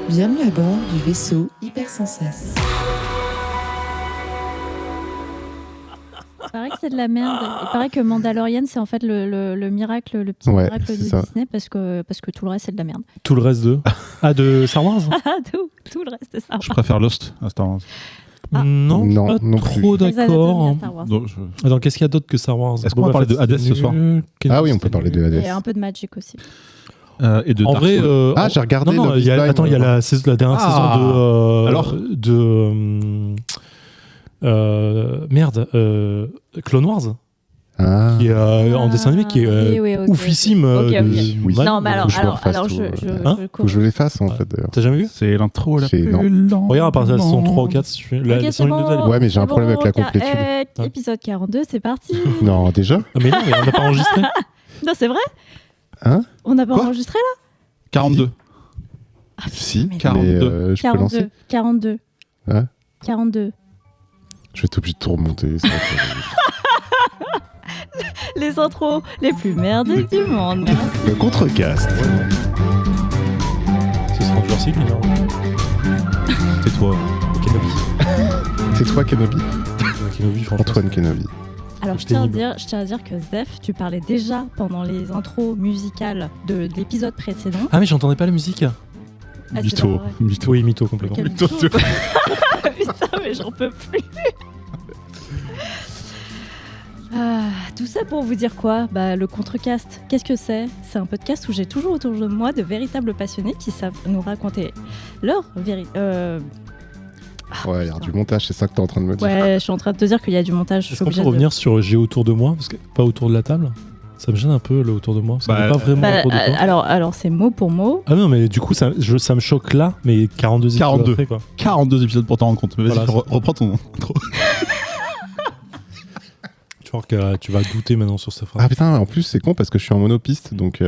Bienvenue à bord du vaisseau Hypersensas. Il paraît que c'est de la merde. Il paraît que Mandalorian, c'est en fait le miracle, le petit miracle de Disney, parce que tout le reste, c'est de la merde. Tout le reste de Star Wars. Tout le reste de Star Wars. Je préfère Lost à Star Wars. Ah. Non, pas non trop plus. d'accord. Donc, Attends, qu'est-ce qu'il y a d'autre que Star Wars? Est-ce qu'on va parler de Hades ce soir? Ah oui, on peut parler de Hades. Et un peu de Magic aussi. Et de En Dark vrai, Souls. j'ai regardé. Non, il y a la dernière saison Alors de Clone Wars, Ah. qui est en dessin animé, qui est oui, ok, oufissime. ok. Oui. Non, mais alors, Faut que je me refasse tout, Faut que je les fasse en fait d'ailleurs. T'as jamais vu? C'est l'intro la C'est- plus non. lente. Regarde, à partir de la saison 3 ou 4, si tu fais la Ok, saison c'est 1 bon. Ouais, mais j'ai un C'est problème avec la complétude. Épisode 42, c'est parti. Non, déjà. Ah, mais non, mais on n'a pas enregistré. Non, c'est vrai. Hein? On n'a pas Quoi enregistré là. 42. Si, mais- 42. Je peux lancer. 42. Hein 42. Je vais être obligé de tout remonter. ça va être- Les intros les plus merdiques du monde. Merci. Le contrecast. Ce sera Stranger Things, alors. Tais-toi. Kenobi. C'est toi, Kenobi. Kenobi, franchement. Antoine Kenobi. Alors, je tiens à dire que Zef, tu parlais déjà pendant les intros musicales de l'épisode précédent. Ah, mais j'entendais pas la musique. Ah, c'est Mytho. pas vrai. Mytho. Oui, mytho complètement. Quel Mytho, mytho. Putain, mais j'en peux plus. Tout ça pour vous dire quoi? Le Contrecast, qu'est-ce que c'est? C'est un podcast où j'ai toujours autour de moi de véritables passionnés qui savent nous raconter leur vérité. Ouais, il y a du montage, c'est ça que t'es en train de me dire. Ouais, je suis en train de te dire qu'il y a du montage. Je Est-ce suis qu'on peut obligée de- revenir sur J'ai autour de moi, parce que pas autour de la table? Ça me gêne un peu, le autour de moi. Ça Bah, n'est pas vraiment autour de toi. alors c'est mot pour mot. Ah non, mais du coup, ça me choque là, mais 42 épisodes 42. après, quoi. 42 épisodes pour t'en rendre compte. Mais vas-y, Voilà, reprends ton intro. Tu vois que tu vas douter maintenant sur cette phrase. Ah putain, en plus c'est con parce que je suis en monopiste, donc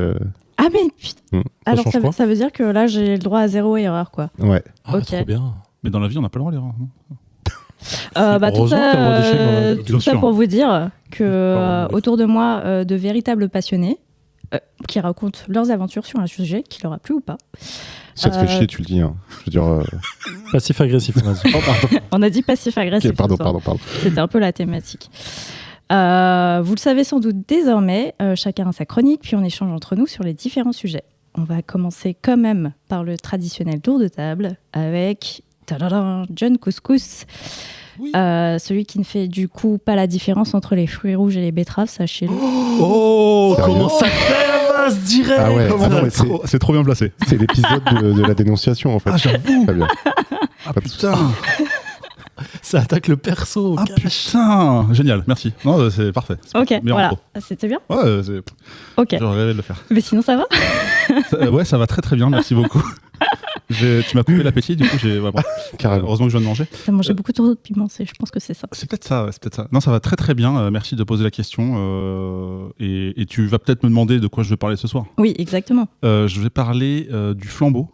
Ah mais putain. Alors change quoi ça veut dire que là j'ai le droit à 0 erreur quoi. ouais. Ah, ok. trop bien. Mais dans la vie, on n'a pas le droit d'erreur. Non Tout Heureusement ça, qu'il y a le droit d'échec dans la vie. tout Bien ça sûr. pour vous dire que Pardon, autour de moi, de véritables passionnés qui racontent leurs aventures sur un sujet qui leur a plu ou pas. Ça te fait chier, tu le dis. Hein. Je veux dire. Passif-agressif, on a dit. Oh, pardon. On a dit passif-agressif. Ok, pardon, ce soir. pardon. C'était un peu la thématique. Vous le savez sans doute désormais, chacun a sa chronique, puis on échange entre nous sur les différents sujets. On va commencer quand même par le traditionnel tour de table avec tadadam, John Couscous. Oui. Celui qui ne fait du coup pas la différence entre les fruits rouges et les betteraves, sachez-le. Oh, Sérieux comment ça classe direct. Ah ouais, Comment non, mais C'est trop bien placé. c'est l'épisode de la dénonciation en fait. Ah, j'avoue. Très bien. Ah Pas de soucis. putain. ça attaque le perso. Ah putain. Génial, merci. Non, c'est parfait. C'est Ok, meilleur voilà. intro. C'était bien. Ouais, c'est... Ok. J'aurais rêvé de le faire. Mais sinon, ça va. Ouais, ça va très très bien, merci beaucoup. Tu m'as coupé l'appétit, du coup, Carrément. heureusement que je viens de manger. T'as mangé beaucoup trop de piment, je pense que c'est ça. C'est peut-être ça, ouais, c'est peut-être ça. Non, ça va très très bien, merci de poser la question. Et tu vas peut-être me demander de quoi je vais parler ce soir. Oui, exactement. Je vais parler du flambeau,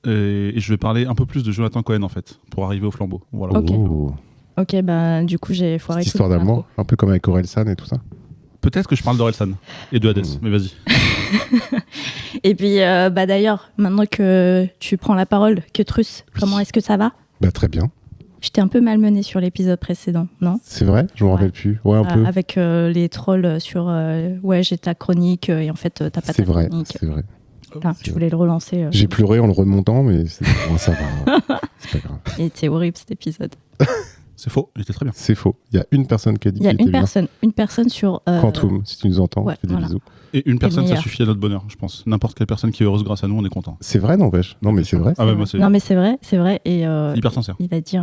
et je vais parler un peu plus de Jonathan Cohen, en fait, pour arriver au flambeau. Voilà. Ok. Oh. Ok, du coup, j'ai foiré Cette toute histoire l'info. d'amour, un peu comme avec Orelsan et tout ça. Peut-être que je parle d'Orelsan et de Hades, mais vas-y. Et puis, d'ailleurs, maintenant que tu prends la parole, Ketrus, comment est-ce que ça va? Bah très bien. Je t'ai un peu malmené sur l'épisode précédent, non? C'est vrai, je me rappelle plus. Ouais, un peu. Avec les trolls sur ouais, j'ai ta chronique et en fait, t'as pas ta C'est vrai, chronique. c'est vrai. Tu voulais le relancer. J'ai pleuré en le remontant, mais bon, ça va. C'est pas grave. Il était horrible cet épisode. C'est faux, il était très bien. C'est faux. Il y a une personne qui a dit Il y a qu'il était une personne sur. Quantum, si tu nous entends, ouais, fais des voilà. bisous. Et une personne, ça meilleur. suffit à notre bonheur, je pense. N'importe quelle personne qui est heureuse grâce à nous, on est content. C'est vrai, n'empêche. Non, mais c'est vrai. Ah ouais, moi, c'est Non mais c'est vrai. Et hyper sincère. il a dit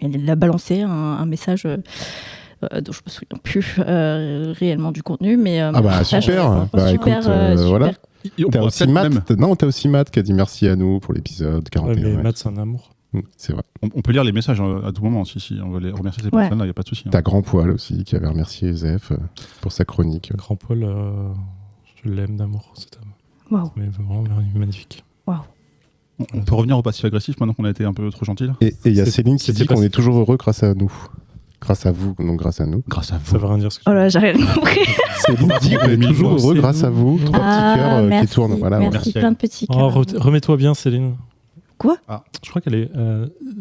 il a balancé un message dont je me souviens plus réellement du contenu, mais Ah bah message, super. Bah super, écoute, voilà. On T'as pourra aussi peut-être Matt. même- Non, t'as aussi Matt qui a dit merci à nous pour l'épisode Ouais, 41. mais ouais. Matt, c'est un amour. C'est vrai. on peut lire les messages à tout moment, si on veut les remercier ces Ouais. personnes-là, il n'y a pas de souci. hein. T'as Grand Poil aussi qui avait remercié Zef pour sa chronique. Grand Paul, je l'aime d'amour, cet homme. Waouh. Mais vraiment magnifique. On peut revenir au passif-agressif maintenant qu'on a été un peu trop gentil là. Et il y a C'est- Céline qui c'était dit qu'on pas- est toujours heureux grâce à nous. Grâce à vous, non grâce à nous. Grâce à Ça veut rien dire ce que Oh là, j'ai rien compris. Céline dit qu'on est toujours heureux grâce à vous. 3 petits cœurs qui merci, tournent. Voilà, merci, Merci. plein de petits Oh, cœurs. remets-toi bien, Céline. Quoi? Je crois qu'elle est.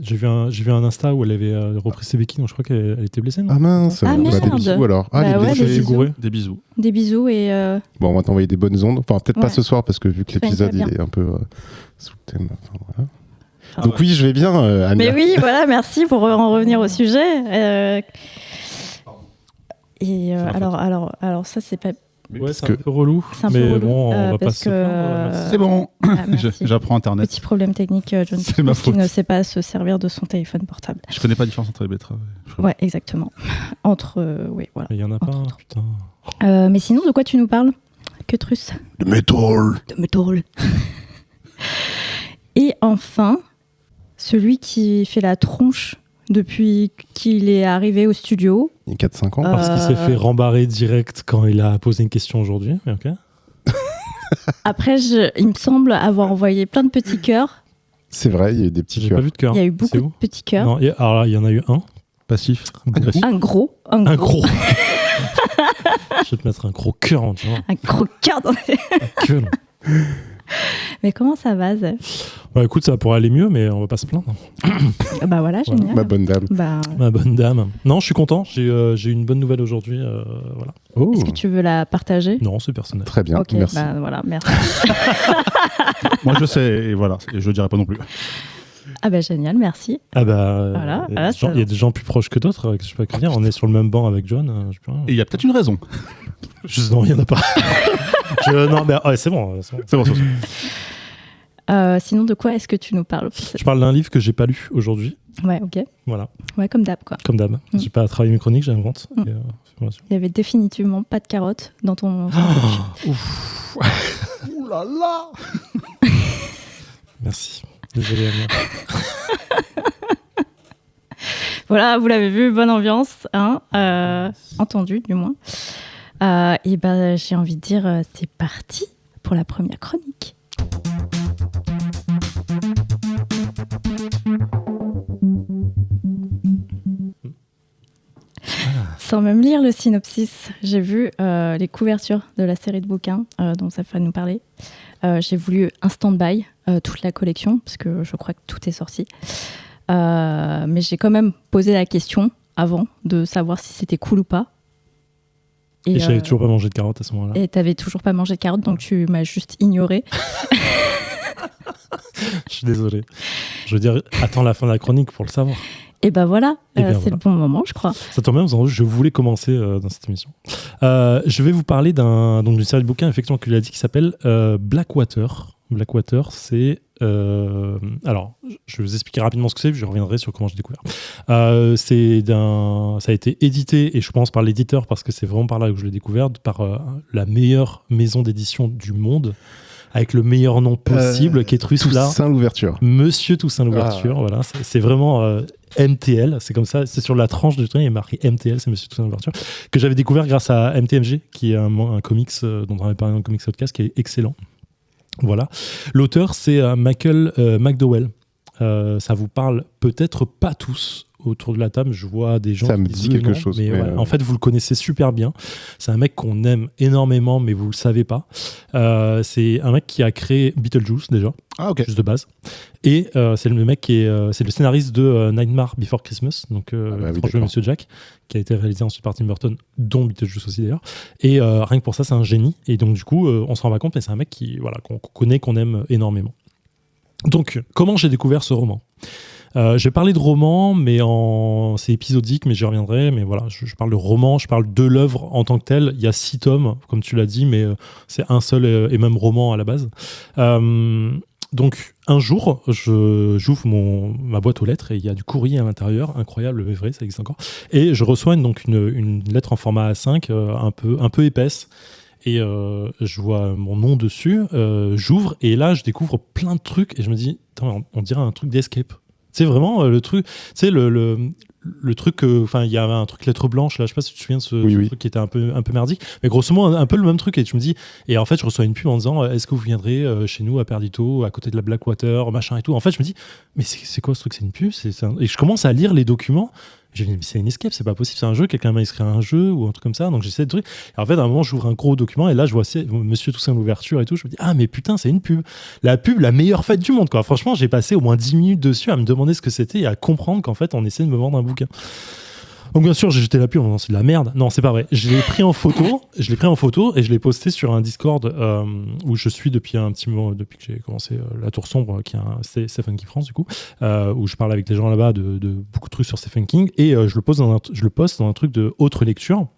J'ai vu un Insta où elle avait repris ses béquilles, donc je crois qu'elle était blessée. Non Ah mince. Ah, Bah, des merde. bisous alors. Ah, Bah les ouais, bisous. des J'ai bisous. gouré. Des bisous. Des bisous et Bon, on va t'envoyer des bonnes ondes. Enfin, peut-être pas Ouais. ce soir parce que vu que Soigne-toi l'épisode bien. il est un peu sous le thème. Enfin, voilà. Ah Donc oui, je vais bien, Anya. Mais oui, voilà, merci pour en revenir au sujet. Et ma faute. alors ça c'est pas. Ouais, c'est que- un peu relou. C'est un peu mais relou, bon, on va pas parce se plaindre. que- C'est bon. Ah, merci. J'apprends Internet. Petit problème technique, John C'est ma Peters qui faute. ne sait pas se servir de son téléphone portable. Je connais pas la différence entre les betteraves. Ouais, exactement. Oui, voilà. Il y en a pas, Entre- putain. Mais sinon, de quoi tu nous parles? Que truce? Le métal. De métal. Et enfin, celui qui fait la tronche depuis qu'il est arrivé au studio. Il y a 4-5 ans. Parce qu'il s'est fait rembarrer direct quand il a posé une question aujourd'hui. Mais ok. Après, il me semble avoir envoyé plein de petits cœurs. C'est vrai, il y a eu des petits J'ai cœurs. pas vu de cœur. Il y a eu C'est beaucoup où de petits cœurs. Non, alors là, il y en a eu un. Passif. Agressif. Un gros. Un gros. Je vais te mettre un gros cœur en disant. Un gros cœur dans les... Gueule. Mais comment ça va, Zé? Bah écoute, ça pourrait aller mieux, mais on va pas se plaindre. Bah voilà, génial. Ma bonne dame. Bah, Ma bonne dame. Non, je suis content. J'ai eu une bonne nouvelle aujourd'hui. Voilà. Oh, est-ce que tu veux la partager? Non, c'est personnel. très bien, Ok, merci. bah voilà, merci. Moi, je sais, et voilà. Et je dirai pas non plus. Ah bah génial, merci. Ah bah. Voilà, il y a voilà, des gens- ça il y a des gens plus proches que d'autres. Je sais pas quoi dire. On est sur le même banc avec John. Je sais pas. Et il y a peut-être une raison. Non, il y en a pas. Non, mais ouais, c'est bon. C'est bon. C'est bon, c'est bon. Sinon, de quoi est-ce que tu nous parles? Je parle d'un livre que j'ai pas lu aujourd'hui. Ouais, ok. Voilà, Ouais, comme d'hab, quoi. comme d'hab. J'ai pas travaillé mes chroniques, j'invente. Mm. Et, voilà. Il y avait définitivement pas de carottes dans ton... Ouf. Ouh là là. Merci. Désolé, Anya. Voilà, vous l'avez vu, bonne ambiance, hein, entendu du moins. Et ben, j'ai envie de dire, c'est parti pour la première chronique. Sans même lire le synopsis, j'ai vu les couvertures de la série de bouquins dont ça va nous parler. J'ai voulu un stand-by, toute la collection, parce que je crois que tout est sorti. Mais j'ai quand même posé la question avant de savoir si c'était cool ou pas. Et j'avais toujours pas mangé de carottes à ce moment-là. Et t'avais toujours pas mangé de carottes, donc tu m'as juste ignoré. Je suis désolé. Je veux dire, attends la fin de la chronique pour le savoir. Et ben voilà, Eh bien, c'est voilà. le bon moment, je crois. Ça tombe bien, parce que je voulais commencer dans cette émission. Je vais vous parler d'une série de bouquins, effectivement, que tu l'as dit, qui s'appelle Blackwater. Blackwater, c'est... alors, je vais vous expliquer rapidement ce que c'est, puis je reviendrai sur comment j'ai découvert. Ça a été édité, et je pense par l'éditeur, parce que c'est vraiment par là que je l'ai découvert, par la meilleure maison d'édition du monde, avec le meilleur nom possible, qui est Truslar. Toussaint l'ouverture. Monsieur Toussaint l'ouverture, voilà, c'est vraiment MTL, c'est comme ça, c'est sur la tranche du truc, il est marqué MTL, c'est Monsieur Toussaint l'ouverture, que j'avais découvert grâce à MTMG, qui est un comics dont on avait parlé dans le Comics Podcast, qui est excellent. Voilà. L'auteur, c'est Michael McDowell. Ça vous parle peut-être pas tous autour de la table. Je vois des gens Ça me qui dit disent quelque non, chose, mais mais, voilà. En fait, vous le connaissez super bien. C'est un mec qu'on aime énormément, mais vous le savez pas. C'est un mec qui a créé Beetlejuice déjà, Ah, ok. juste de base. Et c'est le mec qui est, c'est le scénariste de Nightmare Before Christmas, donc oui, Étrange d'accord. Monsieur Jack, qui a été réalisé ensuite par Tim Burton, dont Beetlejuice aussi d'ailleurs. Et rien que pour ça, c'est un génie. Et donc du coup, on s'en rend pas compte, mais c'est un mec qu'on connaît, qu'on aime énormément. Donc, comment j'ai découvert ce roman ? J'ai parlé de roman, mais c'est épisodique, mais j'y reviendrai. Mais voilà, je parle de roman, je parle de l'œuvre en tant que telle. Il y a 6 tomes, comme tu l'as dit, mais c'est un seul et même roman à la base. Donc, un jour, j'ouvre ma boîte aux lettres et il y a du courrier à l'intérieur, incroyable, mais vrai, ça existe encore. Et je reçois une lettre en format A5, un peu épaisse. Et je vois mon nom dessus, j'ouvre et là, je découvre plein de trucs et je me dis, attends, on dirait un truc d'escape. C'est vraiment le truc, tu sais, le truc, enfin, il y avait un truc lettre blanche, là, je sais pas si tu te souviens de ce truc qui était un peu merdique, mais grosso modo, un peu le même truc, et je me dis, et en fait, je reçois une pub en disant, est-ce que vous viendrez chez nous à Perdito, à côté de la Blackwater, machin et tout. En fait, je me dis, mais c'est quoi ce truc, c'est une pub? Et je commence à lire les documents, J'ai dit, mais c'est une escape, c'est pas possible, c'est un jeu, quelqu'un m'a écrit un jeu ou un truc comme ça, donc j'essaie de trucs. Et en fait, à un moment, j'ouvre un gros document et là, je vois Monsieur Toussaint l'ouverture et tout. Je me dis, ah, mais putain, c'est une pub. La pub, la meilleure fête du monde, quoi. Franchement, j'ai passé au moins 10 minutes dessus à me demander ce que c'était et à comprendre qu'en fait, on essaie de me vendre un bouquin. Donc bien sûr, j'ai jeté la pub en disant c'est de la merde. Non, c'est pas vrai. Je l'ai pris en photo et je l'ai posté sur un Discord où je suis depuis un petit moment, depuis que j'ai commencé La Tour Sombre, qui est un Stephen King France du coup, où je parle avec les gens là-bas de beaucoup de trucs sur Stephen King et je le poste dans un truc de autre lecture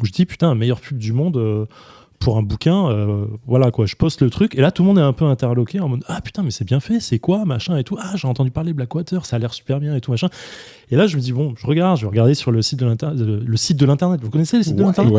où je dis putain, meilleure pub du monde. Pour un bouquin, voilà quoi, je poste le truc et là tout le monde est un peu interloqué en mode ah putain mais c'est bien fait, c'est quoi machin et tout, ah j'ai entendu parler Blackwater, ça a l'air super bien et tout machin. Et là je me dis bon, je vais regarder sur le site de l'internet. Vous connaissez le site de l'internet?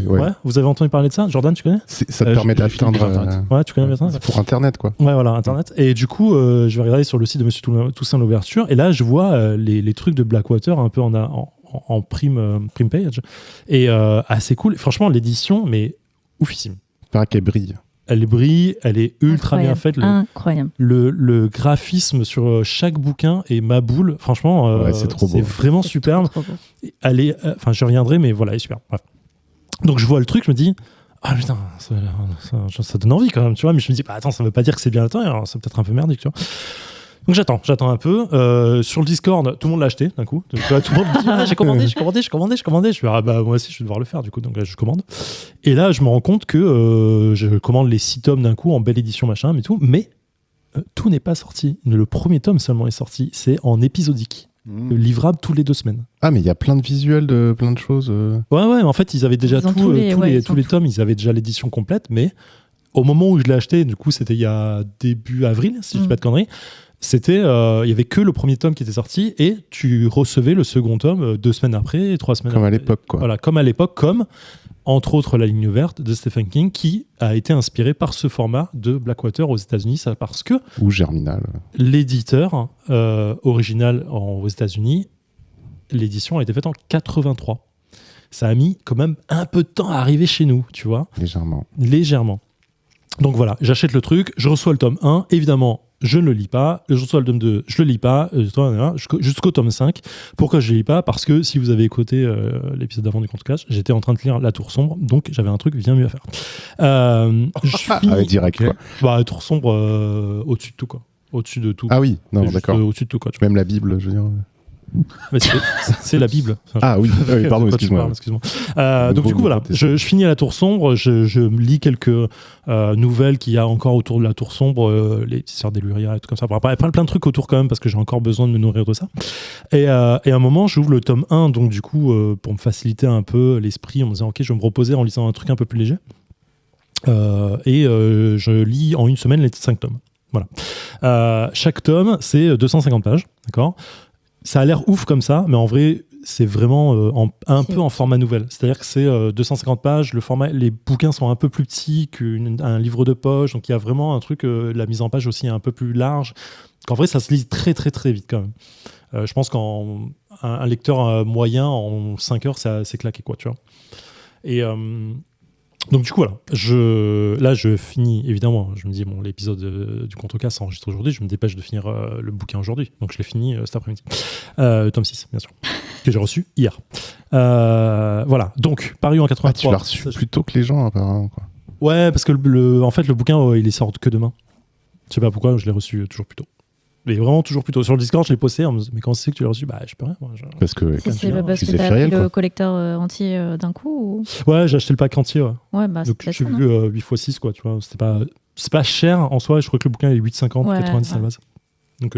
Ouais. Vous avez entendu parler de ça? Jordan, tu connais? Ça te permet d'atteindre. Ouais, tu connais Internet? C'est pour Internet quoi. Ouais, voilà, Internet. Et du coup, je vais regarder sur le site de Monsieur Toussaint l'ouverture et là je vois les trucs de Blackwater un peu en prime page et assez cool. Franchement, l'édition, mais oufissime. Il paraît qu'elle brille. Elle brille, elle est ultra bien faite. Incroyable. Le graphisme sur chaque bouquin est ma boule. Franchement, c'est trop beau. C'est vraiment superbe. Trop beau. Elle est, je reviendrai, mais voilà, elle est superbe. Bref. Donc je vois le truc, je me dis, ah putain, ça donne envie quand même, tu vois. Mais je me dis, bah attends, ça veut pas dire que c'est bien. Attends, c'est peut-être un peu merdique, tu vois. Donc j'attends un peu. Sur le Discord, tout le monde l'a acheté d'un coup. Donc, tout le monde me dit ah, j'ai commandé. Je fais ah bah moi aussi je vais devoir le faire du coup. Donc là, je commande. Et là je me rends compte que je commande les 6 tomes d'un coup en belle édition machin mais tout. Mais tout n'est pas sorti. Le premier tome seulement est sorti. C'est en épisodique, livrable tous les 2 semaines. Ah mais il y a plein de visuels de plein de choses. Ouais en fait ils avaient déjà tous les tomes. Ils avaient déjà l'édition complète. Mais au moment où je l'ai acheté, du coup c'était il y a début avril si je dis pas de conneries. C'était, il y avait que le premier tome qui était sorti et tu recevais le second tome 2 semaines après, 3 semaines comme après. à l'époque quoi. Voilà, comme à l'époque, comme entre autres La Ligne Verte de Stephen King qui a été inspiré par ce format de Blackwater aux États-Unis, ça parce que ou Germinal. L'éditeur original aux États-Unis, l'édition a été faite en 83. Ça a mis quand même un peu de temps à arriver chez nous, tu vois. Légèrement. Donc voilà, j'achète le truc, je reçois le tome 1, évidemment. Je ne le lis pas. Je reçois le tome 2, je le lis pas. Jusqu'au tome 5. Pourquoi je ne le lis pas? Parce que si vous avez écouté l'épisode d'avant du Compte Cash, j'étais en train de lire La Tour Sombre, donc j'avais un truc bien mieux à faire. Direct quoi. Bah, La Tour Sombre, au-dessus de tout quoi. Au-dessus de tout. Ah oui, non, d'accord. Au-dessus de tout quoi. Même la Bible, je veux dire. Mais c'est la Bible. Oui, pardon, excuse-moi. Donc du coup voilà, je finis à La Tour Sombre, je lis quelques nouvelles qu'il y a encore autour de La Tour Sombre, les Sœurs d'Eluria et tout comme ça. Après, plein de trucs autour quand même parce que j'ai encore besoin de me nourrir de ça. Et à un moment, j'ouvre le tome 1, donc du coup pour me faciliter un peu l'esprit en me disant ok, je vais me reposer en lisant un truc un peu plus léger. Je lis en une semaine les 5 tomes. Voilà. Chaque tome, c'est 250 pages, d'accord ? Ça a l'air ouf comme ça, mais en vrai, c'est vraiment un peu en format nouvelle. C'est-à-dire que c'est 250 pages, les bouquins sont un peu plus petits qu'un livre de poche, donc il y a vraiment un truc, la mise en page aussi est un peu plus large. En vrai, ça se lit très très très vite quand même. Je pense qu'un lecteur moyen, en 5 heures, c'est claqué, quoi, tu vois. Et donc du coup voilà, je finis évidemment, je me dis bon l'épisode du Conte au Casse s'enregistre aujourd'hui, je me dépêche de finir le bouquin aujourd'hui, donc je l'ai fini cet après-midi. Tome 6 bien sûr, que j'ai reçu hier. Voilà, donc paru en 83. Tu l'as reçu plus tôt que les gens apparemment quoi. Ouais, parce que en fait le bouquin il sort que demain. Je sais pas pourquoi, je l'ai reçu toujours plus tôt. Mais vraiment toujours plus tôt. Sur le Discord, je l'ai posté. Mais quand c'est que tu l'as reçu, bah je peux rien. Moi, parce que c'est parce que t'as pris le collecteur entier d'un coup ou... Ouais, j'ai acheté le pack entier. Ouais, bah donc j'ai vu 8x6 quoi, tu vois. C'est pas cher en soi. Je crois que le bouquin est 8,50, 90 à la base. Donc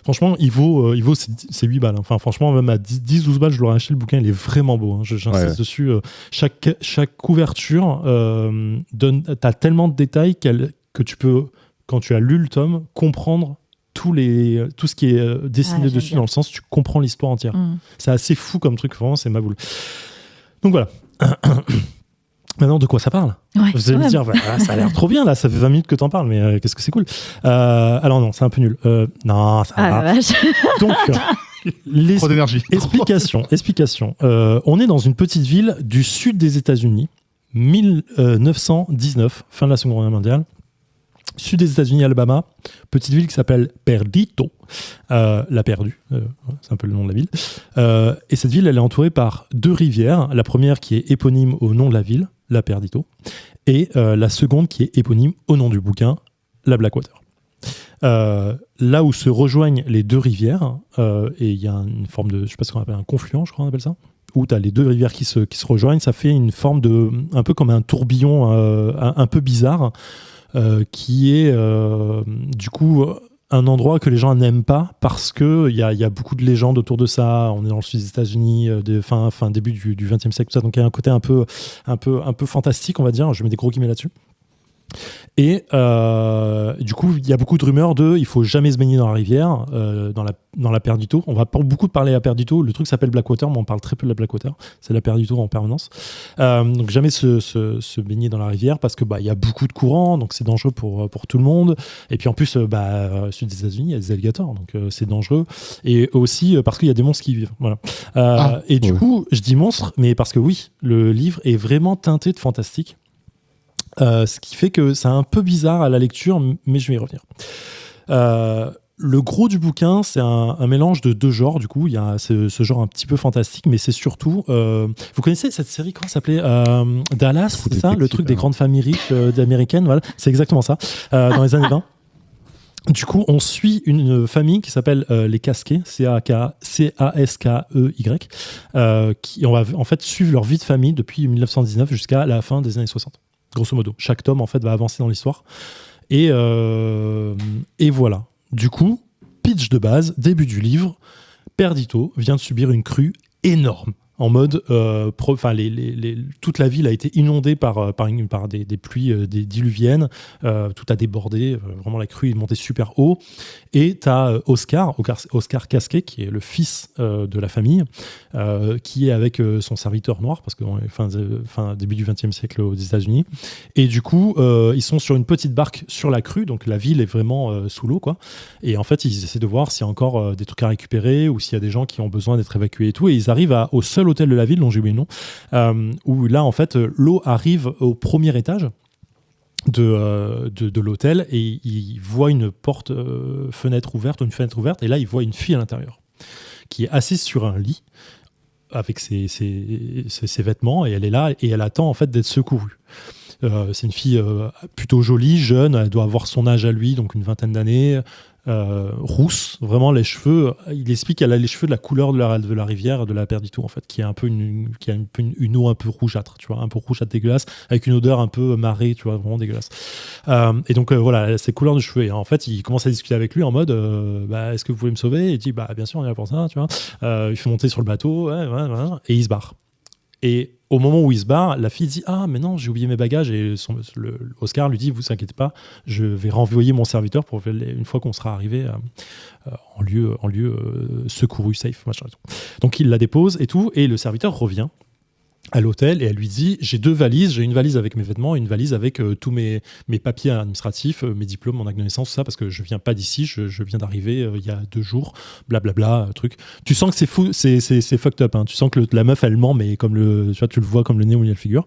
franchement, il vaut ses 8 balles. Enfin franchement, même à 10-12 balles, je l'aurais acheté le bouquin. Il est vraiment beau. Hein. J'insiste dessus. Chaque couverture t'as tellement de détails que tu peux, quand tu as lu le tome, comprendre tout ce qui est dessiné dessus bien. Dans le sens tu comprends l'histoire entière. C'est assez fou comme truc, vraiment c'est ma boule. Donc voilà. Maintenant de quoi ça parle? Vous allez me dire ça a l'air trop bien là, ça fait 20 minutes que t'en parles, mais qu'est-ce que c'est cool. Alors non, c'est un peu nul. Non, ça va. La vache. Donc trop d'énergie. Explication. On est dans une petite ville du sud des États-Unis, 1919, fin de la Seconde Guerre mondiale. Sud des États-Unis, Alabama, petite ville qui s'appelle Perdito, la perdue, c'est un peu le nom de la ville. Et cette ville, elle est entourée par 2 rivières. La première qui est éponyme au nom de la ville, la Perdito, et la seconde qui est éponyme au nom du bouquin, la Blackwater. Là où se rejoignent les 2 rivières, et il y a une forme de, je sais pas ce qu'on appelle un confluent, je crois qu'on appelle ça, où tu as les 2 rivières qui se rejoignent, ça fait une forme de, un peu comme un tourbillon un peu bizarre, qui est du coup un endroit que les gens n'aiment pas parce qu'il y a beaucoup de légendes autour de ça. On est dans le sud des États-Unis, fin début du XXe siècle, tout ça, donc il y a un côté un peu fantastique, on va dire. Je mets des gros guillemets là-dessus. Et du coup, il y a beaucoup de rumeurs de il faut jamais se baigner dans la rivière, dans la Perdito. On va pas beaucoup parler à Perdito. Le truc s'appelle Blackwater, mais on parle très peu de la Blackwater. C'est la Perdito en permanence. Donc jamais se baigner dans la rivière parce que il y a beaucoup de courants, donc c'est dangereux pour tout le monde. Et puis en plus, sud des États-Unis, il y a des alligators, donc c'est dangereux. Et aussi parce qu'il y a des monstres qui y vivent. Voilà. Et du coup, je dis monstres, mais parce que oui, le livre est vraiment teinté de fantastique. Ce qui fait que c'est un peu bizarre à la lecture, mais je vais y revenir. Le gros du bouquin, c'est un mélange de 2 genres, du coup. Il y a ce genre un petit peu fantastique, mais c'est surtout... vous connaissez cette série, comment ça s'appelait Dallas, c'est ça? Le truc des grandes familles riches américaines, voilà. C'est exactement ça, dans les années 20. Du coup, on suit une famille qui s'appelle les Casquets, Caskey, qui on va en fait suivre leur vie de famille depuis 1919 jusqu'à la fin des années 60. Grosso modo, chaque tome en fait va avancer dans l'histoire et voilà. Du coup, pitch de base, début du livre, Perdito vient de subir une crue énorme. En mode, toute la ville a été inondée par des pluies diluviennes, tout a débordé, vraiment la crue est montée super haut. Et tu as Oscar Caskey, qui est le fils de la famille, qui est avec son serviteur noir, parce que début du XXe siècle aux États-Unis. Et du coup, ils sont sur une petite barque sur la crue, donc la ville est vraiment sous l'eau, quoi. Et en fait, ils essaient de voir s'il y a encore des trucs à récupérer ou s'il y a des gens qui ont besoin d'être évacués et tout. Et ils arrivent au seul hôtel de la ville, dont j'ai oublié le nom, où là, en fait, l'eau arrive au premier étage de l'hôtel et il voit une fenêtre ouverte, et là, il voit une fille à l'intérieur qui est assise sur un lit avec ses vêtements et elle est là et elle attend en fait d'être secourue. C'est une fille plutôt jolie, jeune, elle doit avoir son âge à lui, donc une 20aine d'années, rousse, vraiment les cheveux, il explique qu'elle a les cheveux de la couleur de la rivière de la Perdito en fait, qui a une eau un peu rougeâtre, tu vois, un peu rougeâtre dégueulasse, avec une odeur un peu marée, tu vois, vraiment dégueulasse. Et donc voilà, ses couleurs de cheveux, et en fait il commence à discuter avec lui en mode est-ce que vous pouvez me sauver? Et il dit bien sûr on est là pour ça, tu vois. Il fait monter sur le bateau, ouais, et il se barre. Et au moment où il se barre, la fille dit « Ah, mais non, j'ai oublié mes bagages. » Et Oscar lui dit « Vous inquiétez pas, je vais renvoyer mon serviteur pour une fois qu'on sera arrivé en lieu secouru, safe, machin et tout. » Donc il la dépose et tout, et le serviteur revient à l'hôtel et elle lui dit j'ai 2 valises, j'ai une valise avec mes vêtements et une valise avec tous mes papiers administratifs, mes diplômes, mon acte de naissance, tout ça, parce que je viens pas d'ici, je viens d'arriver il y a 2 jours, blablabla, truc. Tu sens que c'est fou, c'est fucked up, hein. Tu sens que la meuf elle ment, mais comme tu le vois comme le nez où il y a le figure.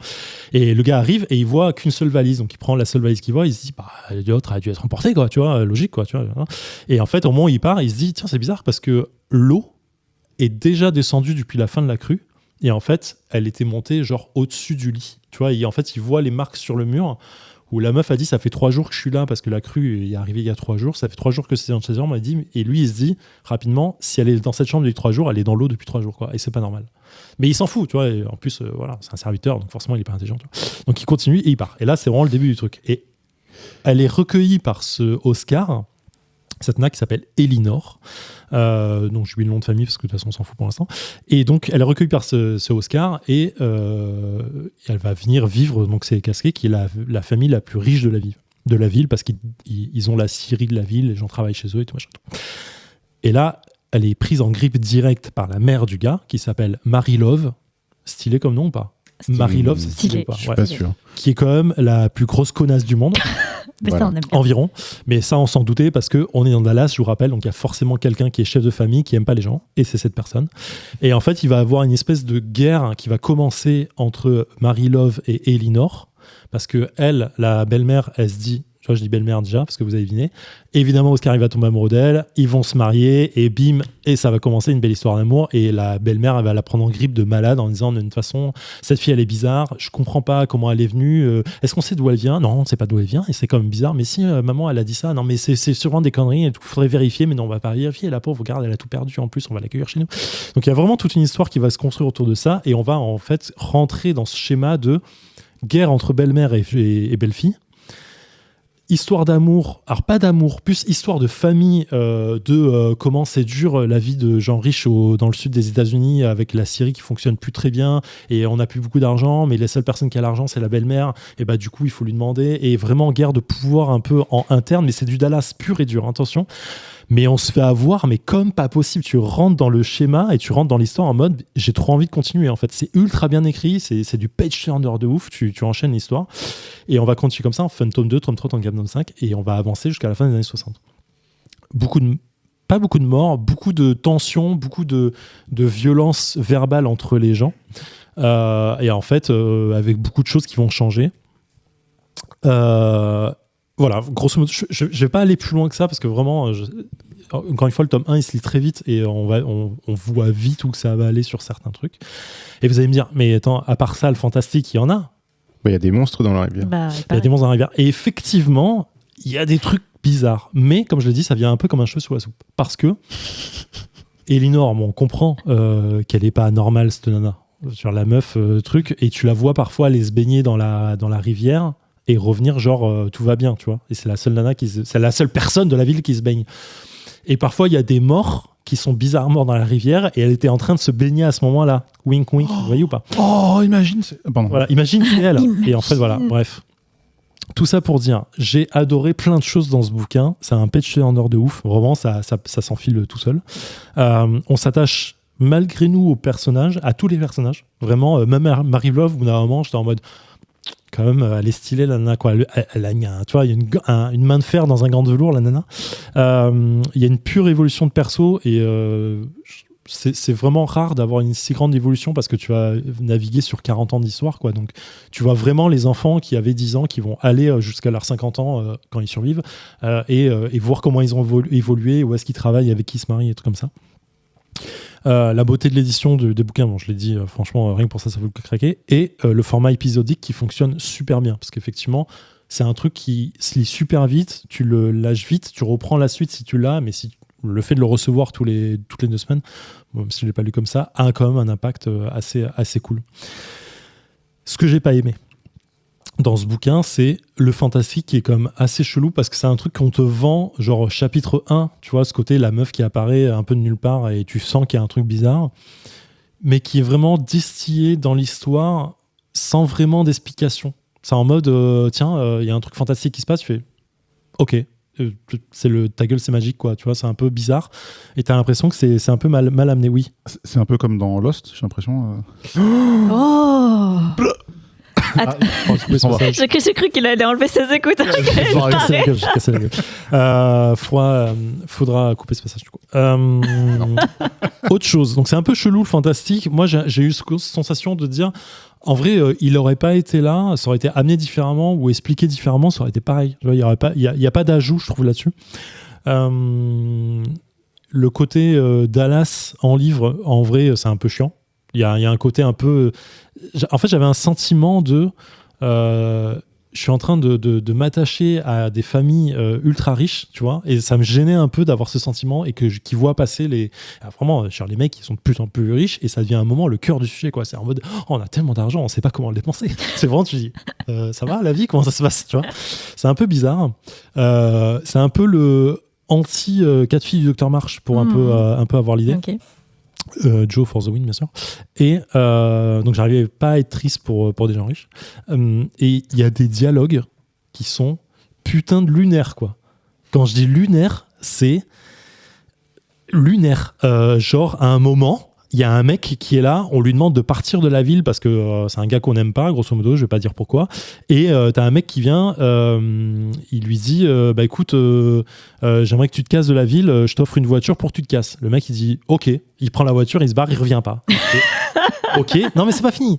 Et le gars arrive et il voit qu'une seule valise, donc il prend la seule valise qu'il voit, il se dit l'autre a dû être emporté, quoi, tu vois, logique, quoi, tu vois. Et en fait au moment où il part, il se dit tiens, c'est bizarre parce que l'eau est déjà descendue depuis la fin de la crue. Et en fait, elle était montée genre au-dessus du lit. Tu vois, et en fait, il voit les marques sur le mur où la meuf a dit ça fait 3 jours que je suis là parce que la crue est arrivée il y a 3 jours. Ça fait 3 jours que c'est dans cette chambre. Et lui, il se dit rapidement, si elle est dans cette chambre depuis 3 jours, elle est dans l'eau depuis 3 jours, quoi. Et c'est pas normal. Mais il s'en fout, tu vois. Et en plus, voilà, c'est un serviteur, donc forcément, il est pas intelligent. Tu vois. Donc il continue et il part. Et là, c'est vraiment le début du truc. Et elle est recueillie par ce Oscar, cette nana qui s'appelle Elinor. Donc j'ai oublié le nom de famille parce que de toute façon on s'en fout pour l'instant. Et donc elle est recueillie par ce Oscar et elle va venir vivre, donc c'est Casquet qui est la famille la plus riche de la ville parce qu'ils ont la scierie de la ville, les gens travaillent chez eux et tout machin. Et là elle est prise en grippe directe par la mère du gars qui s'appelle Mary Love. Stylé comme nom ou pas? Mary Love, c'est stylé ou pas? Je suis pas sûr. Qui est quand même la plus grosse connasse du monde. Mais Voilà. ça, on aime bien. Environ, mais ça on s'en doutait parce qu'on est dans Dallas, je vous rappelle, donc il y a forcément quelqu'un qui est chef de famille qui aime pas les gens, et c'est cette personne. Et en fait il va avoir une espèce de guerre qui va commencer entre Mary Love et Elinor, parce que elle, la belle-mère, elle se dit Tu vois, je dis belle-mère déjà parce que vous avez deviné. Évidemment, Oscar il va tomber amoureux d'elle, ils vont se marier et bim, et ça va commencer une belle histoire d'amour. Et la belle-mère, elle va la prendre en grippe de malade en disant de toute façon, cette fille elle est bizarre, je comprends pas comment elle est venue. Est-ce qu'on sait d'où elle vient? Non, on ne sait pas d'où elle vient et c'est quand même bizarre. Mais si maman elle a dit ça, non mais c'est sûrement des conneries. Il faudrait vérifier, mais non, on va pas vérifier. La pauvre, regarde, elle a tout perdu. En plus, on va l'accueillir chez nous. Donc il y a vraiment toute une histoire qui va se construire autour de ça et on va en fait rentrer dans ce schéma de guerre entre belle-mère et belle-fille. Histoire d'amour, alors pas d'amour, plus histoire de famille, comment c'est dur la vie de gens riches dans le sud des États-Unis avec la Syrie qui fonctionne plus très bien et on n'a plus beaucoup d'argent, mais la seule personne qui a l'argent c'est la belle-mère et bah du coup il faut lui demander et vraiment guerre de pouvoir un peu en interne, mais c'est du Dallas pur et dur, attention. Mais on se fait avoir, mais comme pas possible. Tu rentres dans le schéma et tu rentres dans l'histoire en mode j'ai trop envie de continuer. En fait, c'est ultra bien écrit, c'est du page turner de ouf. Tu enchaînes l'histoire et on va continuer comme ça en fin tome 2, tome 3, tome 4, tome 5 et on va avancer jusqu'à la fin des années 60. Pas beaucoup de morts, beaucoup de tensions, beaucoup de violence verbale entre les gens et en fait avec beaucoup de choses qui vont changer. Voilà, grosso modo, je ne vais pas aller plus loin que ça parce que vraiment, encore une fois, le tome 1, il se lit très vite et on voit vite où ça va aller sur certains trucs. Et vous allez me dire, mais attends, à part ça, le fantastique, il y en a. Il y a des monstres dans la rivière. Il y a des monstres dans la rivière. Et effectivement, il y a des trucs bizarres. Mais comme je l'ai dit, ça vient un peu comme un cheveu sous la soupe. Parce que Elinor, on comprend qu'elle n'est pas normale, cette nana. Sur la meuf, truc. Et tu la vois parfois aller se baigner dans la rivière et revenir genre tout va bien, tu vois. Et c'est la seule nana c'est la seule personne de la ville qui se baigne. Et parfois il y a des morts qui sont bizarrement dans la rivière et elle était en train de se baigner à ce moment-là. Wink wink, vous voyez ou pas? Oh, imagine. Pardon. Voilà, imagine c'est elle. Et en fait voilà, bref. Tout ça pour dire, j'ai adoré plein de choses dans ce bouquin. C'est un page turner de ouf. Vraiment, ça s'enfile tout seul. On s'attache malgré nous aux personnages, à tous les personnages. Vraiment, même Marie Love, où normalement j'étais en mode quand même, elle est stylée, la nana, quoi. Elle a tu vois, il y a une main de fer dans un gant de velours, la nana. Il y a une pure évolution de perso et c'est vraiment rare d'avoir une si grande évolution parce que tu vas naviguer sur 40 ans d'histoire, quoi. Donc, tu vois vraiment les enfants qui avaient 10 ans qui vont aller jusqu'à leurs 50 ans quand ils survivent et voir comment ils ont évolué, où est-ce qu'ils travaillent, avec qui ils se marient et tout comme ça. La beauté de l'édition des bouquins, bon, je l'ai dit, franchement, rien que pour ça vaut le coup de craquer. Et le format épisodique qui fonctionne super bien. Parce qu'effectivement, c'est un truc qui se lit super vite, tu le lâches vite, tu reprends la suite si tu l'as, mais si le fait de le recevoir toutes les 2 semaines, même si je ne l'ai pas lu comme ça, a quand même un impact assez cool. Ce que j'ai pas aimé dans ce bouquin, c'est le fantastique qui est quand même assez chelou parce que c'est un truc qu'on te vend, genre chapitre 1, tu vois, ce côté, la meuf qui apparaît un peu de nulle part et tu sens qu'il y a un truc bizarre, mais qui est vraiment distillé dans l'histoire sans vraiment d'explication. C'est en mode, tiens, y a un truc fantastique qui se passe, tu fais, ok, c'est ta gueule, c'est magique, quoi, tu vois, c'est un peu bizarre et t'as l'impression que c'est un peu mal amené, oui. C'est un peu comme dans Lost, j'ai l'impression. Oh Attends. J'ai cru qu'il allait enlever ses écoutes. J'ai cassé la gueule. Faudra couper ce passage du coup. Autre chose. Donc c'est un peu chelou le fantastique. Moi j'ai eu cette sensation de dire, en vrai, il n'aurait pas été là, ça aurait été amené différemment ou expliqué différemment, ça aurait été pareil. Il n'y a pas d'ajout, je trouve, là-dessus. Le côté Dallas en livre, en vrai, c'est un peu chiant. Il y a un côté un peu... En fait, j'avais un sentiment de... je suis en train de m'attacher à des familles ultra riches, tu vois, et ça me gênait un peu d'avoir ce sentiment et qui voit passer les... Vraiment, genre, les mecs qui sont de plus en plus riches et ça devient un moment le cœur du sujet, quoi. C'est en mode, oh, on a tellement d'argent, on sait pas comment le dépenser. C'est vraiment, tu dis, ça va, la vie, comment ça se passe, tu vois. C'est un peu bizarre. C'est un peu le anti 4 filles du Dr March pour un peu avoir l'idée. Okay. Joe for the win, bien sûr. Et donc, j'arrivais pas à être triste pour des gens riches. Et il y a des dialogues qui sont putain de lunaires, quoi. Quand je dis lunaire, c'est lunaire. Genre, à un moment, il y a un mec qui est là, on lui demande de partir de la ville parce que c'est un gars qu'on n'aime pas, grosso modo, je vais pas dire pourquoi. Et t'as un mec qui vient, il lui dit bah écoute, j'aimerais que tu te casses de la ville, je t'offre une voiture pour que tu te casses. Le mec il dit ok, il prend la voiture, il se barre, il revient pas. Ok, non mais c'est pas fini.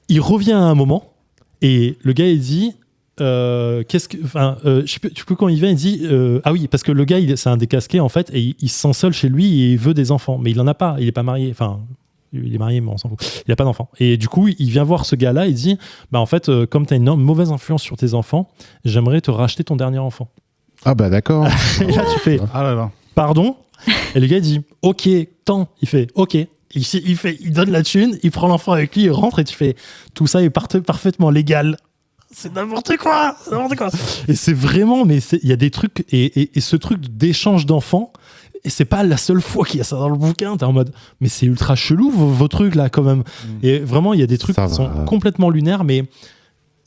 Il revient à un moment et le gars il dit je sais plus quand il vient, il dit ah oui, parce que le gars c'est un décasqué en fait, et il se sent seul chez lui et il veut des enfants, mais il en a pas, il est pas marié, enfin il est marié mais on s'en fout, il a pas d'enfants, et du coup il vient voir ce gars-là, il dit bah en fait comme t'as une mauvaise influence sur tes enfants, j'aimerais te racheter ton dernier enfant. Ah bah d'accord. Et là tu fais Ah là là. pardon, et le gars il dit ok, tant, il fait ok. Il donne la thune, il prend l'enfant avec lui, il rentre, et tu fais tout ça est parfaitement légal. C'est n'importe quoi, Et c'est vraiment, mais il y a des trucs, et ce truc d'échange d'enfants, et c'est pas la seule fois qu'il y a ça dans le bouquin, t'es en mode, mais c'est ultra chelou vos trucs là quand même. Et vraiment, il y a des trucs Ça qui sont va. complètement lunaires, mais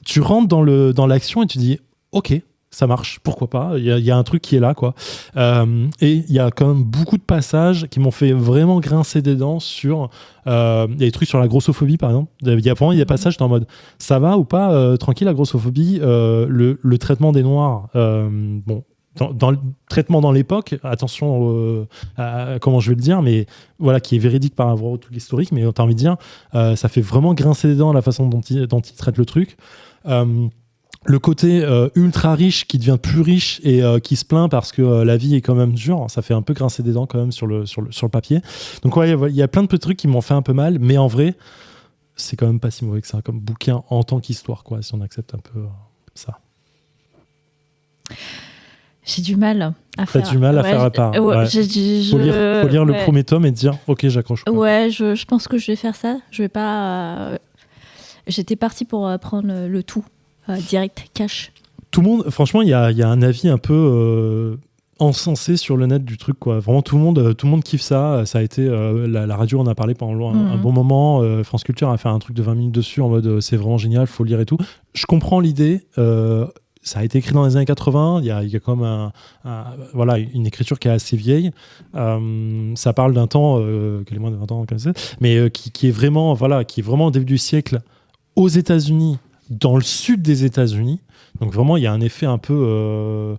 tu rentres dans l'action et tu dis, ok, ça marche, pourquoi pas, il y a un truc qui est là, quoi. Et il y a quand même beaucoup de passages qui m'ont fait vraiment grincer des dents sur il y a des trucs sur la grossophobie, par exemple. Il y a des passages en mode ça va ou pas, tranquille, la grossophobie, le traitement des noirs, bon, dans le traitement dans l'époque, attention à comment je vais le dire, mais voilà, qui est véridique par rapport au truc historique, mais t'as envie de dire, ça fait vraiment grincer des dents la façon dont il traite le truc. Le côté ultra riche qui devient plus riche et qui se plaint parce que la vie est quand même dure, ça fait un peu grincer des dents quand même sur le papier. Donc ouais, il y a plein de petits trucs qui m'ont fait un peu mal, mais en vrai, c'est quand même pas si mauvais que ça comme bouquin en tant qu'histoire, quoi, si on accepte un peu ça. J'ai du mal à faire. T'as du mal à faire à part. Ouais. Faut lire le premier tome et te dire ok, j'accroche. Quoi. Ouais, je pense que je vais faire ça. Je vais pas. J'étais partie pour prendre le tout. Direct, cash. Tout le monde, franchement, il y a un avis un peu encensé sur le net du truc, quoi. Vraiment, tout le monde kiffe ça. Ça a été la radio en a parlé pendant un bon moment. France Culture a fait un truc de 20 minutes dessus en mode c'est vraiment génial, faut lire et tout. Je comprends l'idée. Ça a été écrit dans les années 80. Il y a comme voilà, une écriture qui est assez vieille. Ça parle d'un temps que les moins de 20 ans connaissaient, mais qui est vraiment, voilà, qui est vraiment au début du siècle aux États-Unis. Dans le sud des États-Unis, donc vraiment il y a un effet un peu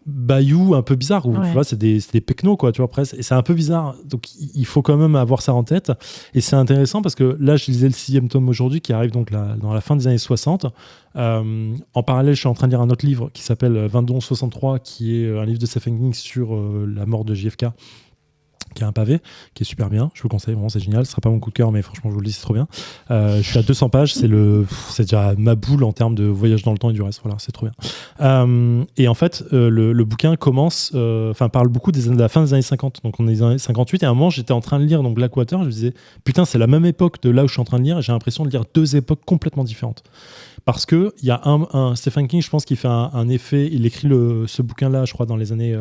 bayou, un peu bizarre où tu vois, c'est des pecnos, quoi, tu vois, presque, et c'est un peu bizarre, donc il faut quand même avoir ça en tête. Et c'est intéressant parce que là je lisais le 6e tome aujourd'hui qui arrive donc dans la fin des années 60. En parallèle je suis en train de lire un autre livre qui s'appelle 22-63, qui est un livre de Stephen King sur la mort de JFK, qui est un pavé, qui est super bien, je vous le conseille, vraiment c'est génial, ce sera pas mon coup de cœur mais franchement je vous le dis, c'est trop bien. Je suis à 200 pages, c'est déjà ma boule en termes de voyage dans le temps et du reste, voilà, c'est trop bien. Et en fait le bouquin parle beaucoup de la fin des années 50, donc on est dans les années 58, et à un moment j'étais en train de lire donc Blackwater, je me disais putain c'est la même époque de là où je suis en train de lire, et j'ai l'impression de lire deux époques complètement différentes. Parce qu'il y a un Stephen King, je pense, qui fait un effet. Il écrit ce bouquin-là, je crois, dans les années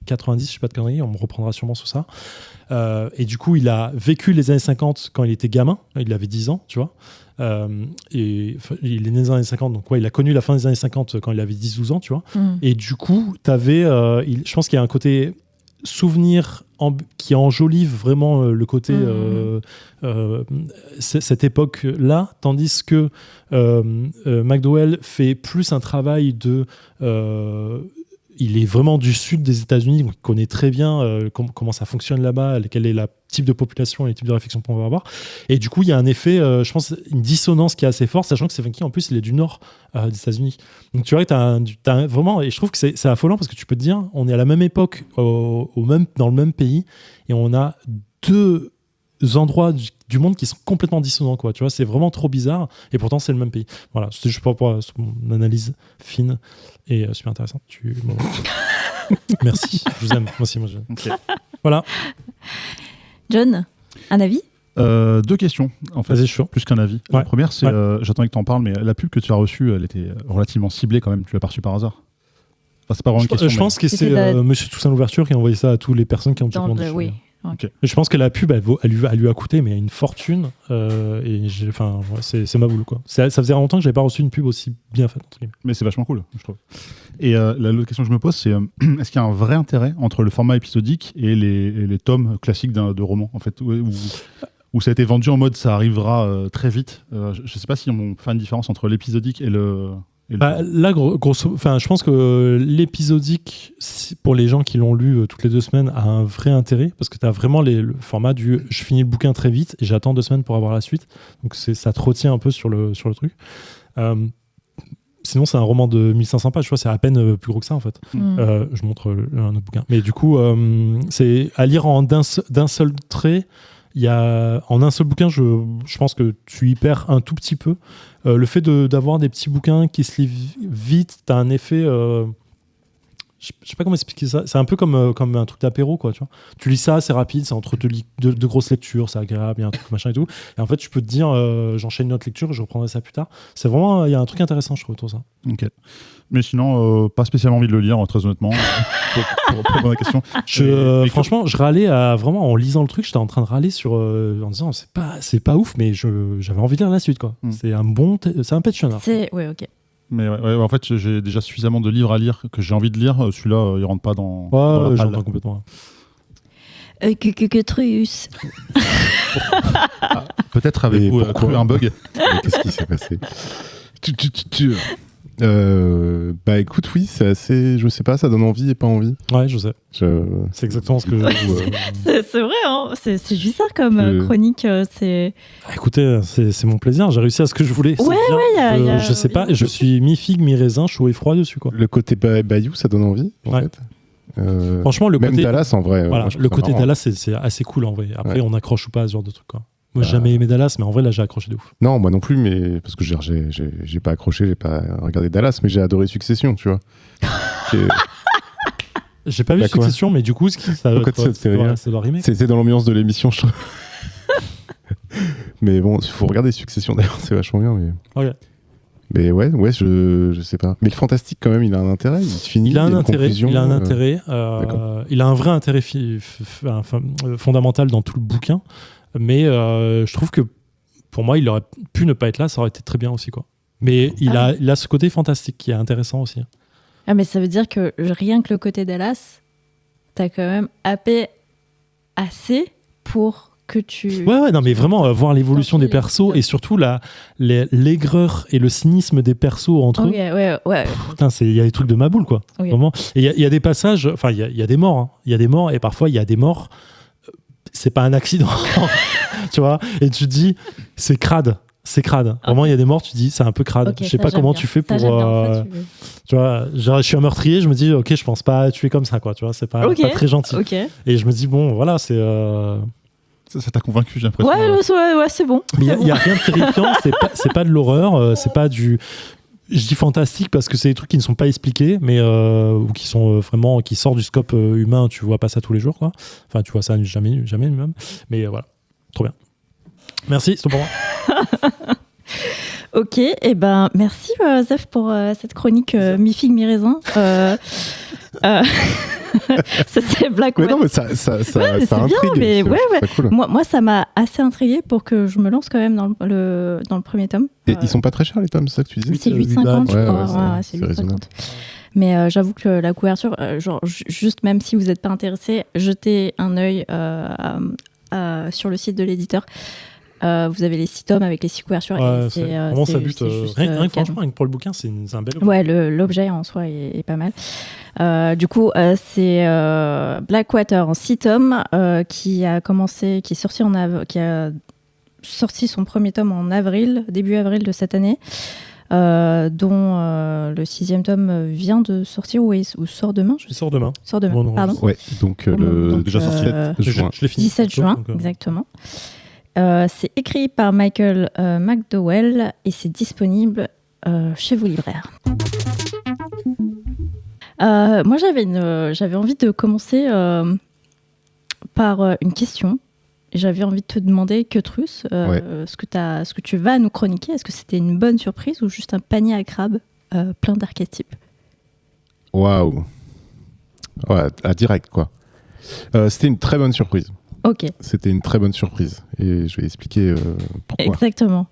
90, je ne sais pas de conneries, on me reprendra sûrement sur ça. Et du coup, il a vécu les années 50 quand il était gamin, il avait 10 ans, tu vois. Et il est né dans les années 50, donc ouais, il a connu la fin des années 50 quand il avait 10-12 ans, tu vois. Et du coup, je pense qu'il y a un côté souvenir qui enjolive vraiment le côté cette époque-là, tandis que McDowell fait plus un travail de il est vraiment du sud des États-Unis, donc il connaît très bien comment ça fonctionne là-bas, quel est le type de population et le type de réflexion qu'on va avoir. Et du coup, il y a un effet, je pense, une dissonance qui est assez forte, sachant que Stephen King, en plus, il est du nord des États-Unis. Donc tu vois que t'as vraiment, et je trouve que c'est affolant parce que tu peux te dire, on est à la même époque, dans le même pays, et on a deux endroits du monde qui sont complètement dissonants, quoi. Tu vois, c'est vraiment trop bizarre, et pourtant c'est le même pays. Voilà, c'était juste pour mon analyse fine et super intéressante. Merci, je vous aime. Moi aussi, moi je. Okay. Voilà. John, un avis? Deux questions, en fait. Vas-y, chaud. Plus qu'un avis. Ouais. La première, c'est, j'attendais que tu en parles, mais la pub que tu as reçue, elle était relativement ciblée quand même. Tu l'as pas reçue par hasard? Enfin, c'est pas vraiment une question. Je pense que c'est Monsieur Toussaint Louverture qui a envoyé ça à toutes les personnes qui ont checkement dessus. Oui. Okay. Je pense que la pub, elle lui a coûté mais une fortune. Et c'est ma boule, quoi. Ça faisait longtemps que j'avais pas reçu une pub aussi bien faite. Mais c'est vachement cool, je trouve. Et l'autre question que je me pose, c'est est-ce qu'il y a un vrai intérêt entre le format épisodique et les tomes classiques de romans, en fait, où ça a été vendu en mode ça arrivera très vite. Je sais pas si on fait une différence entre l'épisodique et le... Là, je pense que l'épisodique, pour les gens qui l'ont lu toutes les 2 semaines, a un vrai intérêt parce que tu as vraiment le format du je finis le bouquin très vite et j'attends 2 semaines pour avoir la suite. Donc ça te retient un peu sur le truc. sinon, c'est un roman de 1500 pages, tu vois, c'est à peine plus gros que ça, en fait. Je montre un autre bouquin. Mais du coup, c'est à lire d'un seul trait. En un seul bouquin, je pense que tu y perds un tout petit peu. Le fait d'avoir des petits bouquins qui se lisent vite, t'as un effet... je sais pas comment expliquer ça. C'est un peu comme un truc d'apéro, quoi, tu vois. Tu lis ça, c'est rapide, c'est entre deux grosses lectures, c'est agréable, il y a un truc machin et tout. Et en fait, tu peux te dire, j'enchaîne une autre lecture et je reprendrai ça plus tard. C'est vraiment, il y a un truc intéressant, je trouve, autour de ça. Ok. Mais sinon, pas spécialement envie de le lire, très honnêtement. pour répondre à la question. Franchement, je râlais vraiment en lisant le truc, j'étais en train de râler en disant, c'est pas ouf, mais j'avais envie de lire la suite, quoi. C'est un pensionnat. Ouais, ok. Mais en fait, j'ai déjà suffisamment de livres à lire que j'ai envie de lire. Celui-là, il rentre pas dans la palle. J'entends complètement. Que truce. Peut-être avez-vous trouvé un bug. Mais qu'est-ce qui s'est passé Bah écoute, oui, c'est assez... Je sais pas, ça donne envie et pas envie. Ouais, je sais. C'est exactement ce que c'est vrai, hein, c'est bizarre comme chronique. Écoutez, c'est mon plaisir, j'ai réussi à ce que je voulais. Ouais, je sais pas, je suis mi-figue, mi-raisin, chaud et froid dessus, quoi. Le côté Bayou, ça donne envie, en fait. Franchement, le même côté Dallas, en vrai. Voilà, le côté Dallas, c'est assez cool, en vrai. Après, on accroche ou pas à ce genre de truc, quoi. Moi, j'ai jamais aimé Dallas, mais en vrai, là, j'ai accroché de ouf. Non, moi non plus, mais parce que j'ai pas accroché, j'ai pas regardé Dallas, mais j'ai adoré Succession, tu vois. J'ai pas vu Succession, mais du coup, ça doit rimer. C'était dans l'ambiance de l'émission, je trouve. Mais bon, il faut regarder Succession, d'ailleurs, c'est vachement bien. Mais... Okay. Mais ouais, je sais pas. Mais le fantastique, quand même, il a un intérêt. Il se finit. Il a un intérêt. Il a un vrai intérêt fondamental dans tout le bouquin. Mais je trouve que pour moi, il aurait pu ne pas être là, ça aurait été très bien aussi, quoi. Mais il a ce côté fantastique qui est intéressant aussi. Ah, mais ça veut dire que rien que le côté Dallas, t'as quand même happé assez pour que tu... Ouais, non, mais vraiment, voir l'évolution des persos et surtout l'aigreur et le cynisme des persos entre eux. Ouais. Putain, il y a des trucs de ma boule, quoi. Okay. Vraiment. Et il y a des passages, enfin, il y a des morts. Hein. Il y a des morts et parfois, il y a des morts... C'est pas un accident, tu vois. Et tu te dis, c'est crade. Vraiment, il y a des morts, tu te dis, c'est un peu crade. Je sais pas comment tu fais pour. Tu vois, genre, je suis un meurtrier, je me dis, ok, je pense pas tuer comme ça, quoi. Tu vois, c'est pas très gentil. Et je me dis, bon, voilà, c'est. Ça t'a convaincu, j'ai l'impression. Ouais, c'est bon. Mais il y a rien de terrifiant. C'est pas de l'horreur. C'est pas du. Je dis fantastique parce que c'est des trucs qui ne sont pas expliqués, mais ou qui sont vraiment qui sortent du scope humain. Tu vois pas ça tous les jours, quoi. Enfin, tu vois ça jamais même. Mais voilà, trop bien. Merci, c'est tout pour moi. Ok, et ben merci Zef pour cette chronique mi-figue mi-raisin. C'était Black Water. Mais non, mais ça intrigue. Bien, mais cool. Moi, ça m'a assez intrigué pour que je me lance quand même dans le premier tome. Et ils sont pas très chers les tomes, c'est ça que tu disais? C'est 8,50, je crois. C'est 8,50. Mais j'avoue que la couverture, genre, juste même si vous n'êtes pas intéressé, jetez un œil sur le site de l'éditeur. Vous avez les 6 tomes avec les 6 couvertures. C'est vraiment ça bute. Rien que pour le bouquin, c'est un bel objet. Ouais, l'objet en soi est pas mal. Du coup, c'est Blackwater en 6 tomes qui a sorti son premier tome en début avril de cette année, dont le 6e tome vient de sortir ou sort demain. Il sort demain. Bon, pardon. Ouais, donc déjà sorti 17 juin, exactement. C'est écrit par Michael McDowell et c'est disponible chez vos libraires. Moi, j'avais envie de commencer par une question. J'avais envie de te demander, Quetrus, ce que tu vas nous chroniquer, est-ce que c'était une bonne surprise ou juste un panier à crabes plein d'archétypes? Waouh! Ouais, à direct, quoi. C'était une très bonne surprise. Ok. C'était une très bonne surprise. Et je vais expliquer pourquoi. Exactement.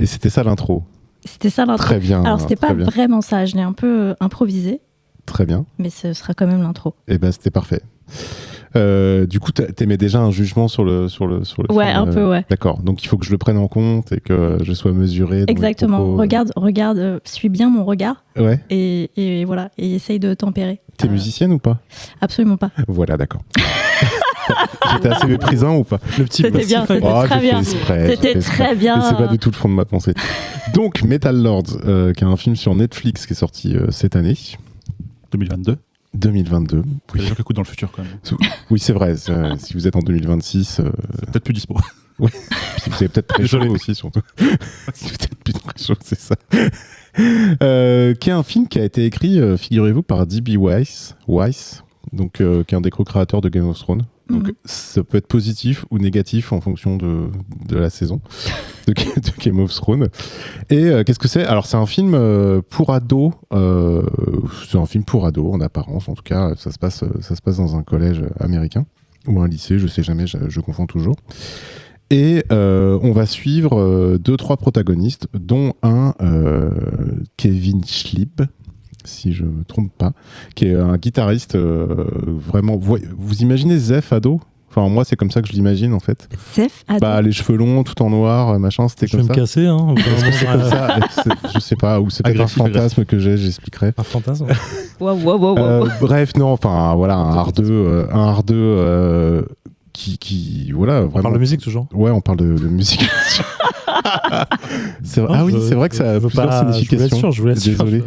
Et c'était ça l'intro. C'était ça l'intro. Très bien. Alors, c'était pas vraiment ça. Je l'ai un peu improvisé. Très bien. Mais ce sera quand même l'intro. Et ben, c'était parfait. Du coup, t'émets déjà un jugement sur le ouais, film, un peu, ouais. D'accord. Donc, il faut que je le prenne en compte et que je sois mesuré. Exactement. Regarde, suis bien mon regard. Ouais. Et voilà. Et essaye de tempérer. T'es musicienne ou pas? Absolument pas. Voilà, d'accord. J'étais assez méprisant ou pas? Le petit C'était bien, c'était Oh, très j'ai fait bien. exprès, C'était j'ai fait exprès. très bien. Mais c'est pas du tout le fond de ma pensée. Donc, Metal Lords, qui est un film sur Netflix qui est sorti cette année, 2022. 2022. Il y a des gens qui écoutent dans le futur quand même. Oui, c'est vrai. Si vous êtes en 2026, Peut-être plus dispo. puis vous avez peut-être très chaud Désolé. aussi, surtout. Si vous êtes plus très chaud, c'est ça. Qui est un film qui a été écrit, figurez-vous, par D.B. Weiss, donc, qui est un des co-créateurs de Game of Thrones. Donc, ça peut être positif ou négatif en fonction de la saison de Game of Thrones. Et qu'est-ce que c'est? Alors, c'est un film pour ados. C'est un film pour ados, en apparence. En tout cas, ça se passe dans un collège américain ou un lycée, je sais jamais, je confonds toujours. Et on va suivre 2-3 protagonistes, dont un Kevin Schlib, si je me trompe pas, qui est un guitariste vraiment... Vous imaginez Zef ado? Enfin, moi, c'est comme ça que je l'imagine, en fait. Zef ado. Bah, les cheveux longs, tout en noir, machin, c'était Je vais comme me ça. casser, hein. Est-ce que c'est comme ça? Je sais pas, ou c'est peut-être un Agressif, fantasme que j'expliquerai. Un fantasme. Waouh. Bref, non, enfin, voilà, un hardeux qui voilà, On vraiment... parle de musique toujours. Ouais, on parle de musique. C'est vrai. Non, Ah oui, je- c'est vrai que ça a je veux plusieurs pas- significations. Je vous l'assure. Désolé.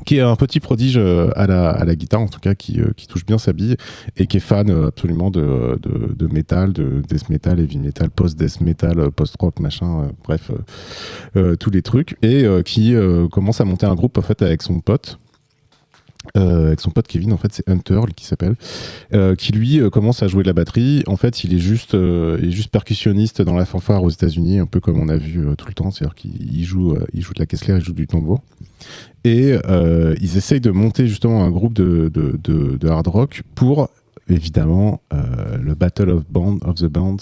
Qui est un petit prodige à la guitare, en tout cas, qui touche bien sa bille et qui est fan absolument de métal, de death metal, heavy metal, post-death metal, post-rock, machin, bref, tous les trucs. Et qui commence à monter un groupe, en fait, avec son pote. Avec son pote Kevin, en fait, c'est Hunter qui s'appelle, qui lui commence à jouer de la batterie. En fait, il est juste percussionniste dans la fanfare aux États-Unis, un peu comme on a vu tout le temps, c'est-à-dire qu'il joue de la caisselère, il joue du tambour. Et ils essayent de monter justement un groupe de hard rock pour évidemment le Battle of the Bands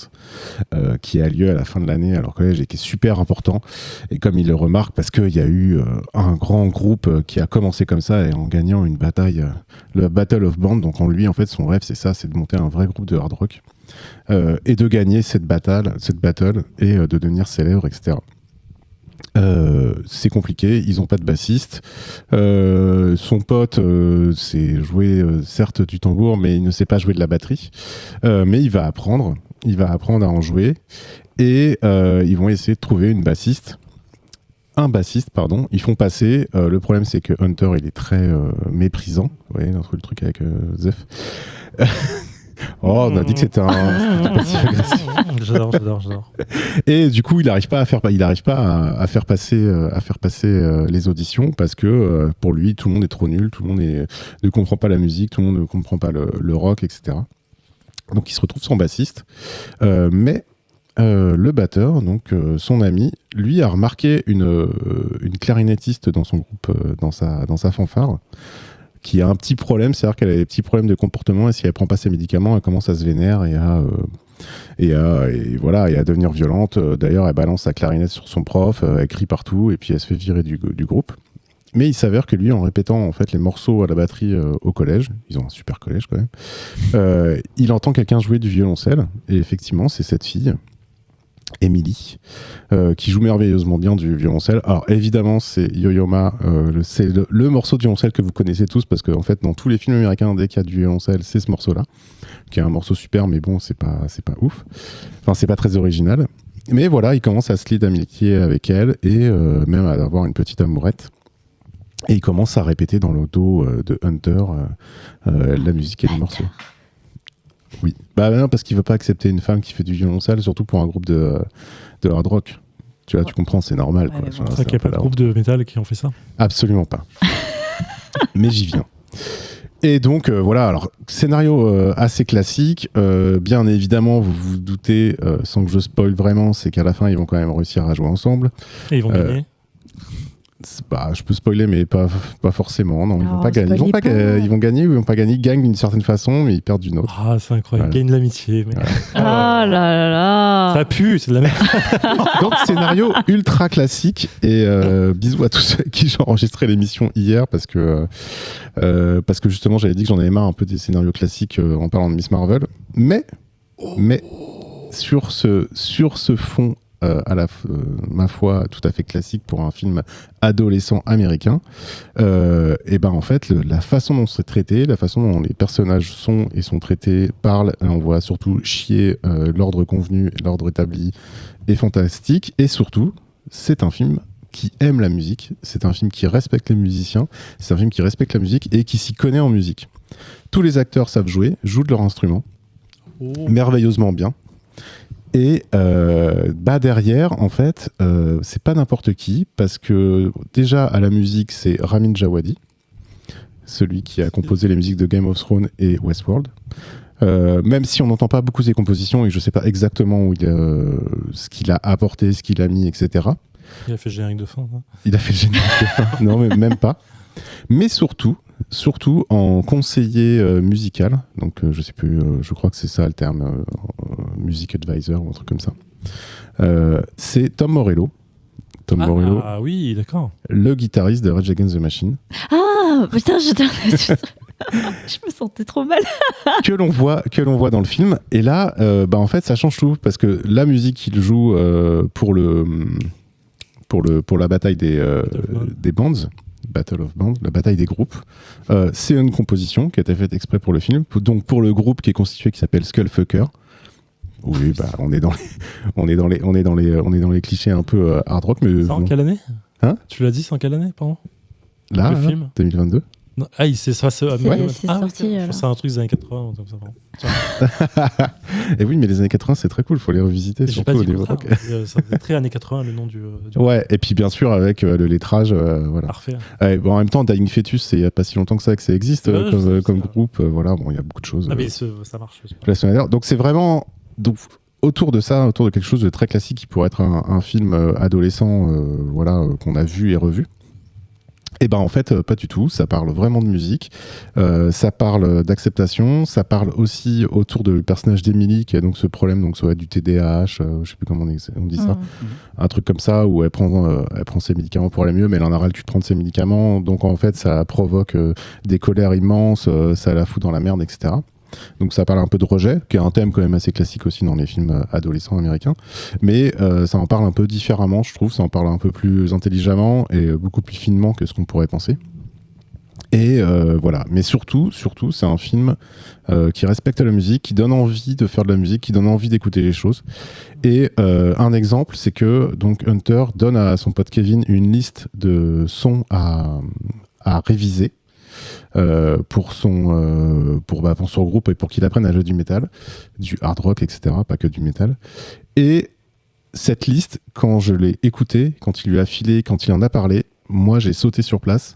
qui a lieu à la fin de l'année à leur collège et qui est super important, et comme il le remarque parce qu'il y a eu un grand groupe qui a commencé comme ça et en gagnant une bataille, le Battle of Bands. Donc en lui, en fait, son rêve c'est ça, c'est de monter un vrai groupe de hard rock et de gagner cette battle et de devenir célèbre, etc. C'est compliqué, ils ont pas de bassiste. Son pote sait jouer certes du tambour, mais il ne sait pas jouer de la batterie. Mais il va apprendre à en jouer. Et ils vont essayer de trouver un bassiste, pardon. Ils font passer. Le problème, c'est que Hunter, il est très méprisant. Vous voyez, entre le truc avec Zef. Oh, on a dit que c'était un passif-agressif. J'adore. Et du coup, il n'arrive pas à faire passer les auditions parce que pour lui, tout le monde est trop nul, tout le monde ne comprend pas la musique, tout le monde ne comprend pas le rock, etc. Donc, il se retrouve sans bassiste. Mais le batteur, donc son ami, lui a remarqué une clarinettiste dans son groupe, dans sa fanfare, qui a un petit problème, c'est-à-dire qu'elle a des petits problèmes de comportement, et si elle prend pas ses médicaments, elle commence à se vénère et à devenir violente. D'ailleurs, elle balance sa clarinette sur son prof, elle crie partout, et puis elle se fait virer du groupe. Mais il s'avère que lui, en répétant en fait les morceaux à la batterie au collège, ils ont un super collège quand même, il entend quelqu'un jouer du violoncelle, et effectivement, c'est cette fille, Emily, qui joue merveilleusement bien du violoncelle. Alors évidemment, c'est Yo-Yo Ma, c'est le morceau de violoncelle que vous connaissez tous, parce que en fait, dans tous les films américains, dès qu'il y a du violoncelle, c'est ce morceau-là, qui est un morceau super, mais bon, c'est pas ouf. Enfin, c'est pas très original. Mais voilà, il commence à se lier d'amitié avec elle, et même à avoir une petite amourette. Et il commence à répéter dans le dos de Hunter la musique et les morceaux. Oui. Bah non, parce qu'il veut pas accepter une femme qui fait du violoncelle, surtout pour un groupe de hard rock. Tu vois, tu comprends, c'est normal. Quoi. Ouais, C'est vrai qu'il n'y a pas de groupe de métal qui ont fait ça. Absolument pas. Mais j'y viens. Et donc voilà, alors scénario assez classique. Bien évidemment, vous vous doutez, sans que je spoil vraiment, c'est qu'à la fin, ils vont quand même réussir à jouer ensemble. Et ils vont gagner. Bah, je peux spoiler, mais pas forcément. Non, ils vont pas gagner. spoilez pas. Ils vont gagner ou ils vont pas gagner. Ils gagnent d'une certaine façon, mais ils perdent d'une autre. Ah, c'est incroyable. Voilà. Gagne l'amitié. Mec. Ah là là. Ça pue, c'est de la merde. Donc, scénario ultra classique. Et bisous à tous ceux avec qui j'ai enregistré l'émission hier, parce que justement, j'avais dit que j'en avais marre un peu des scénarios classiques en parlant de Miss Marvel. Mais sur ce fond ma foi, tout à fait classique pour un film adolescent américain. Et ben en fait, la façon dont c'est traité, la façon dont les personnages sont traités, parlent, on voit surtout chier l'ordre convenu, l'ordre établi, est fantastique. Et surtout, c'est un film qui aime la musique, c'est un film qui respecte les musiciens, c'est un film qui respecte la musique et qui s'y connaît en musique. Tous les acteurs savent jouer, jouent de leur instrument, merveilleusement bien. Et derrière, en fait, c'est pas n'importe qui, parce que déjà à la musique, c'est Ramin Djawadi, celui qui a composé les musiques de Game of Thrones et Westworld. Même si on n'entend pas beaucoup ses compositions et je sais pas exactement ce qu'il a apporté, ce qu'il a mis, etc. Il a fait le générique de fin. Hein. Il a fait le générique de fin. Non, mais même pas. Mais surtout en conseiller musical. Donc, je sais plus, je crois que c'est ça le terme, music advisor ou un truc comme ça. C'est Tom Morello. Morello, ah oui, d'accord. le guitariste de Rage Against the Machine. Ah, putain, je me sentais trop mal. que l'on voit dans le film. Et là, en fait, ça change tout parce que la musique qu'il joue pour la bataille des bands, Battle of Bands, la bataille des groupes, c'est une composition qui a été faite exprès pour le film. Donc pour le groupe qui est constitué, qui s'appelle Skullfucker. Oui, on est dans les clichés un peu hard rock, mais C'est en quelle année Hein? Tu l'as dit, c'est en quelle année, pardon? Là, Le film 2022. Non. Ah, c'est C'est sorti. c'est un truc des années 80. Comme ça, Et oui, mais les années 80, c'est très cool, faut les revisiter, j'ai surtout pas au dit niveau contraire. rock. Ça fait très années 80 le nom du Ouais, et puis bien sûr avec le lettrage, voilà. parfait. En même temps, Dying Fetus, c'est il n'y a pas si longtemps que ça existe Ouais, comme c'est groupe. Voilà, bon, il y a beaucoup de choses. Ah, mais ça marche. Donc c'est vraiment autour de ça, autour de quelque chose de très classique qui pourrait être un film adolescent, qu'on a vu et revu. Et en fait, pas du tout. Ça parle vraiment de musique. Ça parle d'acceptation. Ça parle aussi autour du personnage d'Emily qui a donc ce problème, donc soit du TDAH, je sais plus comment on dit ça, un truc comme ça où elle prend ses médicaments pour aller mieux, mais elle en a ras le cul de prendre ses médicaments. Donc en fait, ça provoque des colères immenses, ça la fout dans la merde, etc. Donc ça parle un peu de rejet, qui est un thème quand même assez classique aussi dans les films adolescents américains, mais ça en parle un peu différemment, je trouve, ça en parle un peu plus intelligemment et beaucoup plus finement que ce qu'on pourrait penser. Et voilà, mais surtout, c'est un film qui respecte la musique, qui donne envie de faire de la musique, qui donne envie d'écouter les choses. Et un exemple, c'est que donc Hunter donne à son pote Kevin une liste de sons à réviser. Pour son groupe et pour qu'il apprenne à jouer du métal, du hard rock, etc., pas que du métal. Et cette liste, quand je l'ai écoutée, quand il lui a filé, quand il en a parlé, moi j'ai sauté sur place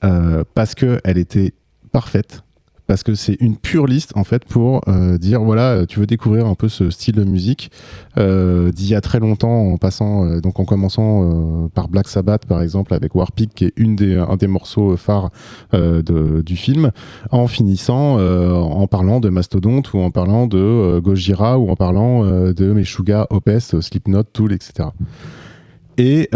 parce qu'elle était parfaite, parce que c'est une pure liste en fait pour dire voilà, tu veux découvrir un peu ce style de musique d'il y a très longtemps, en commençant par Black Sabbath par exemple avec Warpig qui est un des morceaux phares du film, en finissant en parlant de Mastodonte ou en parlant de Gojira ou en parlant de Meshuggah, Opeth, Slipknot, Tool, etc. Et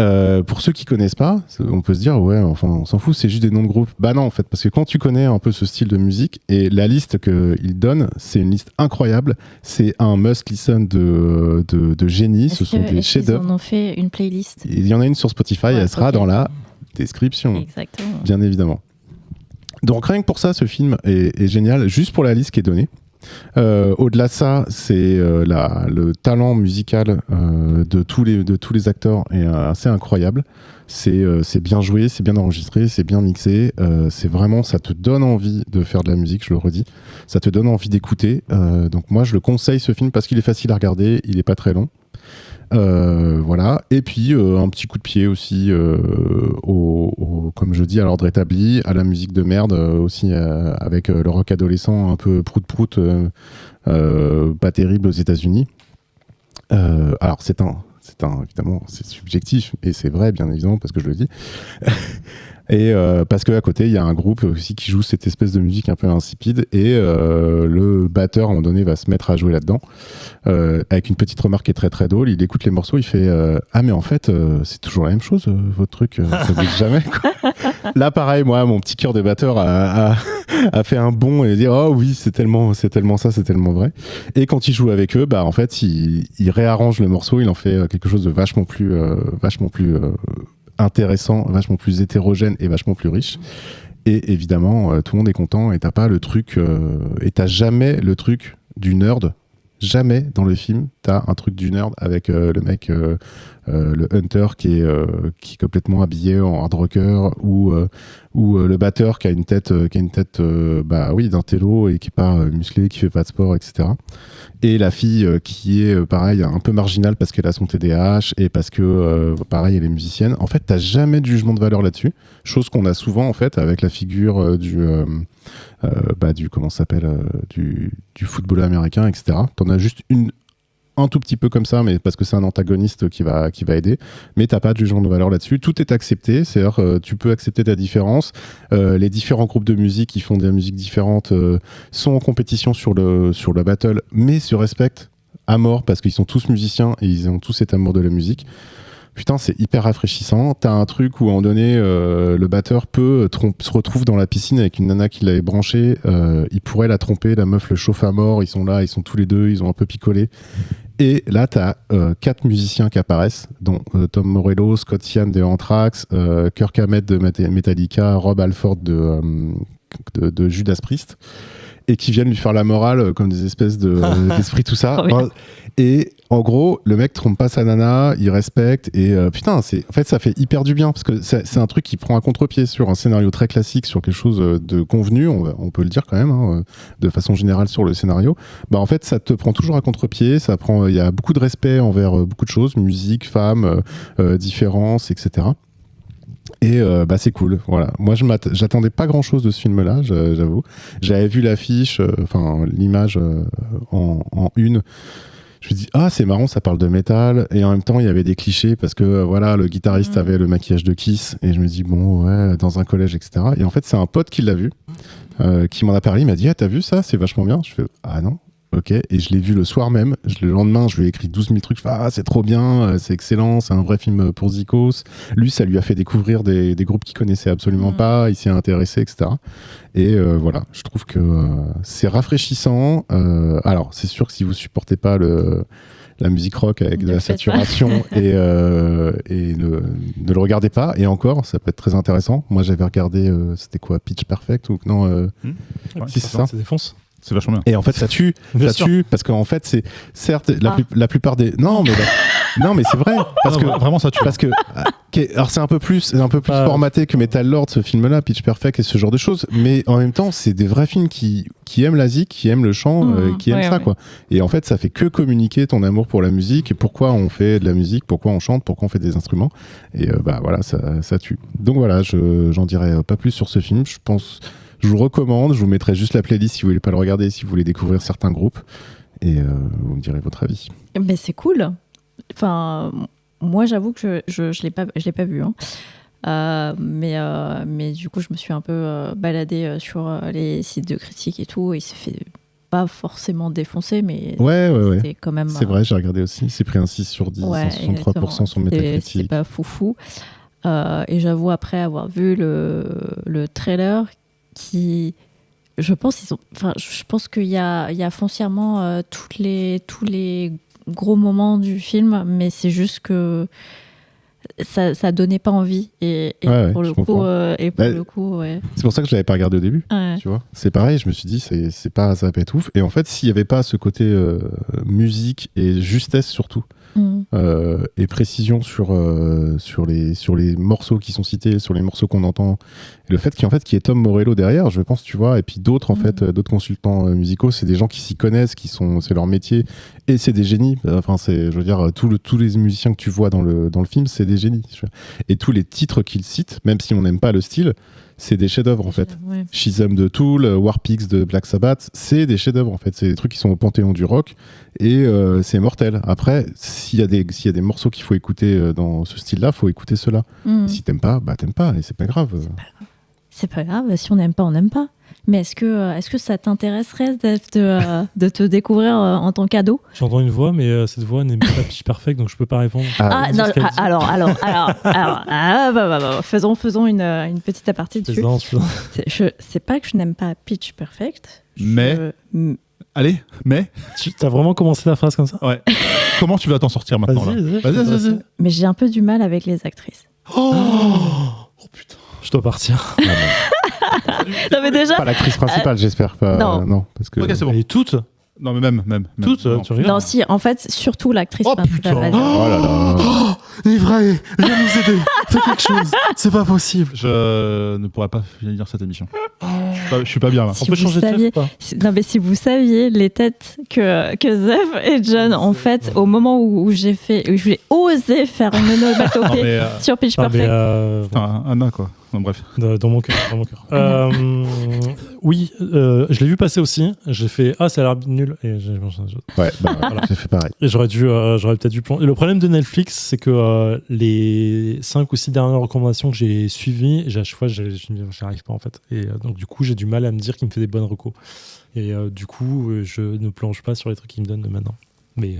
pour ceux qui connaissent pas, on peut se dire ouais, enfin on s'en fout, c'est juste des noms de groupes. Bah non en fait, parce que quand tu connais un peu ce style de musique et la liste qu'il donne, c'est une liste incroyable. C'est un must listen de génie. Ce sont des chefs-d'œuvre. Ils en ont fait une playlist. Il y en a une sur Spotify, elle sera dans la description. Exactement. Bien évidemment. Donc rien que pour ça, ce film est génial, juste pour la liste qui est donnée. Au-delà de ça, c'est le talent musical de tous les acteurs est assez incroyable. C'est bien joué, c'est bien enregistré, c'est bien mixé. C'est vraiment, ça te donne envie de faire de la musique, je le redis. Ça te donne envie d'écouter. Donc moi, je le conseille ce film parce qu'il est facile à regarder, il est pas très long. Voilà. Et puis un petit coup de pied aussi comme je dis, à l'ordre établi, à la musique de merde aussi avec le rock adolescent un peu prout-prout pas terrible aux États-Unis. Alors évidemment c'est subjectif et c'est vrai bien évidemment parce que je le dis. Et parce qu'à côté, il y a un groupe aussi qui joue cette espèce de musique un peu insipide et le batteur, à un moment donné, va se mettre à jouer là-dedans avec une petite remarque qui est très très drôle. Il écoute les morceaux, il fait ah mais en fait, c'est toujours la même chose, votre truc, ça bouge jamais, quoi. Là, pareil, moi, mon petit cœur de batteur a fait un bond et dit oh oui, c'est tellement ça, c'est tellement vrai. Et quand il joue avec eux, bah en fait, il réarrange le morceau, il en fait quelque chose de vachement plus intéressant, vachement plus hétérogène et vachement plus riche. Et évidemment, tout le monde est content et t'as pas le truc, et t'as jamais le truc du nerd. Jamais dans le film, t'as un truc du nerd avec le mec, le hunter qui est complètement habillé en hard rocker ou le batteur qui a une tête bah oui, d'un télo et qui est pas musclé, qui fait pas de sport, etc. Et la fille qui est pareil un peu marginale parce qu'elle a son TDAH et parce que pareil elle est musicienne. En fait, t'as jamais de jugement de valeur là-dessus, chose qu'on a souvent en fait avec la figure du comment ça s'appelle du footballeur américain, etc. T'en as juste un tout petit peu comme ça, mais parce que c'est un antagoniste qui va aider, mais t'as pas de jugement de valeur là-dessus. Tout est accepté, c'est-à-dire tu peux accepter ta différence. Les différents groupes de musique qui font des musiques différentes sont en compétition sur le battle, mais se respectent à mort parce qu'ils sont tous musiciens et ils ont tous cet amour de la musique. Putain, c'est hyper rafraîchissant. T'as un truc où, à un moment donné, le batteur se retrouve dans la piscine avec une nana qui l'avait branchée. Il pourrait la tromper, la meuf le chauffe à mort. Ils sont là, ils sont tous les deux, ils ont un peu picolé. Et là, t'as 4 musiciens qui apparaissent, dont Tom Morello, Scott Ian de Anthrax, Kirk Hammett de Metallica, Rob Halford de Judas Priest, et qui viennent lui faire la morale comme des espèces d'esprit, tout ça. Et en gros, le mec trompe pas sa nana, il respecte, et putain, en fait, ça fait hyper du bien, parce que c'est un truc qui prend un contre-pied sur un scénario très classique, sur quelque chose de convenu, on peut le dire quand même, hein, de façon générale sur le scénario. Bah en fait, ça te prend toujours à contre-pied, il y a beaucoup de respect envers beaucoup de choses, musique, femmes, différences, etc. Et bah c'est cool, voilà. Moi j'attendais pas grand chose de ce film là, j'avoue. J'avais vu l'affiche, l'image en une. Je me dis c'est marrant, ça parle de métal, et en même temps il y avait des clichés parce que voilà, le guitariste avait le maquillage de Kiss, et je me dis bon ouais, dans un collège, etc. Et en fait c'est un pote qui l'a vu, qui m'en a parlé, il m'a dit t'as vu ça, c'est vachement bien. Je fais non. Ok, et je l'ai vu le soir même. Le lendemain, je lui ai écrit 12 000 trucs. C'est trop bien, c'est excellent, c'est un vrai film pour Zikos. Lui, ça lui a fait découvrir des groupes qu'il connaissait absolument pas. Il s'y est intéressé, etc. Et voilà, je trouve que c'est rafraîchissant. Alors, c'est sûr que si vous supportez pas la musique rock avec de la saturation et ne le regardez pas. Et encore, ça peut être très intéressant. Moi, j'avais regardé, c'était quoi, Pitch Perfect ou non si, c'est ça. Ça défonce. C'est vachement bien. Et en fait, ça tue, parce qu'en fait, c'est certes la plupart des. Non, mais c'est vrai, parce que vraiment ça tue. Parce que alors c'est un peu plus formaté que Metal Lord, ce film-là, Pitch Perfect et ce genre de choses, mais en même temps, c'est des vrais films qui aiment la zik, qui aiment le chant, qui aiment ça, quoi. Et en fait, ça fait que communiquer ton amour pour la musique et pourquoi on fait de la musique, pourquoi on chante, pourquoi on fait des instruments. Et bah voilà, ça tue. Donc voilà, j'en dirai pas plus sur ce film. Je vous recommande, je vous mettrai juste la playlist si vous voulez pas le regarder, si vous voulez découvrir certains groupes, et vous me direz votre avis. Mais c'est cool. Enfin, moi j'avoue que je l'ai pas vu, hein. Mais du coup je me suis un peu baladée sur les sites de critiques et tout, et il s'est fait pas forcément défoncer, mais c'était quand même. C'est vrai, j'ai regardé aussi. Il s'est pris un 6 sur 10, 163% sur Metacritic. C'est pas foufou. Et j'avoue, après avoir vu le trailer, je pense qu'il y a foncièrement tous les gros moments du film, mais c'est juste que ça donnait pas envie, et pour le coup, c'est pour ça que je l'avais pas regardé au début, tu vois. C'est pareil, je me suis dit ça va pas être ouf, et en fait s'il y avait pas ce côté musique et justesse surtout, et précision sur les morceaux qui sont cités, sur les morceaux qu'on entend, et le fait qu'il y ait Tom Morello derrière, je pense, tu vois, et puis d'autres d'autres consultants musicaux, c'est des gens qui s'y connaissent, c'est leur métier, et c'est des génies. Enfin, je veux dire, tous les musiciens que tu vois dans le film, c'est des génies. Et tous les titres qu'ils citent, même si on n'aime pas le style, c'est des chefs-d'œuvre en fait. Ouais. Schism de Tool, Warpix de Black Sabbath, c'est des chefs-d'œuvre en fait. C'est des trucs qui sont au panthéon du rock et c'est mortel. Après, s'il y a des morceaux qu'il faut écouter dans ce style-là, faut écouter ceux-là. Si t'aimes pas, bah t'aimes pas et c'est pas grave. C'est pas grave, si on n'aime pas, on n'aime pas. Mais est-ce que ça t'intéresserait de te découvrir en tant qu'ado? J'entends une voix, mais cette voix n'est pas Pitch Perfect, donc je peux pas répondre. Non, faisons une petite aparté dessus. C'est pas que je n'aime pas Pitch Perfect. Allez, mais Tu as vraiment commencé la phrase comme ça? ouais. Comment tu vas t'en sortir maintenant là Vas-y. Mais j'ai un peu du mal avec les actrices. Oh putain, je dois partir. Non mais déjà. Pas l'actrice principale, j'espère pas. Non. Parce que Ok, c'est bon. Et toutes? Non, mais même. Toutes, Non. tu regardes? Non, si, en fait, surtout l'actrice Oh, principale. putain. Vas-y. Oh là là. Livrae, viens nous aider. Fais quelque chose. C'est pas possible. Je ne pourrais pas finir cette émission. Je suis pas bien là. Si On peut vous changer de chef saviez- ou pas? Non, mais si vous saviez les têtes que Zef et John ont faites au moment où j'ai osé faire une Non, onomatopée mais sur Pitch Ah, mais, Perfect. putain, Anna quoi. Non, bref. dans mon cœur. Oui, je l'ai vu passer aussi. J'ai fait ça a l'air nul et j'ai mangé un jeu. Ouais, bah, j'ai fait pareil. Et j'aurais peut-être dû plonger. Et le problème de Netflix, c'est que les 5 ou 6 dernières recommandations que j'ai suivies, à chaque fois, j'y arrive pas en fait. Et donc du coup, j'ai du mal à me dire qu'il me fait des bonnes recos. Et du coup, je ne plonge pas sur les trucs qu'il me donne maintenant. Mais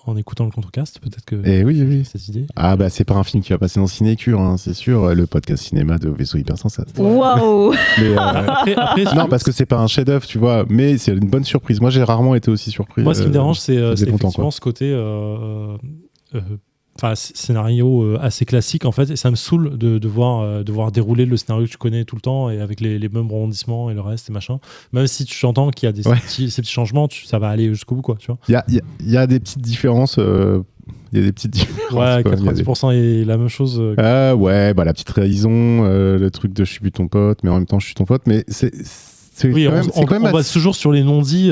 en écoutant le Contrecast, peut-être que Et oui. cette idée. Ah bah c'est pas un film qui va passer dans Cinécure, hein, c'est sûr, le podcast cinéma de Vaisseau Hypersensate. Waouh! Mais, Après, non, parce que c'est pas un chef-d'œuvre, tu vois, mais c'est une bonne surprise. Moi, j'ai rarement été aussi surpris. Moi, ce qui me dérange, c'est faisait longtemps, effectivement quoi. ce côté scénario assez classique, en fait. Et ça me saoule de devoir dérouler le scénario que tu connais tout le temps et avec les mêmes rebondissements et le reste et machin. Même si tu entends qu'il y a ces petits changements, ça va aller jusqu'au bout, quoi, tu vois. Il y a des petites différences. Il y a des petites différences. Ouais, quoi. Il y a des- 90% est la même chose. ouais, bah la petite trahison, le truc de je suis plus ton pote, mais en même temps je suis ton pote, mais c'est Oui, quand même, c'est quand même on base toujours sur les non-dits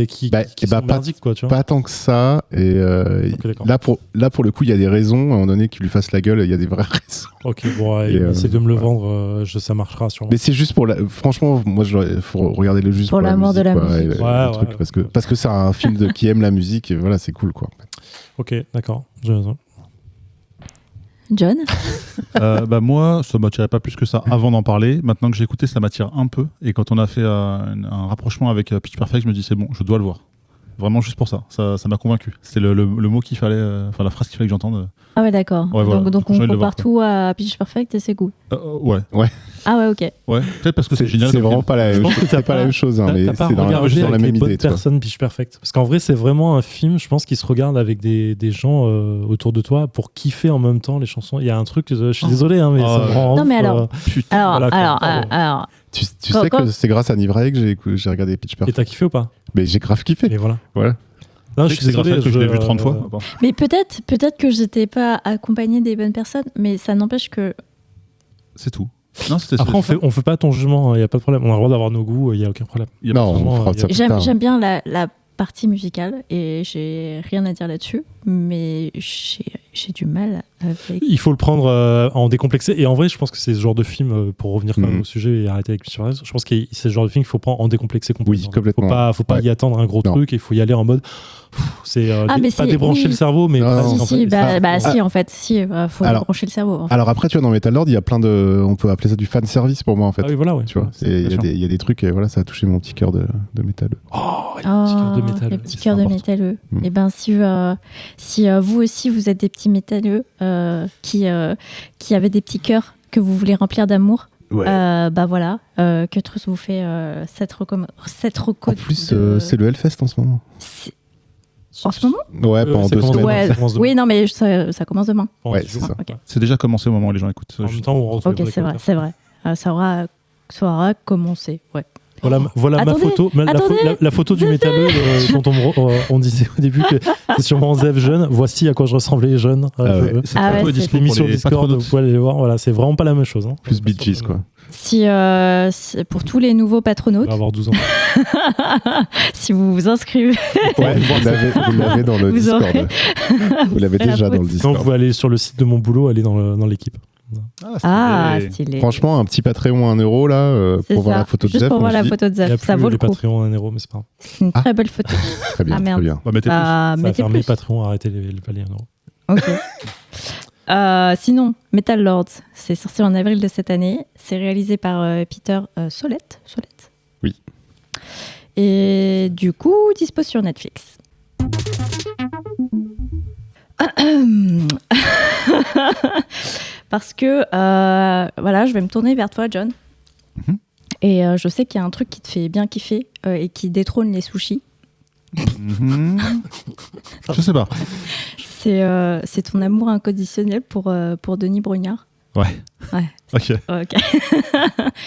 qui sont merdiques, quoi, tu vois. pas tant que ça. Et Ok, d'accord. là, pour le coup, il y a des raisons. À un moment donné, qu'il lui fasse la gueule, il y a des vraies raisons. Ok, bon, ouais, essaie de me le vendre, ça marchera sûrement. Mais c'est juste pour franchement, moi, il faut regarder le juste Pour l'amour de la quoi, musique. et le truc, parce que c'est un film qui aime la musique et voilà, c'est cool, quoi. Ok, d'accord. J'ai raison. John? Bah moi, ça m'attirait pas plus que ça avant d'en parler. Maintenant que j'ai écouté, ça m'attire un peu. Et quand on a fait un rapprochement avec Pitch Perfect, je me dis c'est bon, je dois le voir. Vraiment juste pour ça. Ça m'a convaincu. C'était le mot qu'il fallait, la phrase qu'il fallait que j'entende. Ah ouais, d'accord. Ouais, voilà. Donc J'ai on envie de le compare voir, tout à Pitch Perfect et c'est cool. Ouais. Ah ouais, ok. Ouais. Peut-être parce que c'est génial. C'est comme vraiment film. pas la Je même pense que chose. C'est pas la même chose, hein, mais T'as pas c'est dans regardé la avec même les bonnes idée. tu vois. personnes Pitch Perfect. Parce qu'en vrai, c'est vraiment un film, je pense, qui se regarde avec des gens autour de toi pour kiffer en même temps les chansons. Il y a un truc, je suis désolé, hein, mais ça me rend Non, ouf, mais alors- Voilà, quoi. Alors, Tu Quand- sais quand- que c'est grâce à Nivrae que j'ai regardé Pitch Et Perfect. t'as kiffé ou pas? Mais j'ai grave kiffé. Et voilà. Voilà. Non, Je sais que c'est grâce à elle que je l'ai vu 30 fois. Bon. mais peut-être que j'étais pas accompagnée des bonnes personnes, mais ça n'empêche que C'est tout. Non, c'était Après, on fait pas ton jugement, il n'y a pas de problème. On a le droit d'avoir nos goûts, il n'y a aucun problème. Non, vraiment, on fera y a- ça plus j'aime tard. j'aime bien la partie musicale et j'ai rien à dire là-dessus, mais j'ai du mal avec. Il faut le prendre en décomplexé. Et en vrai, je pense que c'est ce genre de film, pour revenir quand même Mhm. au sujet et arrêter avec Pitch Perfect, je pense que c'est ce genre de film qu'il faut prendre en décomplexé complètement. Oui, complètement. Faut pas Ouais. y attendre un gros Non. truc, il faut y aller en mode. C'est mais pas si, débrancher oui. le cerveau, mais Non, presque, non, en Si, fait. si, en fait, faut Alors- débrancher le cerveau. en fait. Alors après, tu vois, dans Metal Lord, il y a plein de. On peut appeler ça du fan service pour moi, en fait. Ah oui, voilà, ouais. Tu vois, il bien sûr. y a des trucs, et voilà, ça a touché mon petit cœur de métal. Oh, les petits cœurs de métal. Les petits c'est cœurs de important. métalleux. Mm. Et ben si vous aussi vous êtes des petits métalleux qui avaient des petits cœurs que vous voulez remplir d'amour, bah voilà, que Truss vous fait cette reco. En plus, c'est le Hellfest en ce moment. En ce moment? Ouais, pendant ça 2 commence semaines. demain, Ouais. ça commence demain. Oui, non, mais ça commence demain. Pendant Ouais, 10 c'est jours. ça. Ok, C'est déjà commencé au moment où les gens écoutent. En même temps, on rentre ok, c'est vrai, c'est vrai. Ça aura commencé. Ouais. Voilà ma Attendez, photo, la photo du métalleux dont on disait au début que c'est sûrement Zev jeune. Voici à quoi je ressemblais jeune. ouais. Cette Ah photo ouais, est dispo L'émission pour sur les Discord, patronautes. vous pouvez aller les voir. Voilà, c'est vraiment pas la même chose. Hein. Plus Bee Gees, quoi. Si pour tous les nouveaux On patronautes, va avoir 12 ans. si vous vous inscrivez, Ouais, vous l'avez dans le Vous Discord. aurez- Vous l'avez la déjà dans le faute. Sinon, Discord. vous pouvez aller sur le site de mon boulot, aller dans l'équipe. Ah, stylé. Franchement, un petit Patreon à 1 euro là C'est pour voir ça. la photo de Juste Zef. pour voir moi, la je dis, photo de Il n'y a Zef, ça plus vaut les le coup. Patreons à 1 euro, mais c'est pas grave. C'est une très belle photo. Très bien, Ah, merde. très bien. Bah, mettez Ah, Ça a mettez fermé plus. Patreon, arrêtez les paliers à 1 euro. Ok. Sinon, Metal Lords, c'est sorti en avril de cette année. C'est réalisé par Peter Solette. Oui. Et du coup, dispo sur Netflix. Parce que, voilà, je vais me tourner vers toi, John. Mhm. Et je sais qu'il y a un truc qui te fait bien kiffer et qui détrône les sushis. Mhm. Je sais pas. C'est ton amour inconditionnel pour Denis Brognard. Ouais. Ok. Ok.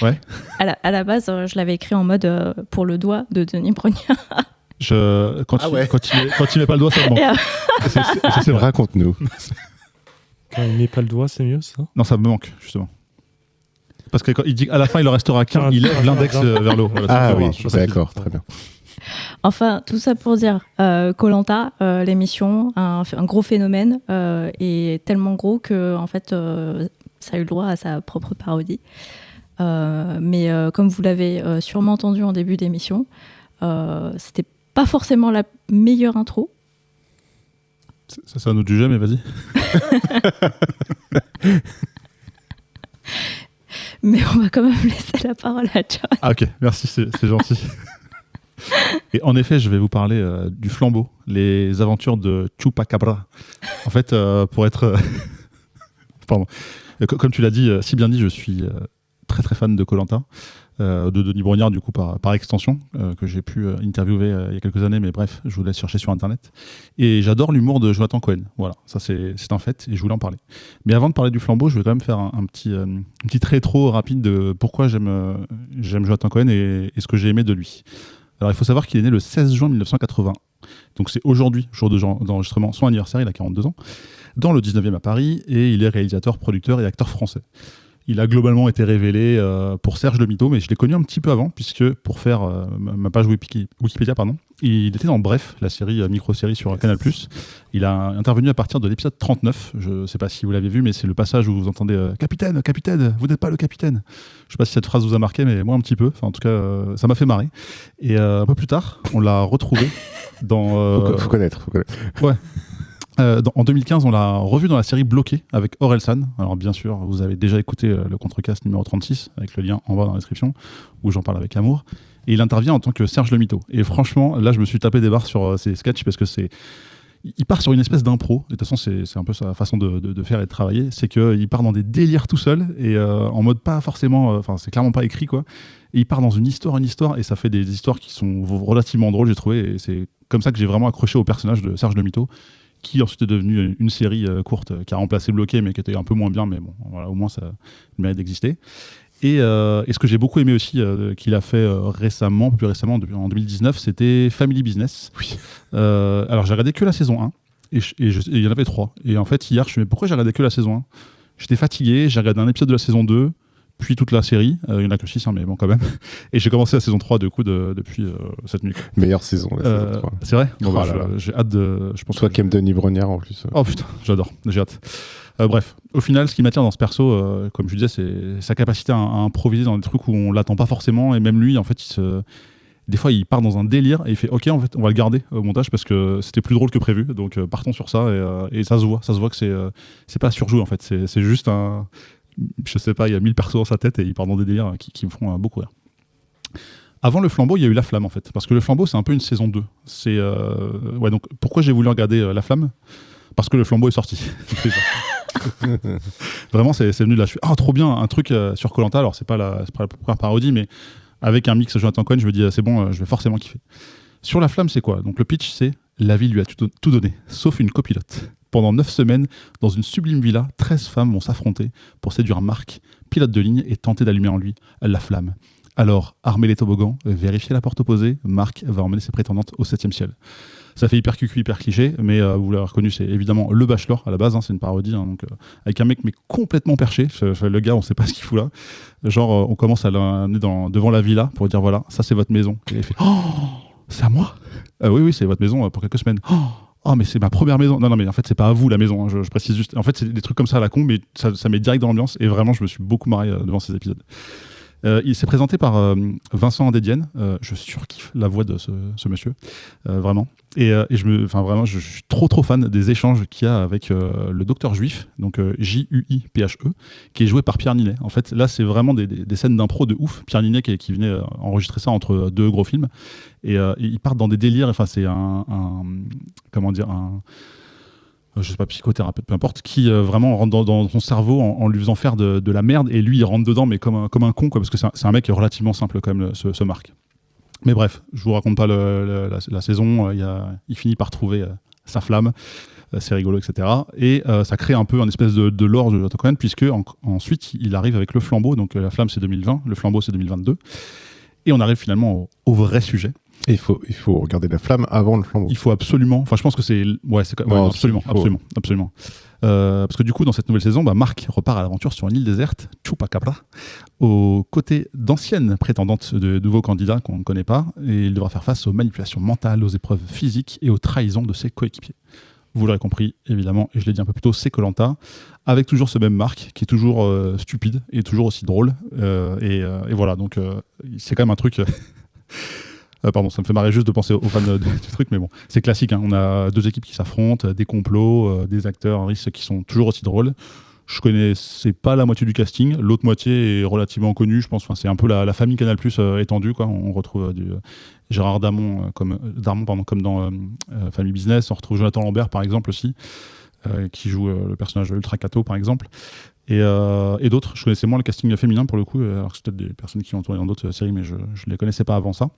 Ouais. À la base, je l'avais écrit en mode pour le doigt de Denis Brognard. Quand il met pas le doigt, ça me manque. Et, C'est vrai. Raconte-nous. Quand il met pas le doigt, c'est mieux, ça? Non, ça me manque, justement. Parce que quand il dit qu'à la fin, il en restera qu'un, il lève l'index vers le haut. Voilà, Ah ça me fait oui, voir. Je sais pas d'accord, très bien. Enfin, tout ça pour dire, Koh-Lanta, l'émission, un gros phénomène, et tellement gros que en fait, ça a eu le droit à sa propre parodie. Mais comme vous l'avez sûrement entendu en début d'émission, c'était pas forcément la meilleure intro. Ça, c'est à nous de juger, mais vas-y. Mais on va quand même laisser la parole à John. Ah ok, merci, c'est gentil. Et en effet, je vais vous parler du Flambeau, les aventures de Chupacabra. En fait, pour être... Pardon. Comme tu l'as dit, si bien dit, je suis très très fan de Koh-Lanta, de Denis Brognard du coup par extension, que j'ai pu interviewer il y a quelques années, mais bref, je vous laisse chercher sur internet. Et j'adore l'humour de Jonathan Cohen, voilà, ça c'est un fait et je voulais en parler. Mais avant de parler du Flambeau, je vais quand même faire un petit rétro rapide de pourquoi j'aime Jonathan Cohen et ce que j'ai aimé de lui. Alors il faut savoir qu'il est né le 16 juin 1980, donc c'est aujourd'hui, jour d'enregistrement, son anniversaire, il a 42 ans, dans le 19e à Paris, et il est réalisateur, producteur et acteur français. Il a globalement été révélé pour Serge le Mito, mais je l'ai connu un petit peu avant, puisque pour faire ma page Wikipédia, il était dans Bref, la série micro-série sur Canal+. Il a intervenu à partir de l'épisode 39. Je ne sais pas si vous l'avez vu, mais c'est le passage où vous entendez Capitaine, capitaine, vous n'êtes pas le capitaine. Je ne sais pas si cette phrase vous a marqué, mais moi un petit peu. Enfin, en tout cas, ça m'a fait marrer. Et un peu plus tard, on l'a retrouvé dans... Faut connaître. Ouais. En 2015, on l'a revu dans la série Bloqué avec Orelsan. Alors bien sûr, vous avez déjà écouté le Contrecast numéro 36 avec le lien en bas dans la description où j'en parle avec amour. Et il intervient en tant que Serge le Mito. Et franchement, là, je me suis tapé des barres sur ces sketchs parce que il part sur une espèce d'impro. Et de toute façon, c'est un peu sa façon de faire et de travailler. C'est qu'il part dans des délires tout seul et en mode pas forcément... Enfin, c'est clairement pas écrit, quoi. Et il part dans une histoire, et ça fait des histoires qui sont relativement drôles, j'ai trouvé. Et c'est comme ça que j'ai vraiment accroché au personnage de Serge le Mito, qui ensuite est devenu une série courte qui a remplacé Bloqué, mais qui était un peu moins bien, mais bon, voilà, au moins ça mérite d'exister. Et ce que j'ai beaucoup aimé aussi qu'il a fait plus récemment, en 2019, c'était Family Business. Oui. Alors j'ai regardé que la saison 1, et il y en avait 3. Et en fait, hier, je me suis dit, mais pourquoi j'ai regardé que la saison 1 ? J'étais fatigué, j'ai regardé un épisode de la saison 2, puis toute la série, il n'y en a que 6, mais bon quand même. Et j'ai commencé la saison 3 depuis cette nuit. Quoi. Meilleure saison, la saison 3. C'est vrai ? Oh là là. J'ai hâte de... Je pense Toi que qui aimes Denis Brognard en plus. Oh putain, j'adore, j'ai hâte. Bref, au final, ce qui m'attire dans ce perso, comme je disais, c'est sa capacité à improviser dans des trucs où on l'attend pas forcément, et même lui, en fait, des fois, il part dans un délire et il fait OK, en fait, on va le garder au montage parce que c'était plus drôle que prévu, donc partons sur ça, et ça se voit que c'est pas surjoué, en fait, c'est juste je sais pas, il y a 1000 persos dans sa tête et il part dans des délires qui me font beaucoup rire. Avant le Flambeau, il y a eu La Flamme, en fait, parce que le Flambeau, c'est un peu une saison 2. Donc pourquoi j'ai voulu regarder La Flamme ? Parce que le Flambeau est sorti. Vraiment, c'est venu de là. Je suis trop bien, un truc sur Koh-Lanta. Alors, c'est pas la première parodie, mais avec un mix Jonathan Cohen, je me dis, c'est bon, je vais forcément kiffer. Sur La Flamme, c'est quoi ? Donc, le pitch, c'est la vie lui a tout donné, sauf une copilote. Pendant 9 semaines, dans une sublime villa, 13 femmes vont s'affronter pour séduire Marc, pilote de ligne, et tenter d'allumer en lui la flamme. Alors, armer les toboggans, vérifier la porte opposée, Marc va emmener ses prétendantes au 7e ciel. Ça fait hyper cucu, hyper cliché, mais vous l'avez reconnu, c'est évidemment Le Bachelor à la base, c'est une parodie, donc, avec un mec mais complètement perché. Le gars, on sait pas ce qu'il fout là. Genre, on commence à l'amener devant la villa pour dire voilà, ça c'est votre maison. Et il fait oh, c'est à moi ? Oui, c'est votre maison pour quelques semaines. Oh, mais c'est ma première maison. Non, mais en fait, c'est pas à vous la maison. Hein, je précise juste. En fait, c'est des trucs comme ça à la con, mais ça met direct dans l'ambiance. Et vraiment, je me suis beaucoup marré devant ces épisodes. Il s'est présenté par Vincent Andédienne. Je surkiffe la voix de ce monsieur, vraiment. Et je suis trop fan des échanges qu'il y a avec le docteur Juif, donc J-U-I-P-H-E, qui est joué par Pierre Ninet. En fait, là, c'est vraiment des scènes d'impro de ouf. Pierre Ninet qui venait enregistrer ça entre deux gros films. Et ils partent dans des délires. Enfin, c'est je sais pas, psychothérapeute, peu importe, qui vraiment rentre dans son cerveau en lui faisant faire de la merde, et lui il rentre dedans mais comme un con, quoi, parce que c'est un mec relativement simple quand même, ce Marc. Mais bref, je vous raconte pas la saison, il finit par trouver sa flamme, c'est rigolo, etc. Et ça crée un peu un espèce de lore de Jonathan Cohen, puisque ensuite il arrive avec le flambeau, donc la flamme c'est 2020, le flambeau c'est 2022, et on arrive finalement au vrai sujet. Et il faut regarder la flamme avant le flambeau. Il faut absolument. Enfin, je pense que c'est. Ouais, c'est non, absolument. Parce que du coup, dans cette nouvelle saison, Marc repart à l'aventure sur une île déserte, Chupacabra, aux côtés d'anciennes prétendantes de nouveaux candidats qu'on ne connaît pas, et il devra faire face aux manipulations mentales, aux épreuves physiques et aux trahisons de ses coéquipiers. Vous l'aurez compris, évidemment, et je l'ai dit un peu plus tôt, c'est Koh-Lanta, avec toujours ce même Marc qui est toujours stupide et toujours aussi drôle. Et voilà, donc c'est quand même un truc. Pardon, ça me fait marrer juste de penser aux fans du truc, mais bon, c'est classique. Hein. On a deux équipes qui s'affrontent, des complots, des acteurs qui sont toujours aussi drôles. Je connaissais pas la moitié du casting, l'autre moitié est relativement connue, je pense. Enfin, c'est un peu la famille Canal+ étendue, quoi. On retrouve du Gérard Darmon comme dans Family Business. On retrouve Jonathan Lambert, par exemple, aussi, qui joue le personnage Ultra Cato, par exemple. Et d'autres. Je connaissais moins le casting féminin, pour le coup, alors que c'est peut-être des personnes qui ont tourné dans d'autres séries, mais je les connaissais pas avant ça.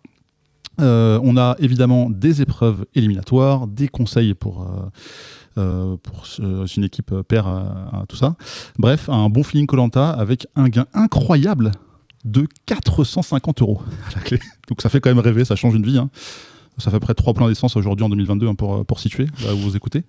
On a évidemment des épreuves éliminatoires, des conseils pour une équipe paire à tout ça. Bref, un bon feeling Koh-Lanta avec un gain incroyable de 450 € à la clé. Donc ça fait quand même rêver, ça change une vie. Hein. Ça fait près de 3 pleins d'essence aujourd'hui en 2022 hein, pour situer, là où vous écoutez.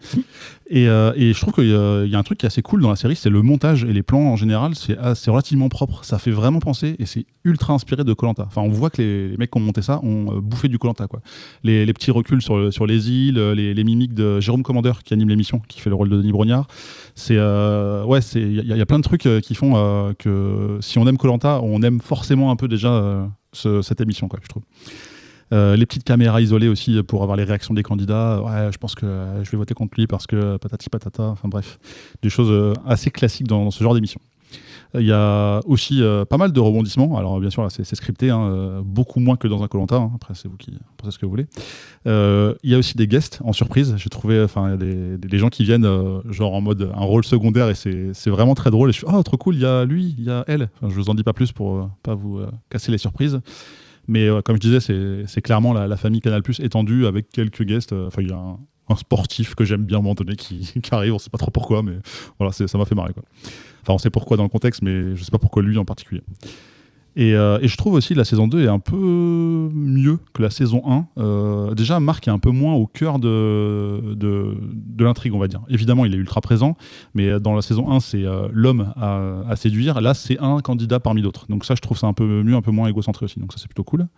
Et je trouve qu'il y a un truc qui est assez cool dans la série, c'est le montage et les plans en général, c'est relativement propre. Ça fait vraiment penser et c'est ultra inspiré de Koh-Lanta. Enfin, on voit que les mecs qui ont monté ça ont bouffé du Koh-Lanta, quoi. Les petits reculs sur les îles, les mimiques de Jérôme Commandeur qui anime l'émission, qui fait le rôle de Denis Brognard. Il y a plein de trucs qui font que si on aime Koh-Lanta, on aime forcément un peu déjà cette émission, quoi, je trouve. Les petites caméras isolées aussi pour avoir les réactions des candidats. Ouais, je pense que je vais voter contre lui parce que patati patata. Enfin bref, des choses assez classiques dans ce genre d'émission. Il y a aussi pas mal de rebondissements. Alors bien sûr, là, c'est scripté, hein, beaucoup moins que dans un Koh-Lanta. Hein. Après, c'est vous qui pensez ce que vous voulez. Il y a aussi des guests en surprise. J'ai trouvé, il y a des gens qui viennent genre en mode un rôle secondaire et c'est vraiment très drôle. Et je suis trop cool. Il y a lui, il y a elle. Enfin, je vous en dis pas plus pour pas vous casser les surprises. Mais comme je disais, c'est clairement la famille Canal+ étendue avec quelques guests. Il y a un sportif que j'aime bien à un moment donné qui arrive, on sait pas trop pourquoi, mais voilà, ça m'a fait marrer, quoi. Enfin, on sait pourquoi dans le contexte, mais je sais pas pourquoi lui en particulier. Et je trouve aussi que la saison 2 est un peu mieux que la saison 1. Déjà, Marc est un peu moins au cœur de l'intrigue, on va dire. Évidemment, il est ultra présent, mais dans la saison 1, c'est l'homme à séduire. Là, c'est un candidat parmi d'autres. Donc ça, je trouve ça un peu mieux, un peu moins égocentré aussi. Donc ça, c'est plutôt cool.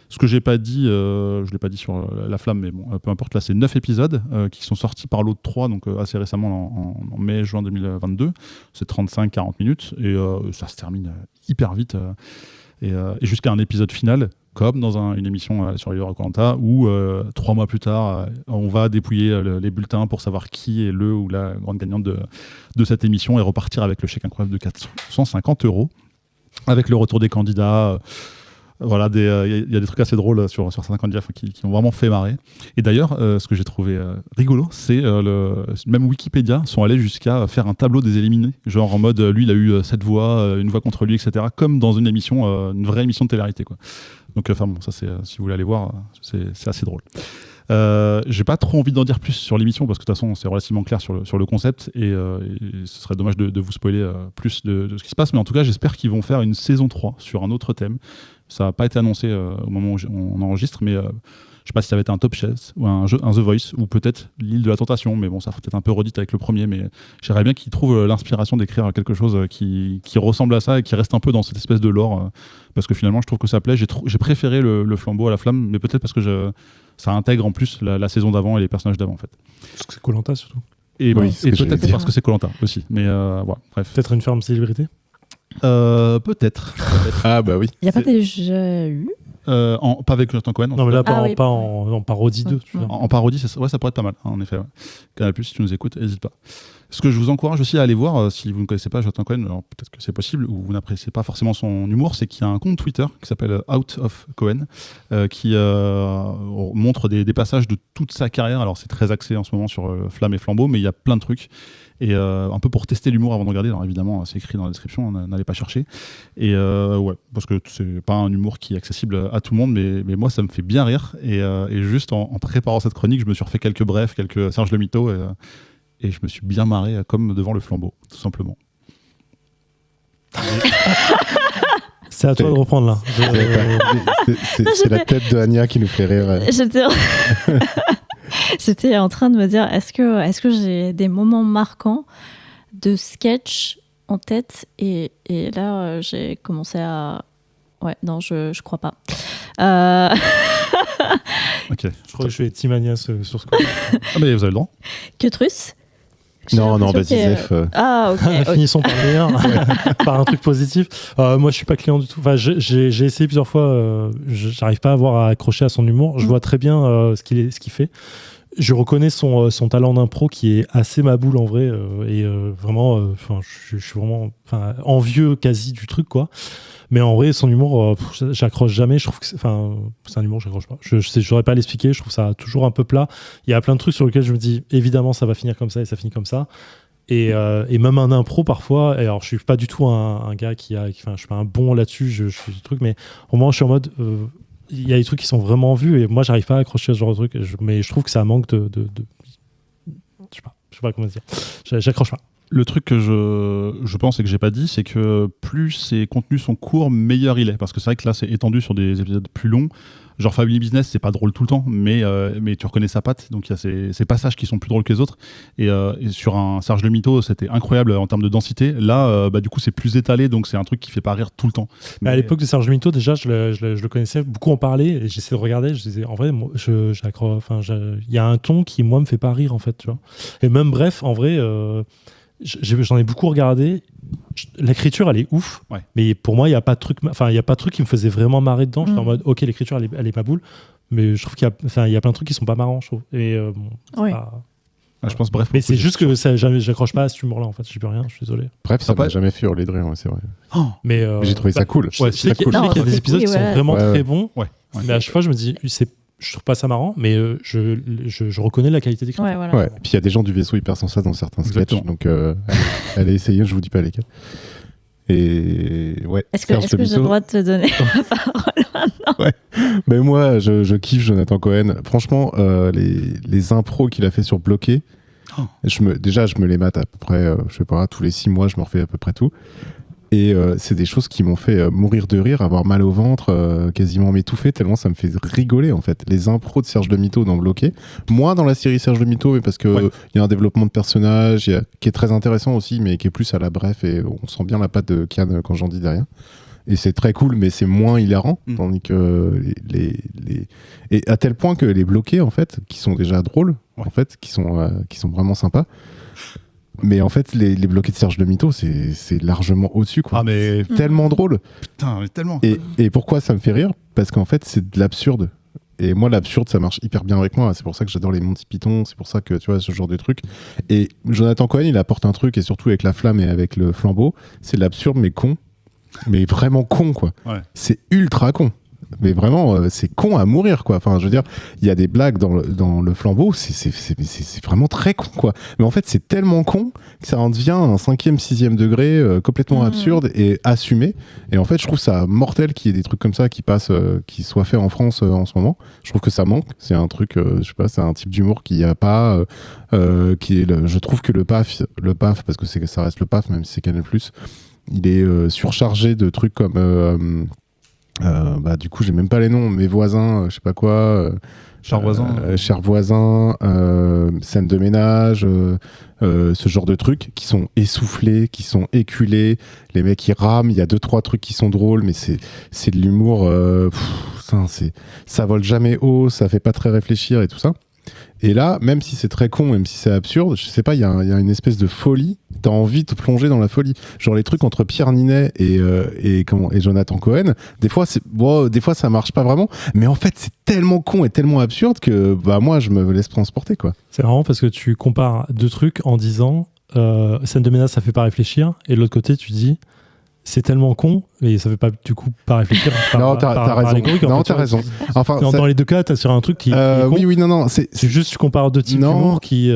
Ce que j'ai pas dit, je l'ai pas dit sur La Flamme, mais bon, peu importe, là c'est 9 épisodes qui sont sortis par l'autre 3, donc assez récemment en mai-juin 2022. C'est 35-40 minutes et ça se termine hyper vite et jusqu'à un épisode final, comme dans une émission sur Koh-Lanta où 3 mois plus tard, on va dépouiller les bulletins pour savoir qui est le ou la grande gagnante de cette émission et repartir avec le chèque incroyable de 450 € avec le retour des candidats. Voilà, il y a des trucs assez drôles sur certains candidats qui ont vraiment fait marrer. Et d'ailleurs, ce que j'ai trouvé rigolo, c'est même Wikipédia sont allés jusqu'à faire un tableau des éliminés, genre en mode lui il a eu 7 voix, une voix contre lui, etc. Comme dans une émission, une vraie émission de télé-réalité, quoi. Donc ça c'est si vous voulez aller voir, c'est assez drôle. J'ai pas trop envie d'en dire plus sur l'émission parce que de toute façon c'est relativement clair sur le concept et ce serait dommage de vous spoiler plus de ce qui se passe, mais en tout cas j'espère qu'ils vont faire une saison 3 sur un autre thème. Ça n'a pas été annoncé au moment où on enregistre, mais sais pas si ça va être un Top Chef ou un The Voice ou peut-être l'île de la tentation, mais bon, ça faut peut-être un peu redite avec le premier, mais j'aimerais bien qu'il trouve l'inspiration d'écrire quelque chose qui ressemble à ça et qui reste un peu dans cette espèce de lore, parce que finalement je trouve que ça plaît. J'ai préféré le flambeau à la flamme, mais peut-être parce que ça intègre en plus la saison d'avant et les personnages d'avant en fait. Parce que c'est Koh-Lanta surtout. Et, Oui, bon, c'est ce et que j'allais peut-être dire. parce que c'est Koh-Lanta aussi, mais voilà, bref. Peut-être une ferme célébrité. Peut-être. Ah bah oui. Il n'y a pas déjà eu Pas avec Jonathan Cohen. Non, mais là, Ah oui. pas en parodie 2. tu vois. En parodie, ça pourrait être pas mal, hein, en effet. Ouais. Canal+, si tu nous écoutes, n'hésite pas. Ce que je vous encourage aussi à aller voir, si vous ne connaissez pas Jonathan Cohen, alors peut-être que c'est possible, ou vous n'appréciez pas forcément son humour, c'est qu'il y a un compte Twitter qui s'appelle Out of Cohen, qui montre des passages de toute sa carrière. Alors c'est très axé en ce moment sur Flamme et Flambeau, mais il y a plein de trucs. Et un peu pour tester l'humour avant de regarder. Alors évidemment, c'est écrit dans la description, n'allez pas chercher. Et ouais, parce que c'est pas un humour qui est accessible à tout le monde, mais moi ça me fait bien rire. Et juste en préparant cette chronique, je me suis refait quelques brefs, quelques Serge Le Mito, et je me suis bien marré comme devant le flambeau, tout simplement. C'est à toi de reprendre là. C'est la tête de Anya qui nous fait rire. J'étais en train de me dire, est-ce que j'ai des moments marquants de sketch en tête et là, j'ai commencé à... Ouais, non, je crois pas. Ok. Je crois que je vais Team Agnès sur ce coup. Ah, mais vous avez le droit. Quetrus. Non, vas-y, J'ai l'impression Zef. Ah, ok. Finissons par le meilleur, par un truc positif. Moi, je suis pas client du tout. Enfin, j'ai essayé plusieurs fois. J'arrive pas à accrocher à son humour. Je vois très bien ce qu'il fait. Je reconnais son talent d'impro qui est assez ma boule en vrai et vraiment. Je suis vraiment envieux quasi du truc quoi. Mais en vrai, son humour, j'accroche jamais. Je trouve que c'est un humour, j'accroche pas. Je saurais pas l'expliquer. Je trouve ça toujours un peu plat. Il y a plein de trucs sur lesquels je me dis, évidemment, ça va finir comme ça et ça finit comme ça. Et même un impro parfois. Et alors, je suis pas du tout un gars je suis pas un bon là-dessus. Je suis du truc, mais au moment où je suis en mode, il y a des trucs qui sont vraiment vus et moi, j'arrive pas à accrocher à ce genre de truc. Mais je trouve que ça manque de je sais pas comment dire. J'accroche pas. Le truc que je pense et que j'ai pas dit, c'est que plus ces contenus sont courts, meilleur il est. Parce que c'est vrai que là, c'est étendu sur des épisodes plus longs. Genre Family Business, c'est pas drôle tout le temps, mais tu reconnais sa patte. Donc il y a ces passages qui sont plus drôles que les autres. Et sur un Serge Le Mito, c'était incroyable en termes de densité. Là, du coup, c'est plus étalé, donc c'est un truc qui fait pas rire tout le temps. Mais à l'époque de Serge Le Mito, déjà, je le connaissais, beaucoup en parlait, et j'essayais de regarder. Je disais, en vrai, moi, il y a un ton qui, moi, me fait pas rire, en fait, tu vois. Et même, bref, en vrai, j'en ai beaucoup regardé. L'écriture, elle est ouf, ouais. Mais pour moi, il y a pas de truc qui me faisait vraiment marrer dedans. J'étais en mode, ok, l'écriture, elle est pas boule, mais je trouve qu'il y a plein de trucs qui sont pas marrants, je trouve. Et Oui. Je pense, bref. Mais c'est juste que j'accroche pas à cet humour-là, en fait. J'y peux rien, je suis désolé. Bref, ça pas- m'a jamais fait hurler de rire, ouais, c'est vrai. Mais J'ai trouvé ça cool. Ouais, C'est tu sais cool. qu'il y a Non, des épisodes qui sont voilà. vraiment Ouais, très ouais. bons. Ouais. Mais à chaque fois, je me dis, je trouve pas ça marrant, mais je reconnais la qualité d'écriture. Ouais, voilà. Ouais, puis il y a des gens du vaisseau hyper sensables dans certains sketchs, Exactement. donc allez essayer, je vous dis pas lesquels. Et ouais. Est-ce que Serge Le j'ai le Mito. droit de te donner la parole? Mais moi, je kiffe Jonathan Cohen. Franchement, les impros qu'il a fait sur Bloqué, Oh. je me les mate à peu près, je sais pas, tous les 6 mois, je me refais à peu près tout. Et c'est des choses qui m'ont fait mourir de rire, avoir mal au ventre, quasiment m'étouffer, tellement ça me fait rigoler en fait. Les impros de Serge Le Mito dans Bloqué, moins dans la série Serge Le Mito, mais parce que y a un développement de personnage qui est très intéressant aussi, mais qui est plus à la bref, et on sent bien la patte de Kian quand j'en dis derrière. Et c'est très cool, mais c'est moins hilarant, tandis que et à tel point que les bloqués en fait, qui sont déjà drôles, en fait, qui sont vraiment sympas. Mais en fait, les bloqués de Serge Le Mito, c'est largement au-dessus, quoi. Ah, mais Tellement drôle. putain, mais tellement. Et pourquoi ça me fait rire? Parce qu'en fait, c'est de l'absurde. Et moi, l'absurde, ça marche hyper bien avec moi. C'est pour ça que j'adore les Monty Python. C'est pour ça que, tu vois, ce genre de truc. Et Jonathan Cohen, il apporte un truc, et surtout avec la flamme et avec le flambeau, c'est de l'absurde, mais con. Mais vraiment con, quoi. Ouais. C'est ultra con. Mais vraiment, c'est con à mourir, quoi. Enfin, je veux dire, il y a des blagues dans le flambeau, c'est vraiment très con, quoi. Mais en fait, c'est tellement con que ça en devient un 5e, 6e degré complètement absurde et assumé. Et en fait, je trouve ça mortel qu'il y ait des trucs comme ça qui passent, qui soient faits en France en ce moment. Je trouve que ça manque. C'est un truc, je sais pas, c'est un type d'humour qu'il n'y a pas, qui est je trouve que le PAF, parce que ça reste le PAF, même si c'est Canal+, il est surchargé de trucs comme Du coup, j'ai même pas les noms. Mes voisins, je sais pas quoi. Cher voisin. Cher voisin, scène de ménage, ce genre de trucs qui sont essoufflés, qui sont éculés. Les mecs, ils rament. Il y a 2-3 trucs qui sont drôles, mais c'est de l'humour. Ça vole jamais haut, ça fait pas très réfléchir et tout ça. Et là, même si c'est très con, même si c'est absurde, je sais pas, il y a une espèce de folie. T'as envie de plonger dans la folie. Genre les trucs entre Pierre Ninet et Jonathan Cohen, des fois ça marche pas vraiment, mais en fait c'est tellement con et tellement absurde que moi je me laisse transporter, quoi. C'est marrant parce que tu compares deux trucs en disant scène de ménage ça fait pas réfléchir, et de l'autre côté tu dis c'est tellement con, mais ça fait pas du coup pas réfléchir. Non, t'as raison. Non, t'as raison. Enfin, dans les deux cas, t'as sur un truc qui est con. Oui, non. C'est juste tu compares deux types d'humour qui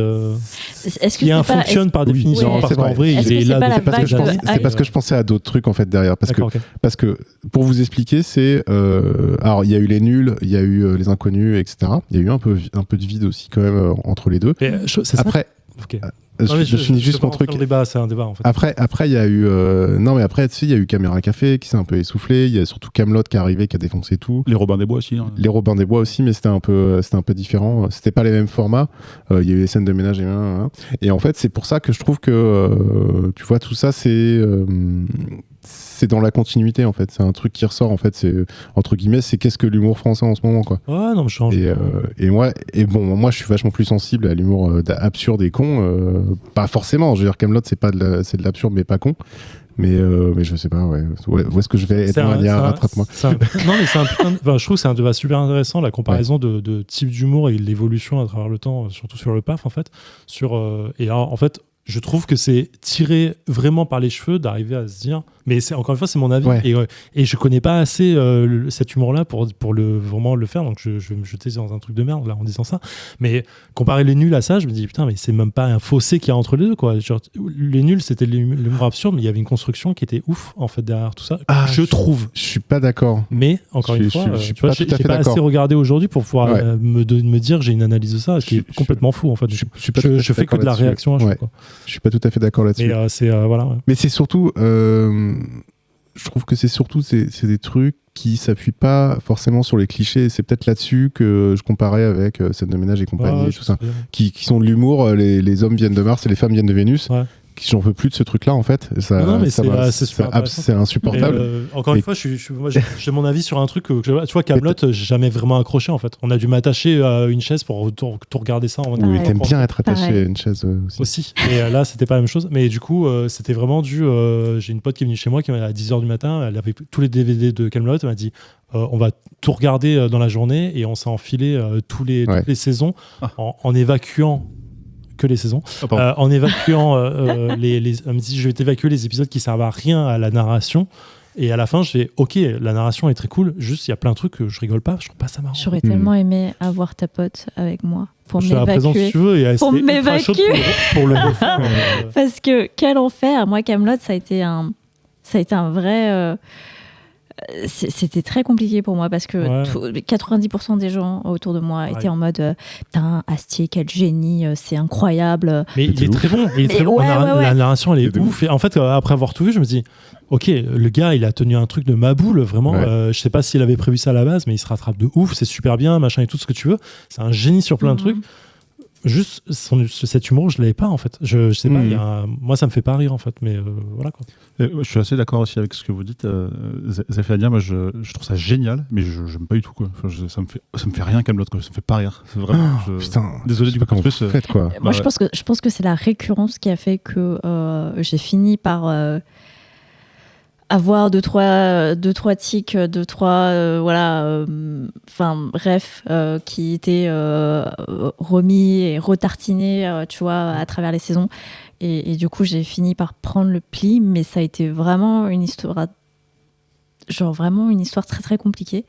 fonctionnent par définition. Oui, parce qu'en vrai, est-ce il est que là. C'est parce que je pensais à d'autres trucs en fait derrière. Parce que pour vous expliquer, c'est alors il y a eu les nuls, il y a eu les inconnus, etc. Il y a eu un peu de vide aussi quand même entre les deux. Après. Je finis juste mon truc. C'est un débat en fait. Après, il y a eu. Non, mais après, tu sais, il y a eu Caméra Café qui s'est un peu essoufflé. Il y a surtout Kaamelott qui est arrivé, qui a défoncé tout. Les Robins des Bois aussi. Hein. Les Robins des Bois aussi, mais c'était un peu différent. C'était pas les mêmes formats. Il y a eu les scènes de ménage et en fait, c'est pour ça que je trouve que tu vois, tout ça, c'est dans la continuité en fait. C'est un truc qui ressort en fait. C'est entre guillemets, c'est qu'est-ce que l'humour français en ce moment, quoi. Ouais, non, je change. Moi, je suis vachement plus sensible à l'humour absurde et con. Pas forcément. Je veux dire, Kaamelott, c'est de l'absurde, mais pas con. Mais je sais pas, ouais. Où est-ce que je vais être rattrape-moi. Non, mais c'est un putain je trouve que c'est un débat super intéressant, la comparaison de type d'humour et l'évolution à travers le temps, surtout sur le PAF, en fait. Et alors, en fait, je trouve que c'est tiré vraiment par les cheveux d'arriver à se dire, mais encore une fois c'est mon avis, et je connais pas assez cet humour là pour vraiment le faire, donc je vais me jeter dans un truc de merde là en disant ça, mais comparer les nuls à ça, je me dis putain, mais c'est même pas un fossé qu'il y a entre les deux, quoi. Genre, les nuls c'était l'humour absurde, mais il y avait une construction qui était ouf en fait derrière tout ça, je trouve. Je suis pas d'accord, mais encore une fois je suis pas tout à fait pas d'accord. assez regardé aujourd'hui pour pouvoir me dire j'ai une analyse de ça, ce qui est complètement fou en fait. Je fais que de la réaction à chaque fois. Je suis pas tout à fait d'accord là-dessus. Mais voilà. Ouais. Mais c'est surtout, je trouve que c'est des trucs qui s'appuient pas forcément sur les clichés. C'est peut-être là-dessus que je comparais avec scène de ménage et compagnie et tout ça, qui sont de l'humour. Les hommes viennent de Mars et les femmes viennent de Vénus. Ouais. J'en veux plus de ce truc-là en fait. C'est insupportable. Encore une fois, j'ai mon avis sur un truc. Tu vois, Kaamelott, j'ai jamais vraiment accroché en fait. On a dû m'attacher à une chaise pour tout regarder ça. Oui, t'aimes bien être attaché à une chaise aussi. Et là, c'était pas la même chose. Mais du coup, c'était vraiment dû. J'ai une pote qui est venue chez moi qui à 10h du matin. Elle avait tous les DVD de Kaamelott. Elle m'a dit on va tout regarder dans la journée, et on s'est enfilé toutes les saisons en évacuant. Que les saisons, en évacuant elle me dit je vais t'évacuer les épisodes qui servent à rien à la narration, et à la fin je fais ok, la narration est très cool, juste il y a plein de trucs que je rigole pas, je trouve pas ça marrant. J'aurais tellement aimé avoir ta pote avec moi pour m'évacuer. Présent, si tu veux, et pour m'évacuer pour le parce que quel enfer. Moi, Kaamelott, ça a été un vrai c'était très compliqué pour moi parce que 90% des gens autour de moi étaient en mode putain, Astier, quel génie, c'est incroyable. Mais il est très bon. La narration, elle est ouf. Et en fait, après avoir tout vu, je me dis ok, le gars, il a tenu un truc de ma boule, vraiment. Je sais pas s'il avait prévu ça à la base, mais il se rattrape de ouf, c'est super bien, machin et tout ce que tu veux. C'est un génie sur plein de trucs. Juste cet humour, je l'avais pas en fait. Je sais pas, moi ça me fait pas rire en fait, mais voilà quoi. Je suis assez d'accord aussi avec ce que vous dites, Zéphania. Moi je trouve ça génial, mais je n'aime pas du tout quoi. Enfin, ça me fait rien Kaamelott, ça me fait pas rire. C'est vraiment. Putain, désolé du coup. En plus, quoi. Moi je pense que c'est la récurrence qui a fait que j'ai fini par avoir deux trois tics, qui étaient remis et retartinés, tu vois, à travers les saisons. Et du coup, j'ai fini par prendre le pli, mais ça a été vraiment une histoire, très très compliquée.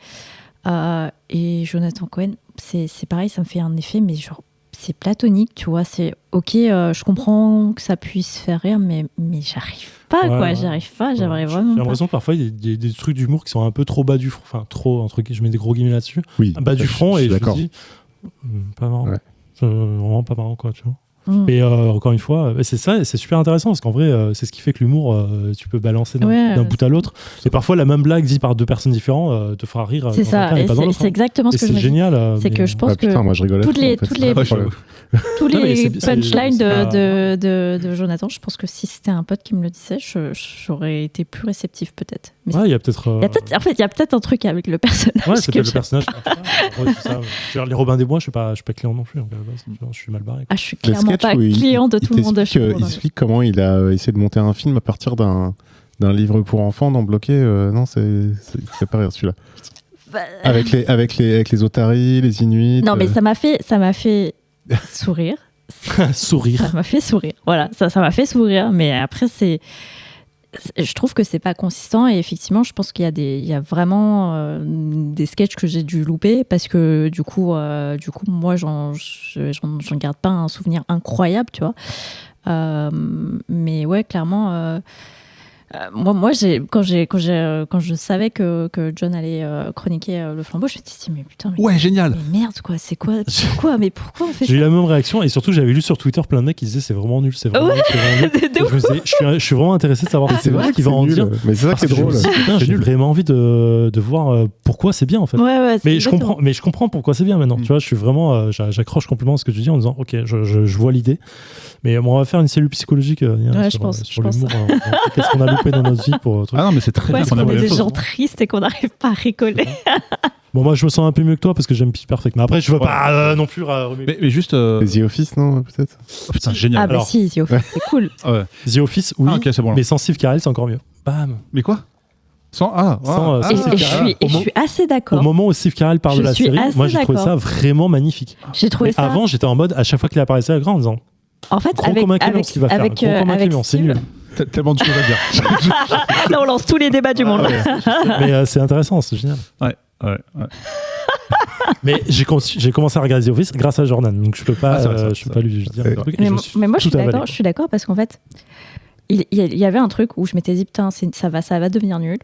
Et Jonathan Cohen, c'est pareil, ça me fait un effet, mais genre c'est platonique, tu vois, c'est ok, je comprends que ça puisse faire rire, mais j'arrive pas, j'arrive pas, j'aimerais vraiment. J'ai l'impression que parfois il y a des trucs d'humour qui sont un peu trop bas du front, enfin trop, entre guillemets, je mets des gros guillemets là-dessus, bas du front, et je me dis, pas marrant, vraiment pas marrant quoi, tu vois. Mais encore une fois, c'est ça, c'est super intéressant parce qu'en vrai, c'est ce qui fait que l'humour, tu peux balancer d'un bout à l'autre. Et parfois, la même blague dit par deux personnes différentes te fera rire. C'est ça, et c'est exactement ce que je me dis. C'est génial. C'est que je pense que moi, je rigolais tous les punchlines ça- de Jonathan, je pense que si c'était un pote qui me le disait, j'aurais été plus réceptif peut-être. Mais Ouais, il y a peut-être. en fait, il y a peut-être un truc avec le personnage. Ouais, c'est que peut-être le personnage. Ouais, c'est ça. Je veux dire, les Robins des Bois, je suis pas client non plus. Donc, je suis mal barré. Ah, je suis clairement pas client de tout le monde. Il explique comment il a essayé de monter un film à partir d'un livre pour enfants dans Bloqué. Non, c'est pas rire celui-là. Avec les Otaries, les Inuits. Non, mais ça m'a fait sourire. Sourire. Ça m'a fait sourire. Voilà, ça m'a fait sourire. Mais après, je trouve que c'est pas consistant. Et effectivement, je pense qu'il y a vraiment des sketchs que j'ai dû louper parce que du coup moi, j'en garde pas un souvenir incroyable, tu vois. Mais ouais, clairement. Moi, quand je savais que John allait chroniquer le flambeau, je me suis dit mais putain, Ouais, génial. mais merde quoi, c'est quoi, pourquoi on fait J'ai eu ça? la même réaction et surtout j'avais lu sur Twitter plein de mecs qui disaient c'est vraiment nul, c'est vraiment Ouais. nul, c'est vraiment nul. De Et je me disais, je suis vraiment intéressé de savoir ce qu'il va en dire. Mais c'est ça qui est Parce que je me drôle. dis, putain, j'ai vraiment envie de voir pourquoi c'est bien en fait. Ouais, c'est Mais je exactement. comprends pourquoi c'est bien maintenant. Tu vois, je suis vraiment, j'accroche complètement à ce que tu dis en disant, ok, je vois l'idée. Mais on va faire une cellule psychologique je pense. l'humour. Qu'est-ce qu'on a loupé dans notre vie pour truc. Ah non, mais c'est très Ouais, bien est-ce qu'on a qu'on pas est la des chose. gens tristes et qu'on n'arrive pas à rigoler. Bon, moi, je me sens un peu mieux que toi parce que j'aime Pitch Perfect. Mais après, je veux pas non plus remuer. Mais juste. The Office, non, peut-être Oh, putain, génial. Ah bah Alors- si, The Office, c'est cool. Ouais. The Office, oui. Ah, ok, c'est bon. Mais sans Steve Carell, c'est encore mieux. Bam. Mais quoi Sans. Sans, Et, Steve et Carell, je suis assez Au d'accord. moment où Steve Carell parle Je de la suis série, assez moi, j'ai trouvé ça d'accord. vraiment magnifique. J'ai trouvé Mais ça. avant, j'étais en mode, à chaque fois qu'il apparaissait à l'écran, en disant, En fait, gros comme un camion, ce qu'il va faire. Gros comme un camion, c'est Steve, nul. Tellement de choses à dire. là, on lance tous les débats du monde. Mais c'est intéressant, c'est génial. Ouais. Mais j'ai commencé à regarder The Office grâce à Jordan, donc je peux pas, Ah, ça, je peux pas lui dire un truc. Et Mais moi, tout avalé. je suis d'accord parce qu'en fait, il y avait un truc où je m'étais dit, putain, ça va devenir nul.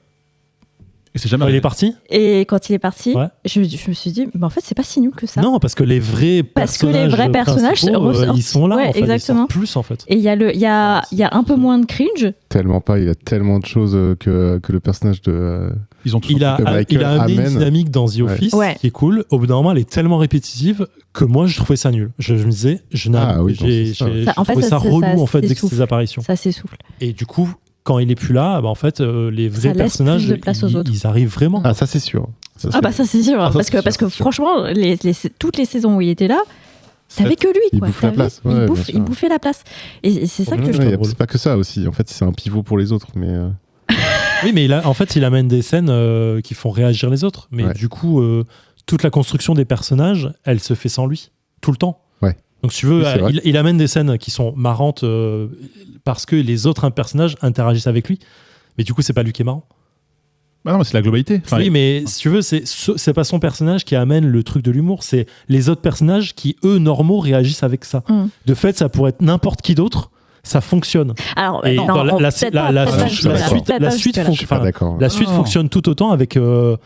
Et c'est jamais Quand il est arrivé. parti Et quand il est parti, Ouais. je me suis dit, mais en fait, c'est pas si nul que ça. Non, parce que les vrais Parce que les vrais personnages principaux, ressortent. ils sont là, Ouais, en fait. exactement. Ils sortent plus, en fait. Et il y a un peu moins de cringe. Tellement pas, il a tellement de choses que le personnage de. Ils ont tous. Il a Michael amené une amène. dynamique dans The Ouais. Office Ouais. qui est cool. Au bout d'un moment, elle est tellement répétitive que moi, je trouvais ça nul. Je me disais, Ah oui, j'ai non, c'est ça. j'ai Ça, en fait, trouvé ça- ça ça- relou, ça en fait, dès que s'essouffle. ses apparitions. Ça s'essouffle. Et du coup, quand il est plus là, bah, en fait, les vrais laisse personnages, plus de place aux autres. ils arrivent vraiment. Ah, ça c'est sûr. Ça, Ah bah ça c'est sûr, Ah, ça, parce c'est que sûr, parce que c'est sûr. franchement, toutes les saisons où il était là, t'avais que lui, il quoi. bouffe la T'avais- place, ouais, bien sûr. il bouffait la place. Et c'est ça que je Ouais, trouve. c'est pas que ça aussi. En fait, c'est un pivot pour les autres. Mais Oui, mais en fait, il amène des scènes qui font réagir les autres. Mais Ouais. du coup, toute la construction des personnages, elle se fait sans lui, tout le temps. Ouais. Donc, si tu veux, Oui, c'est vrai. il amène des scènes qui sont marrantes parce que les autres personnages interagissent avec lui. Mais du coup, c'est pas lui qui est marrant. Bah non, mais c'est la globalité. Enfin, Oui, mais si tu veux, c'est pas son personnage qui amène le truc de l'humour, c'est les autres personnages qui, eux, normaux, réagissent avec ça. Mm. De fait, ça pourrait être n'importe qui d'autre, ça fonctionne. Alors, Et non, dans la peut-être pas, peut-être pas suite, jusque-là. Peut-être pas jusque-là. je suis pas d'accord. La suite Non. fonctionne tout autant avec le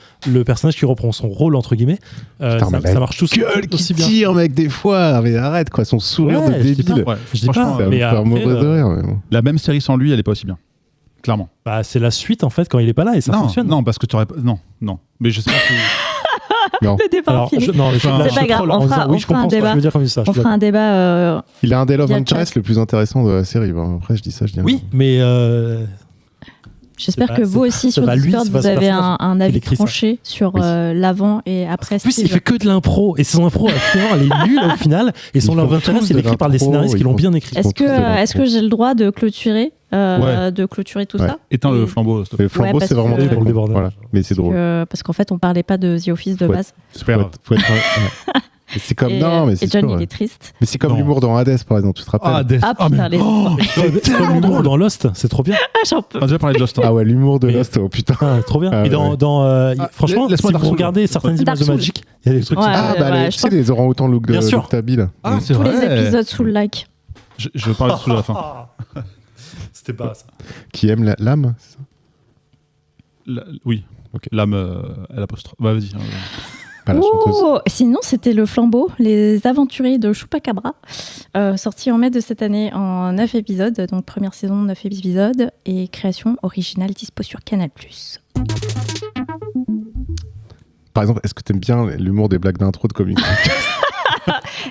personnage qui reprend son rôle, entre guillemets. Putain, mais Ça marche tout Gueule qui aussi bien. tire, mec, des fois. Mais arrête, quoi. Son sourire Ouais, de je dis débile. pas. ouais, Je dis franchement, pas, Ça va me mais faire après, mourir de rire. mais bon. la même série sans lui, elle est pas aussi bien. Clairement. Bah, c'est la suite, en fait, quand il est pas là et ça non, fonctionne. non, parce que tu aurais pas. Non. Mais je sais pas si. Non. Le débat Alors, fini. non, C'est là, je pas grave, troll on en disant, fera- oui, on je fera un comprends ce que débat. je veux dire comme ça. je On suis fera un débat. Il a un Day of Via Interest chat. le plus intéressant de la série. Bon, après, je dis ça, je dis rien. Oui, mais J'espère C'est que pas- vous aussi c'est sur pas lui, Discord, c'est pas vous ce avez personnage. un Il avis écrit ça. tranché sur Oui. l'avant et après. en plus, il Steve. fait que de l'impro. Et son impro, finalement, elle est nulle au final. Et son Ils love font interest, tous c'est de écrit par des l'impro, scénaristes qui ils l'ont font- bien écrit. Est-ce tous de l'impro. que j'ai le droit de clôturer tout Ouais. ça Éteins le flambeau. s'il te plaît. Le flambeau, parce c'est vraiment que- très Pour le con. débordage. Voilà. Mais c'est drôle. Parce qu'en fait, on parlait pas de The Office de Ouais. base. C'est pas grave. Faut être ouais. Mais c'est comme. Et, Non, mais et c'est John, sûr, il ouais. est triste. Mais c'est comme Non. l'humour dans Hades, par exemple, tu te rappelles Ah, Death. Ah Ah, putain, mais- les enfants. C'est comme l'humour dans Lost, c'est trop bien. Ah, j'en peux. On a déjà parlé de Lost. hein. Ah ouais, l'humour de Mais- Lost, oh putain. Ah, trop bien. Ah, et ouais. franchement, laisse-moi si Dark vous Souls. regardez certaines Dark images de Souls. Magic, il y a des trucs Ouais. qui sont- Ah, bah, ouais, tu je sais, pense- les orangs-outans Bien sûr. look Tabile. Ah, c'est Tous vrai. les épisodes sous le like. Je veux parler de Soul à la fin. C'était pas ça. Qui aime l'âme c'est ça Oui. Ok. L'âme, l'apostrophe. Bah, vas-y. Pas la chanteuse. Oh, sinon, c'était Le Flambeau, Les Aventuriers de Chupacabra, sorti en mai de cette année en 9 épisodes, donc première saison, 9 épisodes, et création originale dispo sur Canal+. Par exemple, est-ce que t'aimes bien l'humour des blagues d'intro de Comic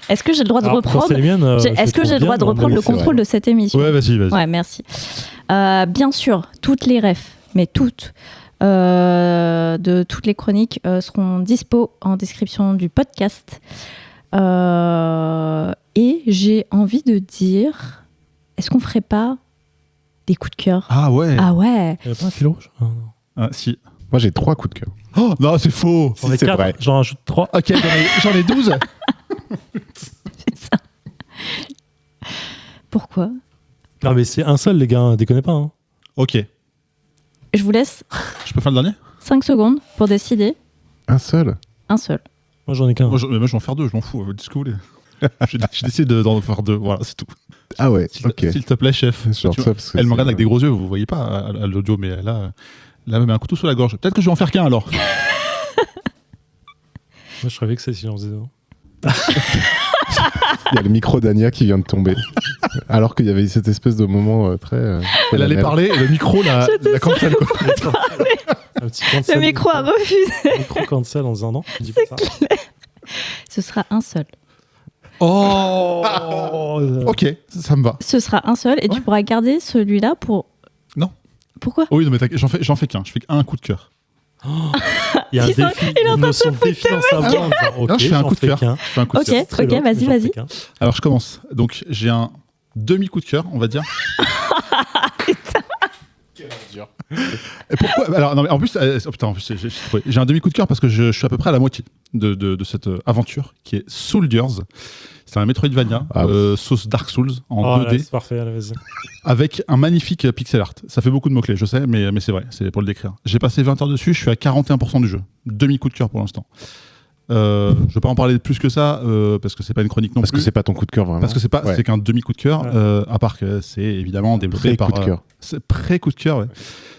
Est-ce que j'ai le droit de Alors, reprendre quand c'est les miennes, Est-ce que j'ai le droit de reprendre le c'est contrôle vrai. de cette émission? Ouais, vas-y. Ouais, merci. Bien sûr, toutes les refs, mais toutes, de toutes les chroniques seront dispo en description du podcast. Et j'ai envie de dire, est-ce qu'on ferait pas des coups de cœur? Ah ouais. Ah ouais. Il n'y a pas un fil rouge? Ah, non. Ah, si. Moi, j'ai 3 coups de cœur. Oh non, c'est faux. J'en ai c'est 4, vrai. j'en rajoute 3. Ok, j'en ai 12. Pourquoi? Non, mais c'est un seul, les gars, déconnez pas. Hein. Ok. Je vous laisse Je peux faire le dernier 5 secondes pour décider. Un seul. Un seul. Moi, j'en ai qu'un. Moi, je vais en faire 2, je m'en fous. Dites ce que vous voulez. J'ai décidé d'en faire 2. Voilà, c'est tout. Ah ouais, ok. S'il te plaît, chef. Genre Tu ça, vois, parce que elle me c'est- regarde avec des gros yeux, vous voyez pas à l'audio, mais là, elle me met un couteau sous la gorge. Peut-être que je vais en faire qu'un alors. Moi, je serais vexé si j'en faisais un. Il y a le micro d'Ania qui vient de tomber. Alors qu'il y avait cette espèce de moment très. Elle allait parler et le micro la cancel. quoi. Un petit cancel. Le micro a refusé. Un micro cancel en disant non. Dis pas ça. Ce sera un seul. Oh Ok, ça me va. Ce sera un seul et tu Ouais. pourras garder celui-là pour... Non. Pourquoi? Oh oui, non, mais j'en fais qu'un. Je fais qu'un coup de cœur. Il y a un Il est en défi, train une de notion de défi dans sa voix. en disant, ok, Non, je fais un j'en coup de fais cœur. qu'un. Je fais un coup de Ok. cœur. Très Ok, bien, vas-y, j'en vas-y. fais qu'un. Alors, je commence. Donc, j'ai un demi-coup de cœur, on va dire. Et pourquoi Alors, non, mais en plus, j'ai un demi-coup de cœur parce que je suis à peu près à la moitié de cette aventure qui est Soldiers. C'est un Metroidvania, Ah oui. sauce Dark Souls en Oh, là, 2D, c'est parfait, allez, vas-y. avec un magnifique pixel art. Ça fait beaucoup de mots-clés, je sais, mais c'est vrai, c'est pour le décrire. J'ai passé 20 heures dessus, je suis à 41% du jeu. Demi-coup de cœur pour l'instant. Je ne vais pas en parler plus que ça, parce que c'est pas une chronique non Parce que plus. c'est pas ton coup de cœur vraiment. Parce que Ouais. c'est qu'un demi-coup de cœur, Ouais. à part que c'est évidemment développé Pré-coup par... de cœur. C'est pré-coup de cœur, ouais.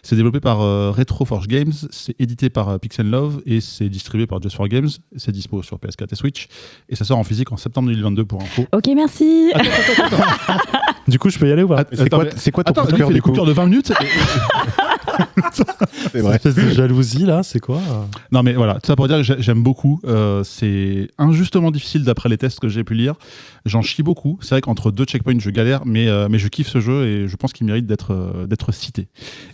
C'est développé par Retro Forge Games, c'est édité par Pixel Love et c'est distribué par Just for Games. C'est dispo sur PS4 et Switch et ça sort en physique en septembre 2022 pour info. Ok, merci. Du coup, je peux y aller ou pas? Mais c'est quoi, c'est quoi ton Attends, coup de lui, cœur fait des du coups coup de cœur de 20 minutes. C'est vrai. Cette espèce de jalousie, là, c'est quoi? Non mais voilà, tout ça pour dire que j'aime beaucoup. C'est injustement difficile d'après les tests que j'ai pu lire. J'en chie beaucoup. C'est vrai qu'entre deux checkpoints, je galère, mais je kiffe ce jeu et je pense qu'il mérite d'être cité.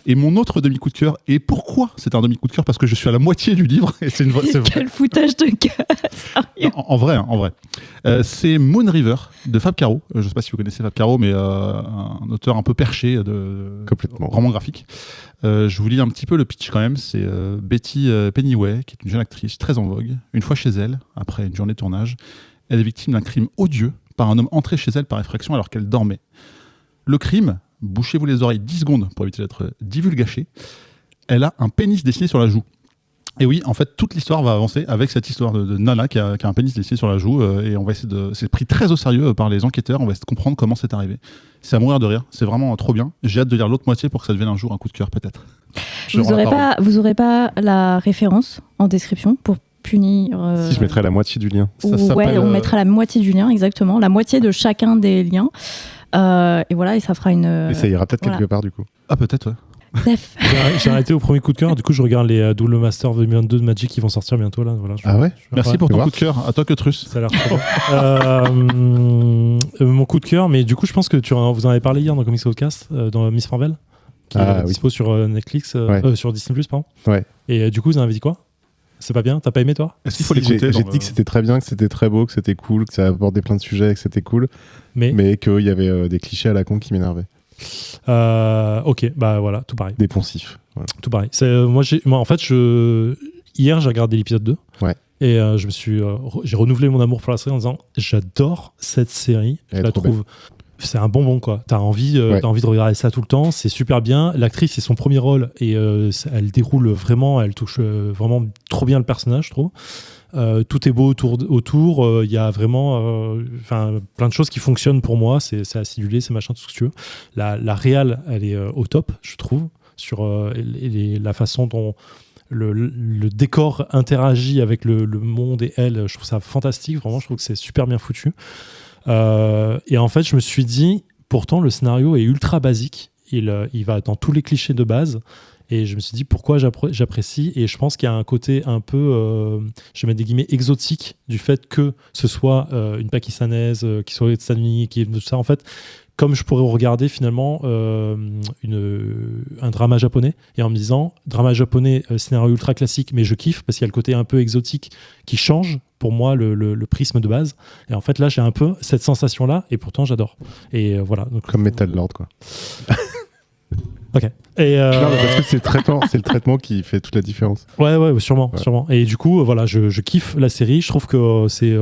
Et mon autre demi-coup de cœur, et pourquoi c'est un demi-coup de cœur? Parce que je suis à la moitié du livre, et c'est vrai. Quel foutage de gueule. Sérieux. En vrai, hein, en vrai. C'est Moon River de Fab Caro. Je ne sais pas si vous connaissez Fab Caro, mais un auteur un peu perché de Complètement. roman graphique. Je vous lis un petit peu le pitch quand même. C'est Betty Pennyway, qui est une jeune actrice très en vogue. Une fois chez elle, après une journée de tournage, elle est victime d'un crime odieux par un homme entré chez elle par effraction alors qu'elle dormait. Le crime, bouchez-vous les oreilles 10 secondes pour éviter d'être divulgaché, elle a un pénis dessiné sur la joue. Et oui, en fait, toute l'histoire va avancer avec cette histoire de Nana qui a un pénis dessiné sur la joue. Et on va essayer de. C'est pris très au sérieux par les enquêteurs. On va essayer de comprendre comment c'est arrivé. C'est à mourir de rire. C'est vraiment trop bien. J'ai hâte de lire l'autre moitié pour que ça devienne un jour un coup de cœur, peut-être. Je Vous rends la parole. aurez pas la référence en description pour punir... Si je mettrais la moitié du lien. Ça Ouais, s'appelle, on mettra la moitié du lien, exactement. La moitié de chacun des liens. Et voilà, et ça fera une... Et ça ira peut-être voilà. quelque part du coup. Ah, peut-être, ouais. Bref. J'ai arrêté au premier coup de cœur, du coup, je regarde les Double Master 2022 de Magic qui vont sortir bientôt, là. Voilà, Ah ouais Merci ouais, pour ton voir. coup de cœur. À toi que Truss. Ça a l'air trop bien. Mon coup de cœur, mais du coup, je pense que vous en avez parlé hier dans Comics Podcast, dans Miss Marvel, qui Ah, est oui. dispo sur Netflix, Ouais. sur Disney+, pardon. Ouais. Et du coup, vous en avez dit quoi? C'est pas bien? T'as pas aimé, toi? Est-ce qu'il faut Si, l'écouter J'ai dans dit que c'était très bien, que c'était très beau, que c'était cool, que ça abordait plein de sujets, que c'était cool, mais qu'il y avait des clichés à la con qui m'énervaient. Ok, bah voilà, tout pareil. Des poncifs. Voilà. Tout pareil. Moi, en fait, hier, j'ai regardé l'épisode 2. Ouais. Et j'ai renouvelé mon amour pour la série en disant j'adore cette série. Elle Je est la trop trouve. C'est un bonbon, quoi. T'as envie de regarder ça tout le temps. C'est super bien. L'actrice, c'est son premier rôle et elle déroule vraiment. Elle touche vraiment trop bien le personnage, je trouve. Tout est beau autour. Il y a vraiment plein de choses qui fonctionnent pour moi. C'est acidulé, c'est machin, tout ce que tu veux. La réal, elle est au top, je trouve, sur la façon dont le décor interagit avec le monde et elle. Je trouve ça fantastique. Vraiment, je trouve que c'est super bien foutu. Et en fait, je me suis dit, pourtant, le scénario est ultra basique. Il va dans tous les clichés de base. Et je me suis dit, pourquoi j'apprécie. Et je pense qu'il y a un côté un peu, je mets des guillemets, exotique du fait que ce soit une Pakistanaise, qui soit aux États-Unis, qui est tout ça. En fait, comme je pourrais regarder finalement un drama japonais, et en me disant, drama japonais, scénario ultra classique, mais je kiffe parce qu'il y a le côté un peu exotique qui change pour moi le prisme de base. Et en fait là, j'ai un peu cette sensation-là, et pourtant j'adore. Et voilà. Donc, Comme Metal Lord, quoi. Ok. Et Non, mais parce que c'est le traitement qui fait toute la différence. ouais, sûrement. Et du coup, voilà, je kiffe la série. Je trouve que c'est,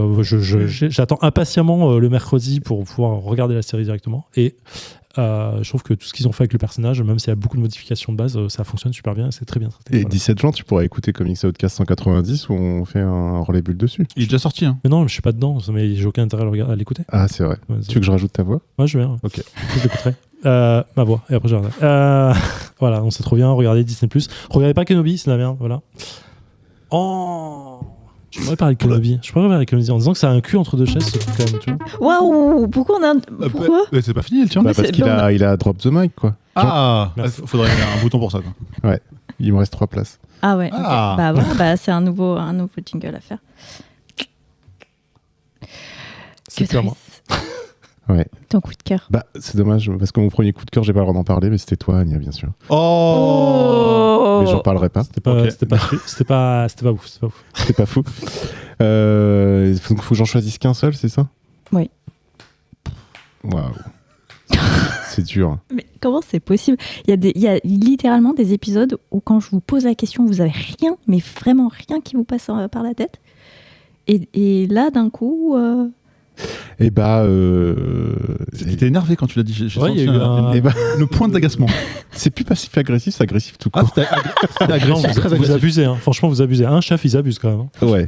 j'attends impatiemment le mercredi pour pouvoir regarder la série directement. Et je trouve que tout ce qu'ils ont fait avec le personnage, même s'il y a beaucoup de modifications de base, ça fonctionne super bien. C'est très bien traité. Et Voilà. 17 juin, tu pourras écouter Comics Outcast 190 où on fait un relais bulle dessus. Il est déjà sorti. Hein. Mais non, je suis pas dedans. Mais j'ai aucun intérêt à l'écouter. Ah, c'est vrai. Ouais, Tu veux que je rajoute ta voix? Moi, je vais. Ok. Je l'écouterai. Ma voix. Et après, je regarderai. Voilà, on sait trop bien. Regardez Disney+. Regardez pas Kenobi, c'est de la merde. Voilà. Oh, je pourrais parler de Kenobi. Je pourrais parler de Kenobi en disant que ça a un cul entre deux chaises, ce truc, quand même, tu vois. Waouh, pourquoi on a pourquoi C'est pas fini, le tien. Bah, parce c'est qu'il bon. il a drop the mic, quoi. Ah, Merci. faudrait un bouton pour ça. Quoi. Il me reste 3 places. Ah ouais. ok. Ah. Bah voilà, bah, c'est un nouveau jingle à faire. C'est Que clair, moi. triste. Ouais. Ton coup de cœur. Bah, c'est dommage, parce que mon premier coup de cœur, j'ai pas le droit d'en parler, mais c'était toi, Anya, bien sûr. Oh, Mais j'en parlerai pas. C'était pas, Ok. c'était pas ouf. C'était pas ouf. C'est pas fou. Donc, faut que j'en choisisse qu'un seul, c'est ça? Oui. Waouh. C'est dur. Mais comment c'est possible? Il y a littéralement des épisodes où quand je vous pose la question, vous avez rien, mais vraiment rien qui vous passe par la tête. Et là, d'un coup... Et bah. T'étais énervé quand tu l'as dit. J'ai Ouais, senti il y a eu un- et bah, le point d'agacement. c'est plus passif-agressif, c'est agressif tout Ah, court. c'était Non, agressif, très vous agressif. abusez, hein. Franchement, vous abusez. Un chef, ils abusent quand même. Hein. Ouais.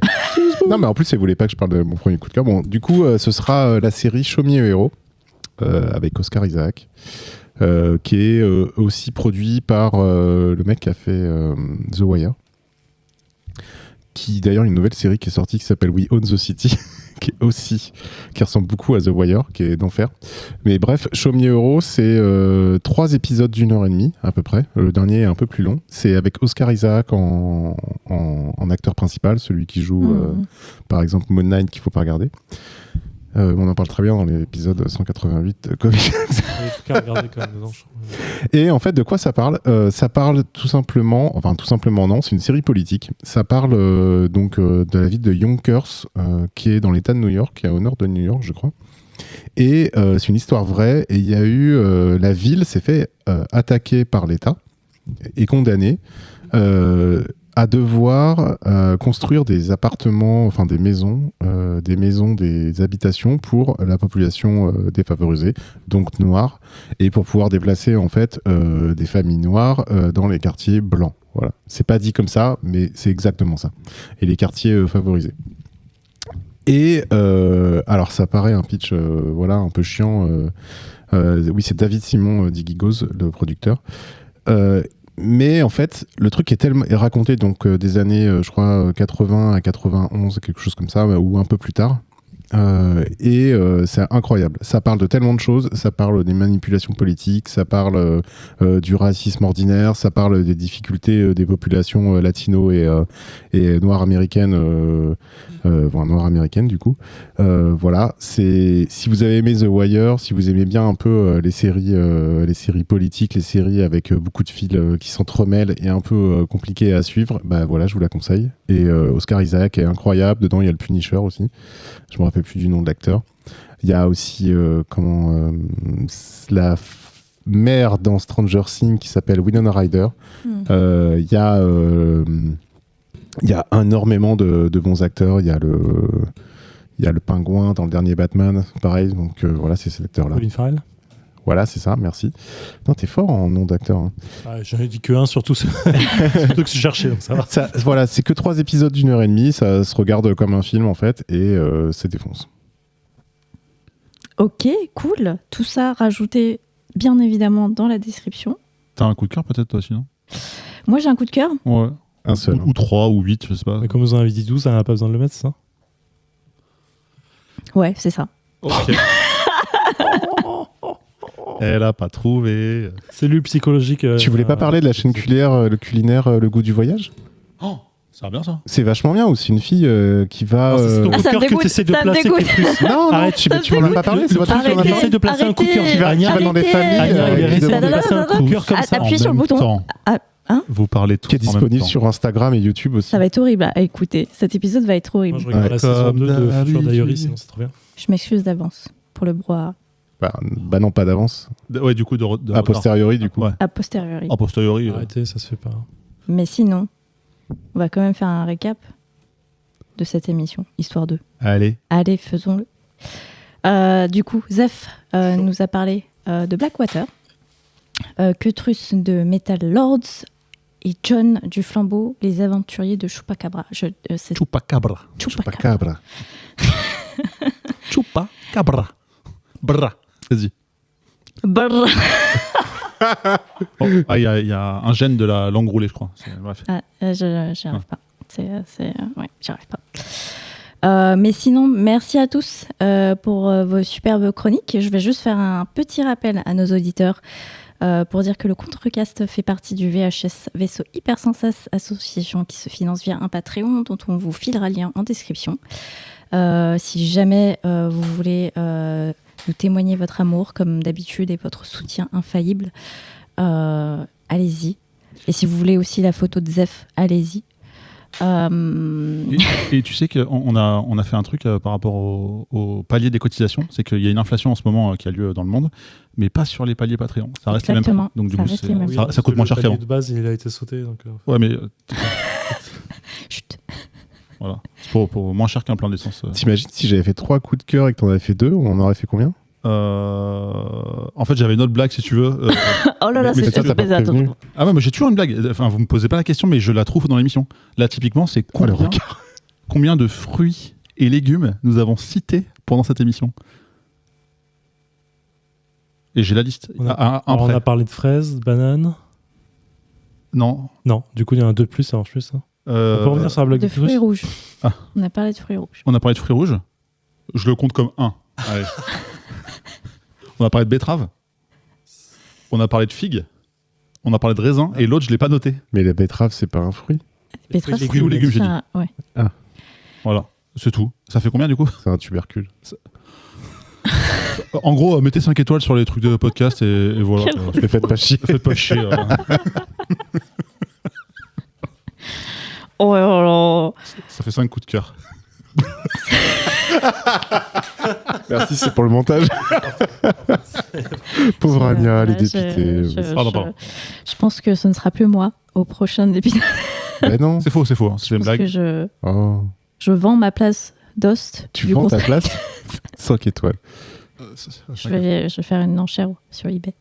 Non, mais en plus, elle voulait pas que je parle de mon premier coup de cœur. Bon, du coup, ce sera la série Show Me a Hero avec Oscar Isaac, qui est aussi produit par le mec qui a fait The Wire. Qui d'ailleurs une nouvelle série qui est sortie qui s'appelle We Own the City, qui ressemble beaucoup à The Wire, qui est d'enfer. Mais bref, Show Me a Hero, c'est 3 épisodes d'1h30 à peu près. Le dernier est un peu plus long. C'est avec Oscar Isaac en acteur principal, celui qui joue par exemple Moon Knight qu'il faut pas regarder. On en parle très bien dans l'épisode 188 de Comics. Il y a des trucs à regarder quand même dedans, je trouve. Et en fait, de quoi ça parle? Ça parle tout simplement non, c'est une série politique. Ça parle donc de la ville de Yonkers, qui est dans l'État de New York, qui est au nord de New York, je crois. Et c'est une histoire vraie. Et il y a eu la ville s'est fait attaquer par l'État et condamnée à devoir construire des appartements, enfin des maisons, des habitations pour la population défavorisée, donc noire, et pour pouvoir déplacer en fait des familles noires dans les quartiers blancs. Voilà, c'est pas dit comme ça, mais c'est exactement ça. Et les quartiers favorisés. Et alors ça paraît un pitch, voilà, un peu chiant. Oui, c'est David Simon d'Iggy-Goz, le producteur. Mais en fait, le truc est raconté donc des années, je crois, 80 à 91, quelque chose comme ça, ou un peu plus tard. Et c'est incroyable. Ça parle de tellement de choses. Ça parle des manipulations politiques, ça parle du racisme ordinaire, ça parle des difficultés des populations latino et noires américaines, noires américaines du coup. Voilà. Si vous avez aimé The Wire, si vous aimez bien un peu les séries politiques, les séries avec beaucoup de fils qui s'entremêlent et un peu compliquées à suivre, bah voilà, je vous la conseille. Et Oscar Isaac est incroyable. Dedans, il y a le Punisher aussi. Je me rappelle plus du nom de l'acteur. Il y a aussi la mère dans Stranger Things qui s'appelle Winona Ryder. Il y a énormément de bons acteurs. Il y a le pingouin dans le dernier Batman, pareil. Donc voilà, c'est cet acteur-là. Colin Farrell. Voilà, c'est ça, merci. Non, t'es fort en nom d'acteur. Hein. Ah, j'en ai dit que un, surtout ceux que je cherchais, donc ça va. Voilà, c'est que 3 épisodes d'1h30, ça se regarde comme un film en fait, et c'est défonce. Ok, cool. Tout ça rajouté bien évidemment dans la description. T'as un coup de cœur peut-être toi aussi, non? Moi j'ai un coup de cœur. Ouais. Un seul. Ou 3 ou 8, je sais pas. Mais comme vous en avez dit 12, ça n'a pas besoin de le mettre, c'est ça? Ouais, c'est ça. Ok. Elle a pas trouvé. Cellule psychologique. Tu voulais pas parler de la chaîne culinaire, le goût du voyage? Oh, ça va bien ça. C'est vachement bien, où c'est une fille qui va... C'est ton Ah, coup ça de me cœur que dégoûte, tu essaies de ça me placer. dégoûte. Kétrus. Non, Arrête, tu m'en as pas parlé, c'est votre truc, tu m'en as Arrêtez. parlé. Essaye de placer un coup de cœur qui va Qui va dans des familles, Anya, il qui essaie demande- de placer un coup de cœur comme ça. Appuie En sur le même bouton. temps. Ah, Vous parlez tout qui est en même disponible temps. sur Instagram et YouTube aussi. ça va être horrible à écouter. Cet épisode va être horrible. Moi, je regarde Ouais. la saison Comme 2 de Future d'habitude. Diary, sinon c'est trop bien. Je m'excuse d'avance pour le brouhaha. Bah non, pas d'avance. Ouais, du coup, de A posteriori, du coup. Ouais. A posteriori. A posteriori. Arrêtez, ça se fait pas. Mais sinon, on va quand même faire un récap de cette émission, histoire de. Allez. Allez, faisons-le. Du coup, Zef nous a parlé de Blackwater, Kétrus de Metal Lords et John du Flambeau, les aventuriers de Chupacabra. C'est Chupacabra. Chupacabra. Chupacabra. Bra. Vas-y. Brrr. Oh, ah, il y a un gène de la langue roulée, je crois. Bref. Ah, j'y arrive pas. Ouais, j'y arrive pas. Mais sinon, merci à tous pour vos superbes chroniques. Je vais juste faire un petit rappel à nos auditeurs pour dire que le Contrecast fait partie du VHS Vaisseau Hypersensas, association qui se finance via un Patreon dont on vous filera le lien en description. Si jamais vous voulez nous témoigner votre amour comme d'habitude et votre soutien infaillible, allez-y. Et si vous voulez aussi la photo de Zef, allez-y. Et tu sais qu'on a fait un truc par rapport au palier des cotisations, c'est qu'il y a une inflation en ce moment qui a lieu dans le monde, mais pas sur les paliers Patreon. Ça reste les mêmes Exactement, prix. Donc du ça coup, reste les mêmes. ça coûte moins cher Le qu'avant. palier de base, il a été sauté. Donc, Ouais, mais Chut. voilà. C'est pour moins cher qu'un plein d'essence. T'imagines si j'avais fait 3 coups de cœur et que t'en avais fait 2, on en aurait fait combien? En fait, j'avais une autre blague si tu veux. Oh là là, Mais c'est ça, t'as pas bizarre. prévenu. Ah ouais, mais j'ai toujours une blague. Enfin, vous me posez pas la question, mais je la trouve dans l'émission. Là, typiquement, c'est Oh, le combien de fruits et légumes nous avons cités pendant cette émission. Et j'ai la liste. on a, Un alors, on prêt. a parlé de fraises, bananes. Non. Non, du coup, il y en a 2 de plus, ça marche plus. Ça. On peut revenir sur la blague De de Kétrus fruits rouges. Ah. On a parlé de fruits rouges. On a parlé de fruits rouges. Je le compte comme 1. Allez. On a parlé de betterave. On a parlé de figues. On a parlé de raisin. Et l'autre, je l'ai pas noté. Mais la betterave, c'est pas un fruit. Betterave, légumes, c'est- légumes, j'ai dit. Ouais. Voilà. C'est tout. Ça fait combien du coup? C'est un tubercule. En gros, mettez 5 étoiles sur les trucs de podcast et voilà. Quel Mais faites pas chier. Faites pas chier. Oh là là. Ça fait 5 coups de cœur. Merci, c'est pour le montage. Pauvre Anya, elle est Ouais, dépitée. Pardon. Je pense que ce ne sera plus moi au prochain épisode. Ben non. C'est faux. Hein. C'est une Parce blague. que Oh. je vends ma place d'host. Tu du vends ta Contre- place 5 étoiles. je vais faire une enchère sur eBay.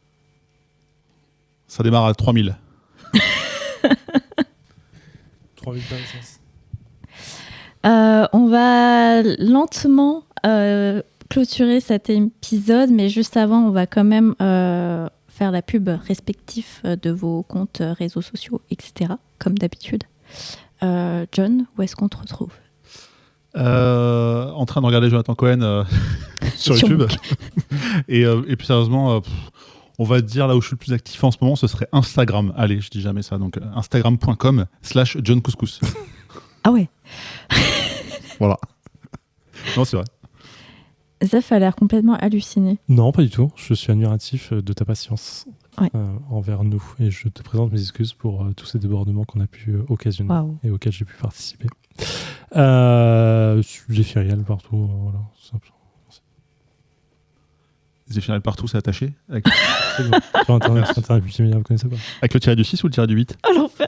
Ça démarre à 3000. 3000 pas d'essence. On va lentement clôturer cet épisode, mais juste avant, on va quand même faire la pub respective de vos comptes réseaux sociaux, etc., comme d'habitude. John, où est-ce qu'on te retrouve? En train de regarder Jonathan Cohen sur Sur YouTube. Et plus sérieusement, on va dire là où je suis le plus actif en ce moment, ce serait Instagram. Allez, je dis jamais ça. Donc instagram.com/JohnCouscous. Ah ouais, Voilà. Non, c'est vrai. Zef a l'air complètement halluciné. Non, pas du tout. Je suis admiratif de ta patience Ouais. envers nous. Et je te présente mes excuses pour tous ces débordements qu'on a pu occasionner Waouh. et auxquels j'ai pu participer. Zéphiriel partout. Voilà, c'est simple. Zéphiriel partout, c'est attaché. Avec Sur Internet, multimédia, vous connaissez pas? le tiré du 6 ou le tiré du 8? Oh l'enfer.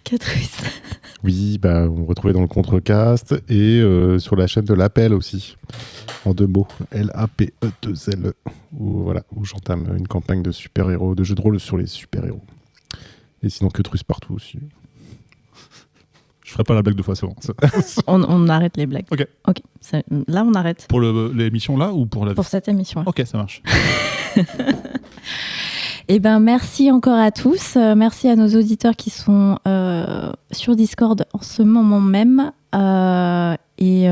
Kétrus. Oui, bah, on me retrouvait dans le Contrecast et sur la chaîne de l'Appel aussi. En 2 mots. LAPE2L. Où j'entame une campagne de super-héros, de jeux de rôle sur les super-héros. Et sinon, Kétrus partout aussi. Je ferai pas la blague 2 fois, c'est bon. On arrête les blagues. Ok. Là, on arrête. Pour l'émission là ou pour la... Pour cette émission. Ok, ça marche. Eh ben, merci encore à tous. Merci à nos auditeurs qui sont sur Discord en ce moment même. Et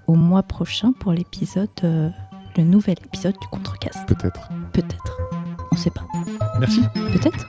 au mois prochain pour l'épisode, le nouvel épisode du Contrecast. Peut-être. Peut-être. On sait pas. Merci. Peut-être.